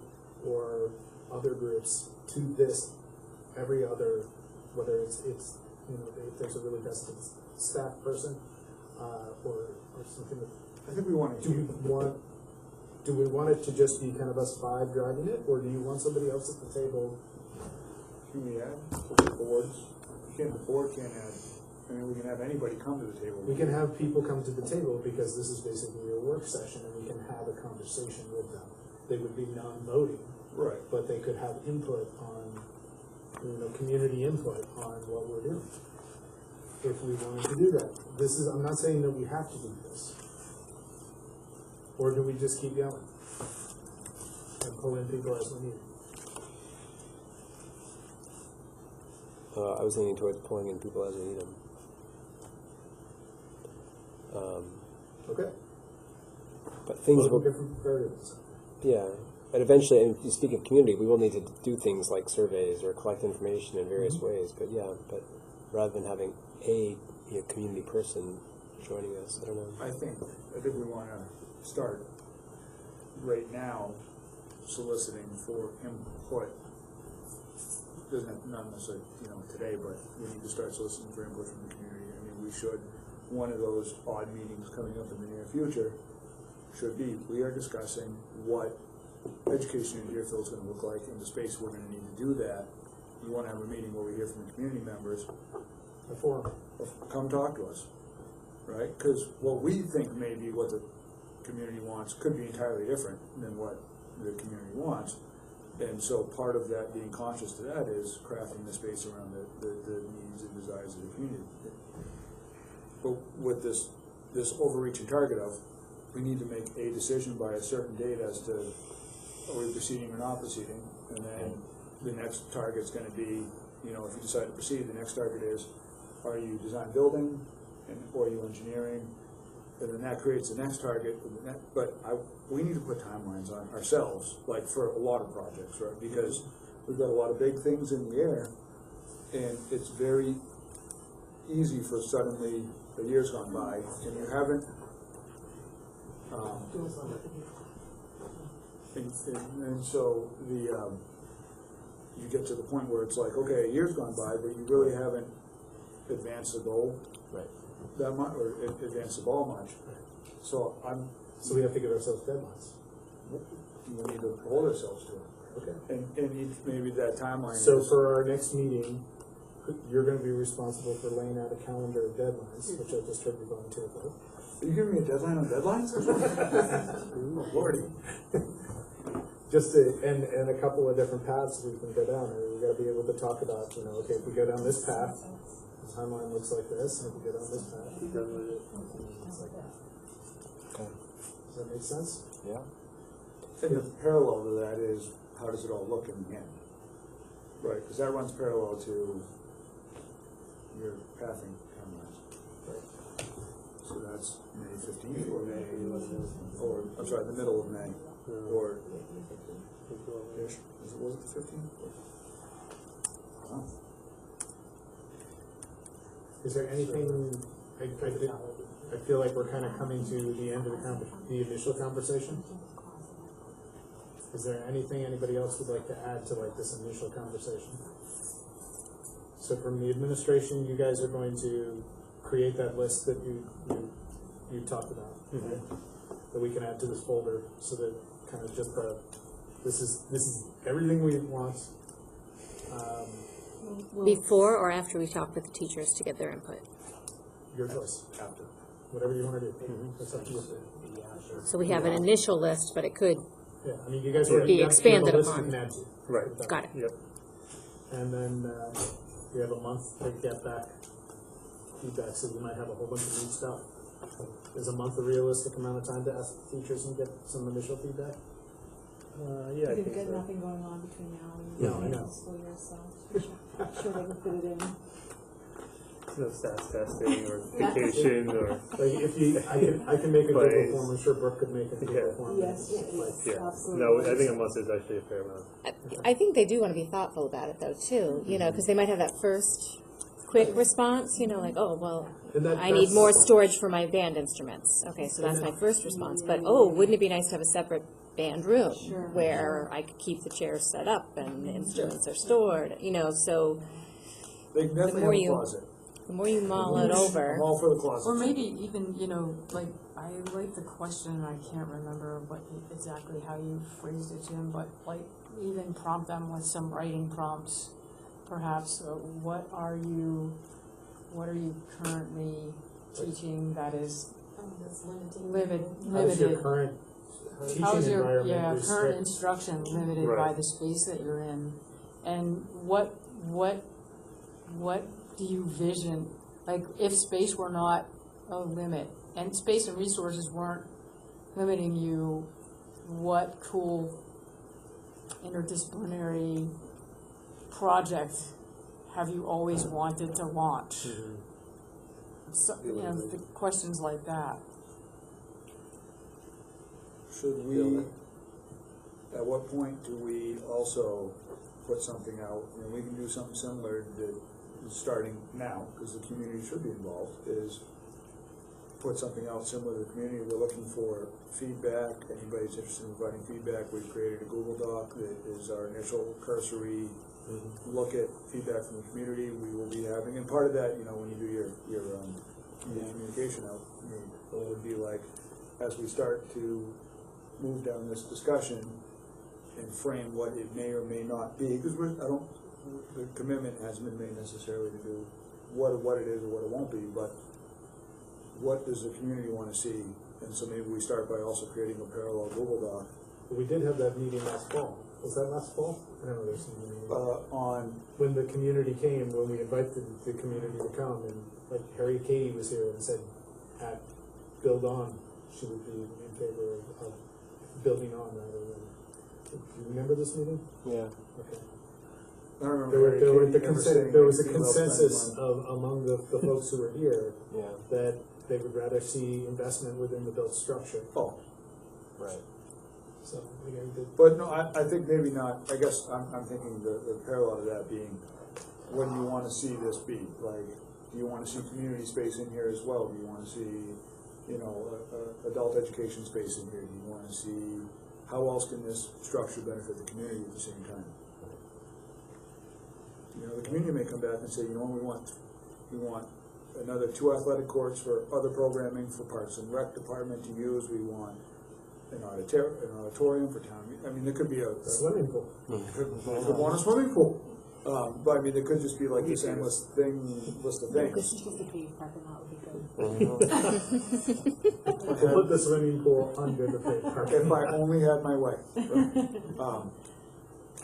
or other groups to this every other, whether it's you know, if there's a really vested staff person, or something that, I think we wanna do we want it to just be kind of us 5 driving it, or do you want somebody else at the table? Can we add the boards? The board can't add, I mean, we can have anybody come to the table. We can have people come to the table because this is basically a work session and we can have a conversation with them. They would be non-voting, Right. but they could have input on, you know, community input on what we're doing. If we wanted to do that. I'm not saying that we have to do this. Or do we just keep going? And pull in people as we need? I was leaning towards pulling in people as we need them. Okay. But things Multiple will, different variables. yeah. But eventually, and you speak of community, we will need to do things like surveys or collect information in various ways. But yeah, but rather than having a community person joining us, I don't know. I think we wanna start right now soliciting for input. Doesn't have, not necessarily, you know, today, but we need to start soliciting for input from the community. I mean, we should, one of those odd meetings coming up in the near future should be, we are discussing what education in Deerfield is gonna look like in the space we're gonna need to do that. You wanna have a meeting where we hear from the community members, A forum. come talk to us, right? Because what we think may be what the community wants could be entirely different than what the community wants. And so part of that, being conscious to that, is crafting the space around the needs and desires of the community. But with this overreaching target of, we need to make a decision by a certain date as to, are we proceeding or not proceeding? And then the next target's gonna be, you know, if you decide to proceed, the next target is, are you design building, or are you engineering? And then that creates the next target, but we need to put timelines on ourselves, like for a lot of projects, right? Because we've got a lot of big things in the air, and it's very easy for suddenly a year's gone by, and you haven't, and so you get to the point where it's like, okay, a year's gone by, but you really haven't advanced the goal. Right. That much, or advance the ball much. So So we have to give ourselves deadlines. we need to hold ourselves to it. Okay. And maybe that timeline So is, for our next meeting, you're gonna be responsible for laying out a calendar of deadlines, which I just heard you volunteer for. are you giving me a deadline on deadlines? Oh, Lordy. Just to, and a couple of different paths we can go down, and we gotta be able to talk about, you know, okay, if we go down this path, the timeline looks like this, and if we go down this path, it's like that. Okay. Does that make sense? Yeah. And the parallel to that is, how does it all look in the end? Right, because that runs parallel to your pathing timelines. Right. So that's May 15th or May 11th, or, I'm sorry, the middle of May, or ish. Was it the 15th? Wow. Is there anything, I feel like we're kind of coming to the end of the initial conversation. Is there anything anybody else would like to add to like this initial conversation? So from the administration, you guys are going to create that list that you talked about, right? That we can add to this folder, so that kind of just this is everything we want. Before or after we talk with the teachers to get their input? Your choice. After. Whatever you want to do. That's up to you. So we have an initial list, but it could Yeah, I mean, you guys Be already have expanded a list upon. you can add to. Right. Got it. Yep. And then we have a month to get back feedback, so we might have a whole bunch of new stuff. Is a month a realistic amount of time to ask teachers and get some initial feedback? Yeah, I We've think got so. nothing going on between now and No, I the know. end of the school year, so I'm sure they can fit it in. No SAS testing or vacation or Like if you, I can make a But Google it's- form. I'm sure Brooke could make a Google Yeah. form. Yes, Like, yeah. absolutely. No, I think a month is actually a fair amount. I think they do want to be thoughtful about it though too, you know, because they might have that first quick response, you know, like, oh, well, And I need more storage for my band instruments. Okay, so that's my first response. But, oh, wouldn't it be nice to have a separate band room where I could keep the chairs set up and the instruments are stored, you know, so They can definitely more have a you- closet. the more you mull it I'm over. all for the closet. Or maybe even, you know, like, I like the question, I can't remember what exactly how you phrased it, Jim, but like, even prompt them with some writing prompts, perhaps, what are you currently teaching that is That's limiting. How's your limited? current How's teaching your, environment current restrict? instruction limited by Right. the space that you're in? And what do you vision, like, if space were not a limit, and space and resources weren't limiting you, what cool interdisciplinary project have you always wanted to launch? So, you know, the questions like that. Should we, at what point do we also put something out? I mean, we can do something similar to, starting now, because the community should be involved, is put something out similar to the community. We're looking for feedback. Anybody's interested in providing feedback, we've created a Google Doc that is our initial cursory look at feedback from the community. We will be having, and part of that, you know, when you do your communication out, it would be like, as we start to move down this discussion and frame what it may or may not be, because the commitment hasn't been made necessarily to do what it is or what it won't be, but what does the community want to see? And so maybe we start by also creating a parallel Google Doc. We did have that meeting last fall. Was that last fall? I don't know. There's some meeting. On When the community came, when we invited the community to come, and like Harry Katie was here and said, at Build On, she would be in favor of building on rather than. Do you remember this meeting? Yeah. Okay. I don't remember There was a consensus among the folks who were here Yeah. that they would rather see investment within the built structure. Oh, Right. So again, but no, I think maybe not. I guess I'm thinking the parallel to that being, what do you want to see this be? Like, do you want to see community space in here as well? Do you want to see, you know, adult education space in here? Do you want to see, how else can this structure benefit the community at the same time? You know, the community may come back and say, you know, we want another 2 athletic courts for other programming for Parks and Rec department to use. We want an auditorium for town. I mean, there could be a swimming pool. Could want a swimming pool. But I mean, there could just be like this endless list of things. Just the big parking lot would be good. To put the swimming pool under the big parking If I only had my way.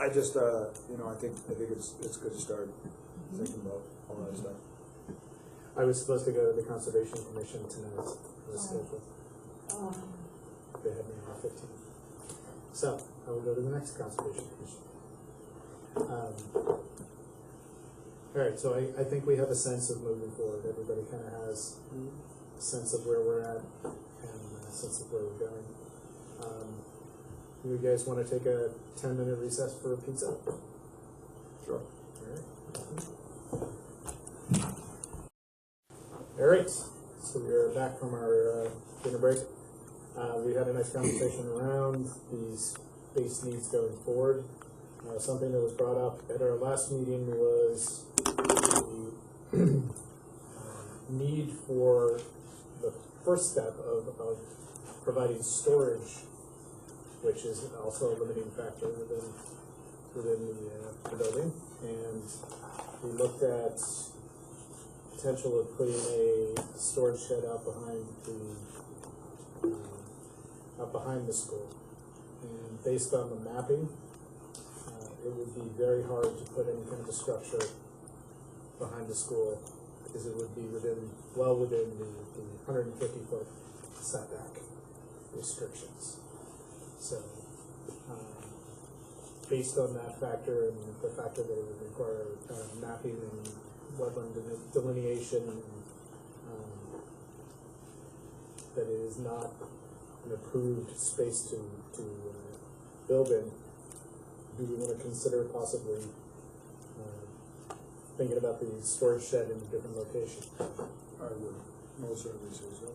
I just, you know, I think it's good to start thinking about all that stuff. I was supposed to go to the Conservation Commission tonight. I was scheduled. They had me on the 15th. So, I will go to the next Conservation Commission. Alright, so I think we have a sense of moving forward. Everybody kind of has a sense of where we're at and a sense of where we're going. You guys want to take a 10-minute recess for a pizza? Sure. Alright, so we're back from our dinner break. We had a nice conversation around these space needs going forward. Something that was brought up at our last meeting was the need for the first step of providing storage, which is also a limiting factor within the building. And we looked at potential of putting a storage shed out behind the school. And based on the mapping, it would be very hard to put any kind of structure behind the school, because it would be well within the 150-foot setback restrictions. So, based on that factor and the factor that it would require mapping and wetland delineation, and that it is not an approved space to build in, do we want to consider possibly thinking about the storage shed in a different location? I would most certainly say so.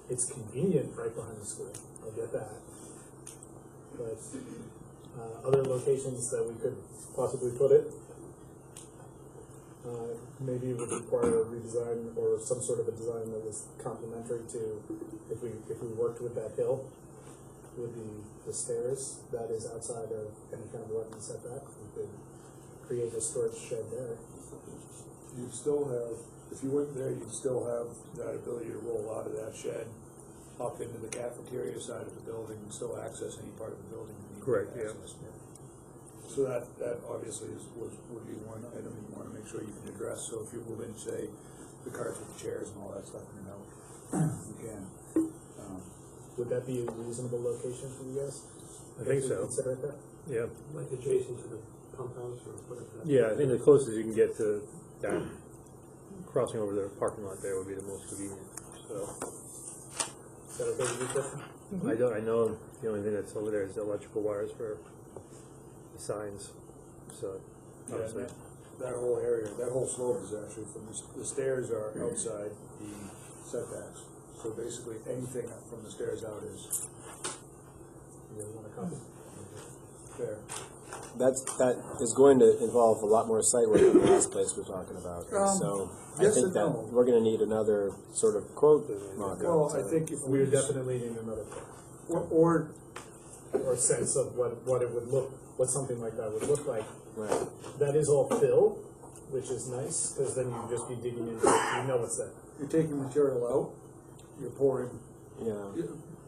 It's convenient right behind the school, I'll get that. But other locations that we could possibly put it, maybe it would require a redesign or some sort of a design that was complementary to, if we worked with that hill, with the stairs that is outside of any kind of wetland setback, we could create a storage shed there. You still have, if you went there, you'd still have that ability to roll out of that shed up into the cafeteria side of the building and still access any part of the building. Correct, yeah. So that obviously would be one item you want to make sure you can address. So if you move in, say, the carts with the chairs and all that stuff, you can. Would that be a reasonable location for you guys? I think so. Consider it that? Yeah. Like adjacent to the pump house or whatever. Yeah, I think the closest you can get to that, crossing over the parking lot there would be the most convenient, so. Is that okay with you, Justin? I know the only thing that's over there is the electrical wires for the signs, so. Yeah, that whole area, that whole slope is actually from the stairs are outside the setbacks. So basically, anything from the stairs out is fair. That is going to involve a lot more site work than the last place we're talking about. So yes I think and that no. we're going to need another sort of quote mock-up. Well, I think if We're definitely needing another or sense of what it would look, what something like that would look like. Right. That is all fill, which is nice, because then you just be digging into it, you know what's there. you're taking material out, you're pouring. Yeah.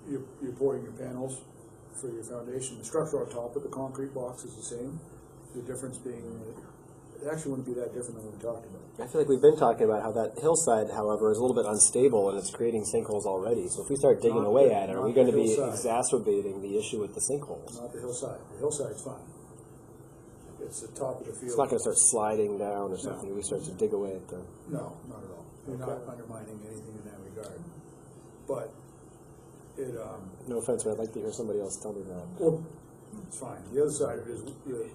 You're pouring your panels for your foundation. The structure on top of the concrete box is the same. The difference being, it actually wouldn't be that different than what we talked about. I feel like we've been talking about how that hillside, however, is a little bit unstable and it's creating sinkholes already. So if we start digging away at it, are we going to be exacerbating the issue with the sinkholes? Not the hillside. The hillside's fine. It's the top of the field. It's not going to start sliding down or something if we start to dig away at the... No, not at all. You're not undermining anything in that regard. But it, No offense, but I'd like to hear somebody else tell me that. well, it's fine. The other side of it is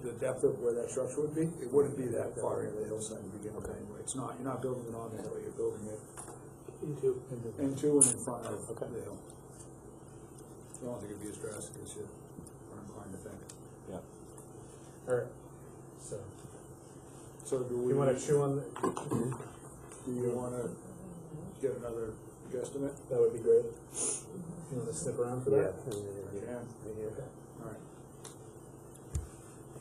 the depth of where that structure would be. It wouldn't be that far into the hillside to begin with anyway. It's not. You're not building it on the hill. You're building it into and in front of the hill. I don't think it'd be as drastic as you are inclined to think. Yeah. All right. So do we? You want to chew on? Do you want to get another guesstimate? That would be great. You want to stick around for that? Yeah. Okay. All right.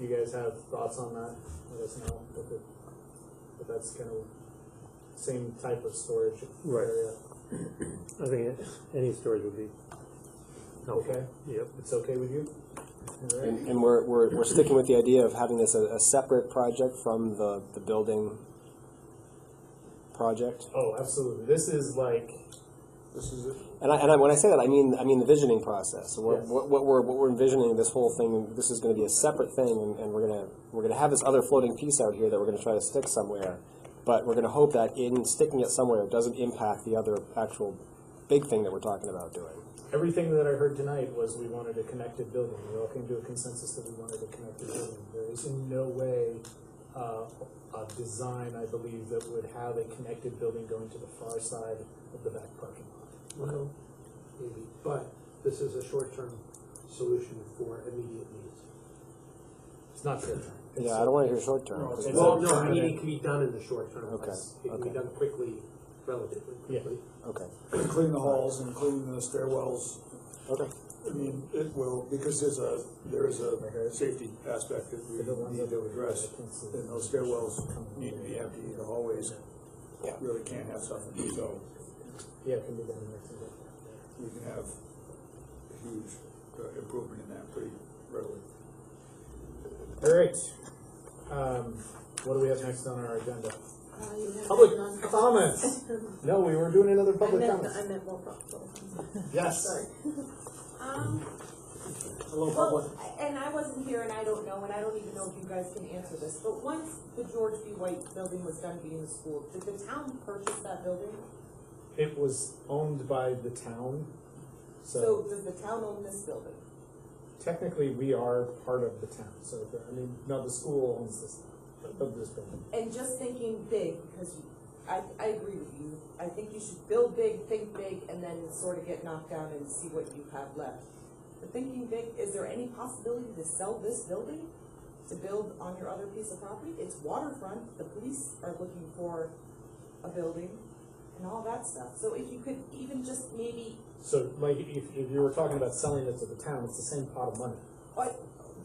You guys have thoughts on that? Let us know. But that's kind of same type of storage area. I think any storage would be helpful. Okay. Yep. It's okay with you? All right. And we're sticking with the idea of having this a separate project from the building project. Oh, absolutely. This is like. This is it. And when I say that, I mean the visioning process. So Yes. what we're envisioning, this whole thing, this is going to be a separate thing, and we're gonna have this other floating piece out here that we're going to try to stick somewhere. But we're going to hope that in sticking it somewhere, it doesn't impact the other actual big thing that we're talking about doing. Everything that I heard tonight was we wanted a connected building. We all came to a consensus that we wanted a connected building. There is in no way a design, I believe, that would have a connected building going to the far side of the back parking lot. Well, maybe, but this is a short-term solution for immediate needs. It's not short term. Yeah, I don't wanna hear short term. No, 'cause it's it's- Well, no, I mean, it can be done in the short term. Okay, It can be okay. done quickly, relatively quickly. Okay, Clean the halls and clean the stairwells. okay. I mean, it will, because there is a safety aspect that we need to address. And those stairwells need to be empty, the hallways really can't have something, so Yeah, it can be done next year. we can have a huge improvement in that pretty readily. All right. What do we have next on our agenda? You have Public non- comments. No, we were doing another public I comments. meant more public comments. Yes. Sorry. Hello, Well, public. and I wasn't here and I don't know, and I don't even know if you guys can answer this, but once the George B. White building was done being the school, did the town purchase that building? It was owned by the town, So so does the town own this building? technically we are part of the town. So, I mean, no, the school owns this building. And just thinking big, because I agree with you, I think you should build big, think big, and then sort of get knocked down and see what you have left. But thinking big, is there any possibility to sell this building to build on your other piece of property? It's waterfront, the police are looking for a building and all that stuff. So if you could even just maybe, So, like, if you were talking about selling it to the town, it's the same pot of money.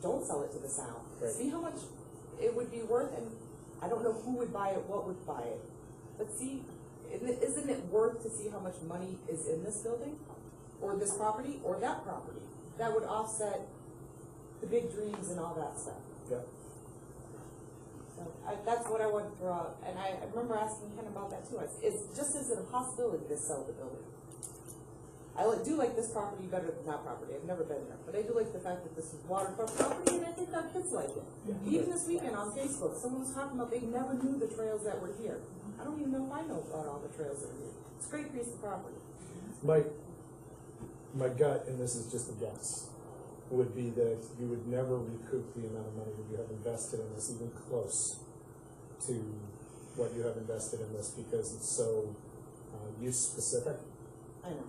don't sell it to the town. Right. See how much it would be worth, and I don't know who would buy it, what would buy it. But see, isn't it worth to see how much money is in this building? Or this property, or that property? That would offset the big dreams and all that stuff. Yeah. So that's what I wanted to throw out, and I remember asking Ken about that too. Is it a possibility to sell the building? Do like this property better than that property. I've never been there, but I do like the fact that this is waterfront property, and I think our kids like it. Even this weekend on Facebook, someone was talking about they never knew the trails that were here. I don't even know if I know about all the trails that are here. It's a great piece of property. My gut, and this is just a guess, would be that you would never recoup the amount of money that you have invested in this, even close to what you have invested in this, because it's so use specific. I know.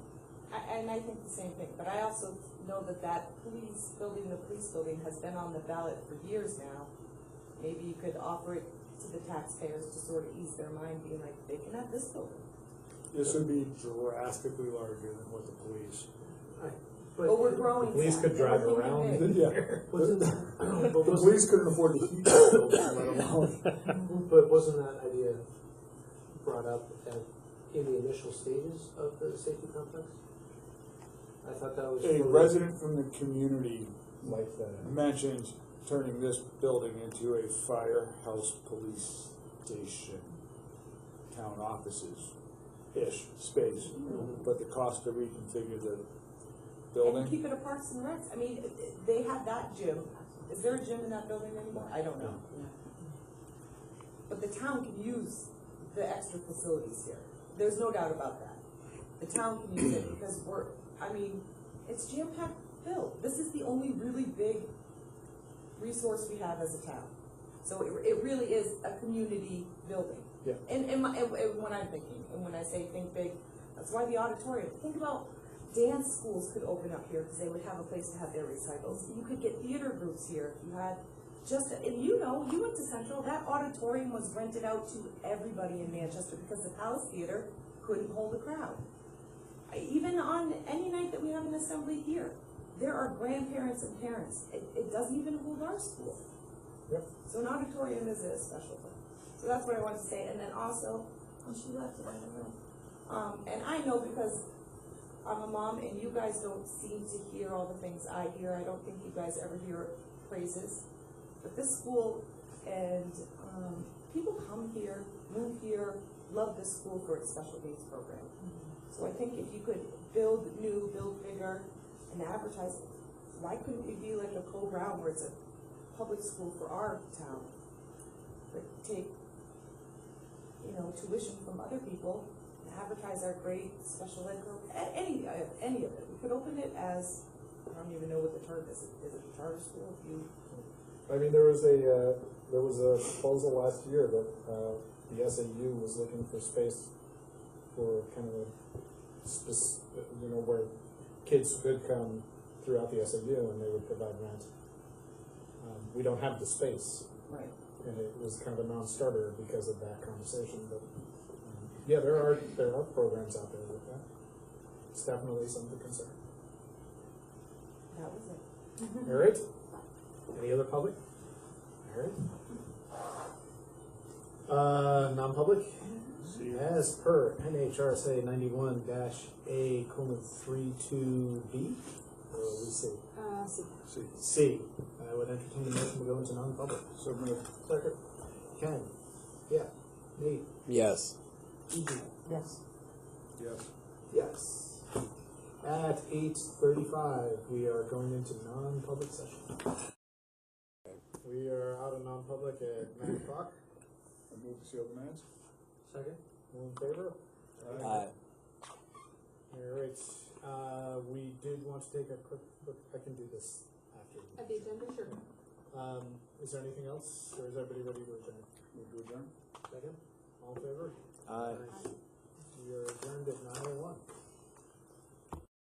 And I think the same thing, but I also know that the police building has been on the ballot for years now. Maybe you could offer it to the taxpayers to sort of ease their mind, being like, they can have this building. This would be drastically larger than what the police. But we're growing. Police could drive around. Yeah. But The police couldn't afford to heat the building, let alone. But wasn't that idea brought up in the initial stages of the safety complex? I thought that was. A resident from the community Like that. mentioned turning this building into a firehouse police station, town offices-ish space. But the cost to reconfigure the building. And keep it a Parks and Recs. I mean, they have that gym. Is there a gym in that building anymore? I don't know. But the town can use the extra facilities here. There's no doubt about that. The town can use it because it's jam-packed filled. This is the only really big resource we have as a town. So it really is a community building. Yeah. And when I'm thinking, and when I say think big, that's why the auditorium. Think about dance schools could open up here because they would have a place to have their recitals. You could get theater groups here if you had and you went to Central, that auditorium was rented out to everybody in Manchester because the Palace Theater couldn't hold a crowd. Even on any night that we have an assembly here, there are grandparents and parents. It doesn't even hold our school. Yep. So an auditorium is a special thing. So that's what I wanted to say. And then also, she left it, I don't know. And I know because I'm a mom and you guys don't seem to hear all the things I hear. I don't think you guys ever hear praises. But this school and people come here, move here, love this school for its special needs program. So I think if you could build new, build bigger, and advertise, why couldn't we be like a Cole Brown where it's a public school for our town? But take, tuition from other people and advertise our great special ed program, any of it. We could open it as, I don't even know what the term is. Is it a charter school? I mean, there was a proposal last year that the SAU was looking for space for kind of where kids could come throughout the SAU, and they would provide rent. We don't have the space, Right. and it was kind of a non-starter because of that conversation. But yeah, there are programs out there with that. It's definitely something to consider. That was it. All right. Any other public? All right. Non-public. As per NHRSA 91-A:32B, or we see C. I would entertain a motion to go into non-public. So moved. Second. Ken. Yeah. Nate. Yes. E.G. Yes. Yes. Yes. At 8:35, we are going into non-public session. We are out of non-public at 9 o'clock. I move to seal the minutes. Second. All in favor? Aye. All right. We did want to take a quick look. I can do this after. At the agenda, sure. Is there anything else, or is everybody ready to adjourn? Move to adjourn. Second. All in favor? Aye. Aye.